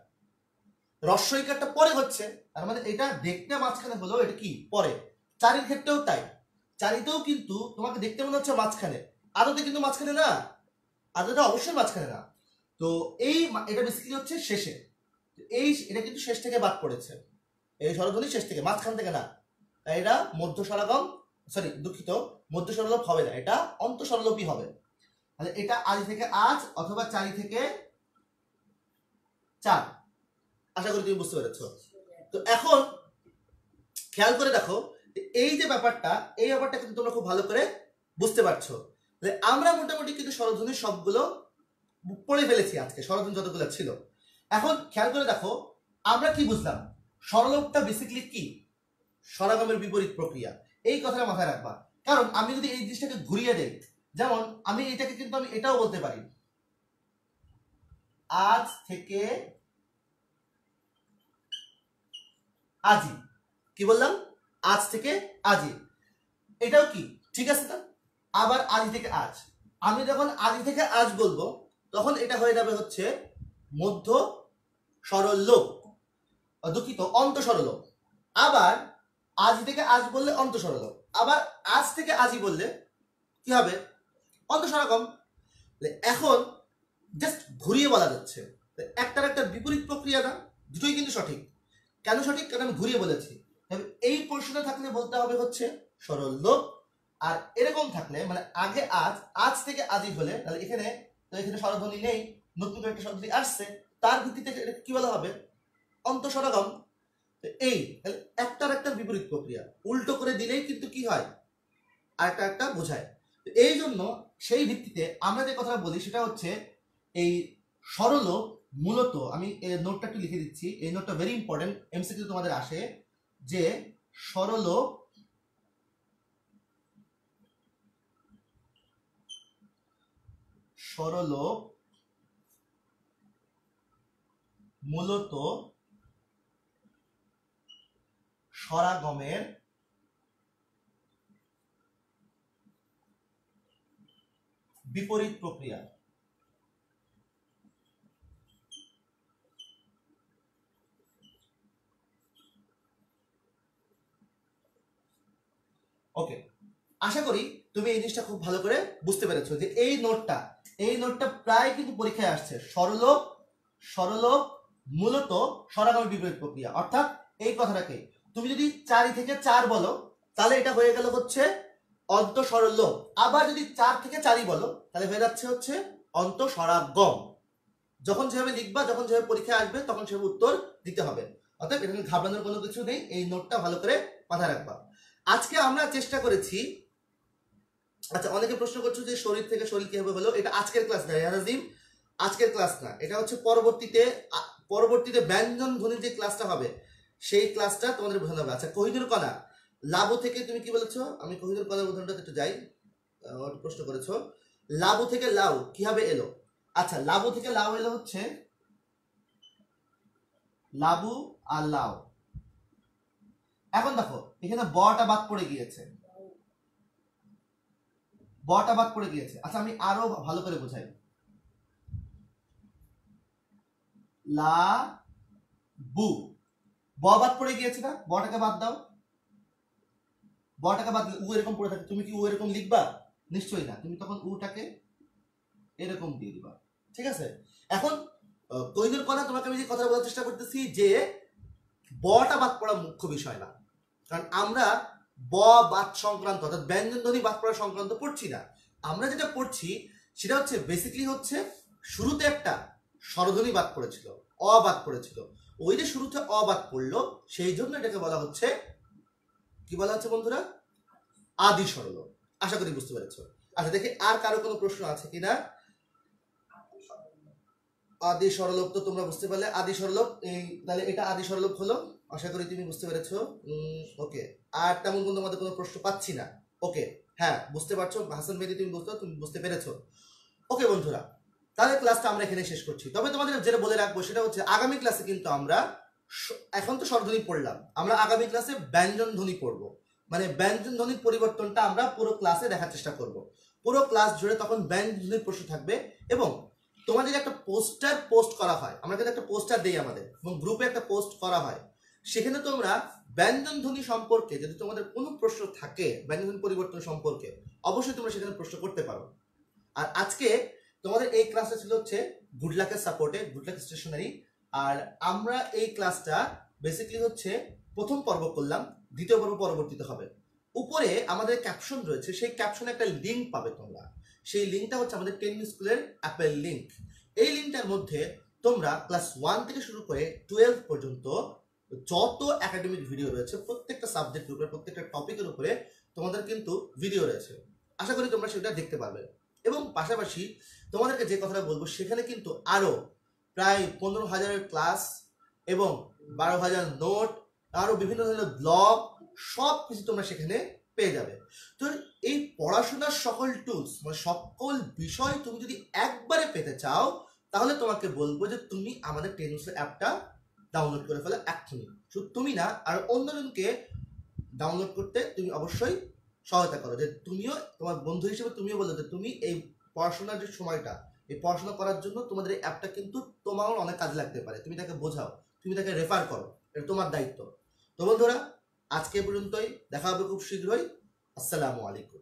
রস্যইকারটা পরে হচ্ছে, তার মানে এটা দেখতে মাঝখানে হলো, এটা কি পরে। চারির ক্ষেত্রেও তাই, চারিতেও কিন্তু তোমাকে দেখতে মনে হচ্ছে মাঝখানে, আদতে কিন্তু মাঝখানে না, আদতে অবশ্যই মাঝখানে না। তো এই এটা বেসিক্যালি হচ্ছে শেষে, এই এটা কিন্তু শেষ থেকে বাদ পড়েছে, এই স্বরধ্বনি শেষ থেকে, মাঝখান থেকে না। তাই এটা মধ্য স্বরাগম, সরি দুঃখিত, মধ্য স্বরলোপ হবে না, এটা অন্ত স্বরলোপই হবে। তাহলে এটা আদি থেকে আজ অথবা চারি থেকে চার, আশা করি তুমি বুঝতে পেরেছো। তো এখন খেয়াল করে দেখো, এই যে ব্যাপারটা, এই ব্যাপারটা কিন্তু তোমরা খুব ভালো করে বুঝতে পারছো। আমরা মোটামুটি কিন্তু স্বরধ্বনির সবগুলো পড়ে ফেলেছি আজকে, স্বরধ্বনি যতগুলো ছিল। এখন খেয়াল করে দেখো, আমরা কি বুঝলাম? স্বরলোপটা বেসিক্যালি কি? স্বরাগমের বিপরীত প্রক্রিয়া, এই কথাটা মাথায় রাখবা। কারণ আমি যদি এই জিনিসটাকে ঘুরিয়ে দেই, যেমন আমি এটাকে কিন্তু আমি এটাও বলতে পারি, আজ থেকে আজি, কি বললাম? আজ থেকে আজি, এটাও কি ঠিক আছে না? আবার আজি থেকে আজ, আমি যখন আজি থেকে আজ বলবো, তখন এটা হয়ে যাবে হচ্ছে মধ্য স্বরলোপ, দুঃখিত অন্ত স্বরলোপ। আবার আজি থেকে আজ বললে অন্ত স্বরলোপ, আবার আজ থেকে আজি বললে কি হবে? অন্ত স্বরাগম। এখন জাস্ট ঘুরিয়ে বলা যাচ্ছে, একটার একটা বিপরীত প্রক্রিয়া না, দুটোই কিন্তু সঠিক। কেন সঠিক? কারণ আমি ঘুরিয়ে বলেছি। এই প্রশ্নটা থাকলে বলতে হবে হচ্ছে সরল লোপ, আর এরকম থাকলে মানে আগে আজ, আজ থেকে আজি হলে, তাহলে এখানে তো এখানে স্বরধ্বনি নেই, নতুন একটা স্বরধ্বনি আসছে, তার ভিত্তিতে কি বলা হবে? অন্ত স্বরাগম। এই একটার একটা বিপরীত প্রক্রিয়া, উল্টো করে দিলেই কিন্তু কি হয়? আরেকটা একটা বোঝায়। এই জন্য সেই ভিত্তিতে আমরা যে কথাটা বলি সেটা হচ্ছে এই সরলোপ মূলত, আমি এই নোটটা একটু লিখে দিচ্ছি, এই নোটটা ভেরি ইম্পর্টেন্ট, এমসিকিউ তোমাদের আসে, যে সরলোপ মূলত স্বরাগমের বিপরীত প্রক্রিয়া। ওকে, আশা করি তুমি এই জিনিসটা খুব ভালো করে বুঝতে পেরেছো, যে এই নোটটা প্রায় কিন্তু পরীক্ষায় আসছে। সরলোপ মূলত স্বরাগমের বিপরীত প্রক্রিয়া, অর্থাৎ এই কথাটাকে তুমি যদি চারি থেকে চার বলো, তাহলে এটা হয়ে গেল হচ্ছে অন্ত স্বরলোপ। আবার যদি চার থেকে চারি বলো, তাহলে হয়ে যাচ্ছে হচ্ছে অন্ত স্বরাগম। যখন যেভাবে লিখবা, যখন যেভাবে পরীক্ষায় আসবে, তখন সেভাবে উত্তর দিতে হবে। অর্থাৎ এখানে ঘাবড়ানোর কোনো কিছু নেই, এই নোটটা ভালো করে মাথায় রাখবা। আজকে আমরা চেষ্টা করেছি, আচ্ছা অনেকে প্রশ্ন করছো যে শরীর থেকে শরীর কিভাবে হলো, এটা আজকের ক্লাস না রিয়াজিম, আজকের ক্লাস না, এটা হচ্ছে পরবর্তীতে ব্যঞ্জন ধ্বনির যে ক্লাসটা হবে, সেই ক্লাসটা তোমাদের বোঝানো হবে। আচ্ছা কোহিনুর কণা, লাবু থেকে তুমি কি বলেছো? আমি কোহিনুর কণার উদাহরণটা একটু যাই, প্রশ্ন করেছো লাবু থেকে লাউ কিভাবে এলো। আচ্ছা লাবু থেকে লাউ এলো হচ্ছে লাবু আর লাউ। এখন দেখো এখানে বটা বাদ পড়ে গিয়েছে, বটা বাদ পড়ে গিয়েছে। আচ্ছা আমি আরো ভালো করে বোঝাই, লা বু, ব বাদ পড়ে গিয়েছে না, বটাকে বাদ দাও, বটাকে বাদ দিলে উ এরকম পড়ে থাকে, তুমি কি উ এরকম লিখবা? নিশ্চয়ই না, তুমি তখন উটাকে এরকম দিয়ে দিবা। ঠিক আছে, এখন তৈরির কথা তোমাকে আমি যে কথা বলার চেষ্টা করতেছি, যে বটা বাদ পড়া মুখ্য বিষয় না, কারণ আমরা ব বাদ সংক্রান্ত অর্থাৎ ব্যঞ্জন ধ্বনি বাদ পড়া সংক্রান্ত পড়ছি না। আমরা যেটা পড়ছি সেটা হচ্ছে বেসিক্যালি হচ্ছে শুরুতে একটা স্বরধ্বনি বাদ পড়েছিল, অ বাদ পড়েছিল, ওই যে শুরুতে অ বাদ পড়লো, সেই জন্য এটাকে বলা হচ্ছে, কি বলা হচ্ছে বন্ধুরা? আদি স্বরলোপ। আশা করি বুঝতে পেরেছো। আচ্ছা দেখি আর কারো কোনো প্রশ্ন আছে কিনা। আদি স্বরলোপ তো তোমরা বুঝতে পারলে, আদি স্বরলোপ এই, তাহলে এটা আদি স্বরলোপ হলো, আশা করি তুমি বুঝতে পেরেছো। ওকে, আর তেমন কোনো তোমাদের কোনো প্রশ্ন পাচ্ছি না। ওকে, হ্যাঁ বুঝতে পারছো হাসান মেহেদী, তুমি বুঝতে পেরেছো। ওকে বন্ধুরা, তাহলে ক্লাসটা আমরা এখানে শেষ করছি। তবে তোমাদের যেটা বলে রাখবো সেটা হচ্ছে আগামী ক্লাসে কিন্তু আমরা, এখন তো স্বরধ্বনি পড়লাম, আমরা আগামী ক্লাসে ব্যঞ্জন ধ্বনি পড়বো। মানে ব্যঞ্জন ধ্বনির পরিবর্তনটা আমরা পুরো ক্লাসে দেখার চেষ্টা করব। পুরো ক্লাস জুড়ে তখন ব্যঞ্জন ধ্বনির প্রশ্ন থাকবে। এবং তোমাদের একটা পোস্টার পোস্ট করা হয়, আমরা কিন্তু একটা পোস্টার দিই আমাদের, এবং গ্রুপে একটা পোস্ট করা হয়, সেখানে তোমরা ব্যঞ্জন ধ্বনি সম্পর্কে যদি তোমাদের কোনো প্রশ্ন থাকে, ব্যঞ্জন ধ্বনি পরিবর্তন সম্পর্কে, অবশ্যই তোমরা সেখানে প্রশ্ন করতে পারো। আর আজকে তোমাদের এই ক্লাসটা ছিল হচ্ছে গুড লাকের সাপোর্টে, গুড লাক স্টেশনারি। আর আমরা এই ক্লাসটা বেসিক্যালি হচ্ছে প্রথম পর্ব করলাম, দ্বিতীয় পর্ব পরবর্তীতে হবে। উপরে আমাদের ক্যাপশন রয়েছে, সেই ক্যাপশনে একটা লিঙ্ক পাবে তোমরা। সেই লিঙ্কটা হচ্ছে আমাদের টেনিস স্কুলের অ্যাপের লিঙ্ক। এই লিঙ্কটার মধ্যে তোমরা ক্লাস 1 থেকে শুরু করে 12 পর্যন্ত যত একাডেমিক ভিডিও রয়েছে, প্রত্যেকটা সাবজেক্টের উপরে, প্রত্যেকটা টপিকের উপরে তোমাদের কিন্তু ভিডিও রয়েছে। আশা করি তোমরা সেটা দেখতে পারবে। এবং পাশাপাশি তোমাদেরকে যে কথাটা বলবো, সেখানে কিন্তু আরো প্রায় 15,000 ক্লাস এবং 12,000 নোট, আরো বিভিন্ন ধরনের ব্লগ, সব কিছু তোমরা সেখানে পেয়ে যাবে। তো এই পড়াশোনার সকল টুলস, মানে সকল বিষয় তুমি যদি একবারে পেতে চাও, তাহলে তোমাকে বলবো যে তুমি আমাদের টেনিস অ্যাপটা ডাউনলোড করে ফেলো এক্ষুনি। শুধু তুমি না, আর অন্যজনকে ডাউনলোড করতে তুমি অবশ্যই সহায়তা করো। যে তুমিও তোমার বন্ধু হিসেবে তুমিও বলো যে তুমি এই পড়াশোনার যে সময়টা, এই পড়াশোনা করার জন্য তোমাদের এই অ্যাপটা কিন্তু তোমারও অনেক কাজে লাগতে পারে। তুমি তাকে বোঝাও, তুমি তাকে রেফার করো, এটা তোমার দায়িত্ব। তো বন্ধুরা, আজকে পর্যন্তই, দেখা হবে খুব শীঘ্রই। আসসালামু আলাইকুম।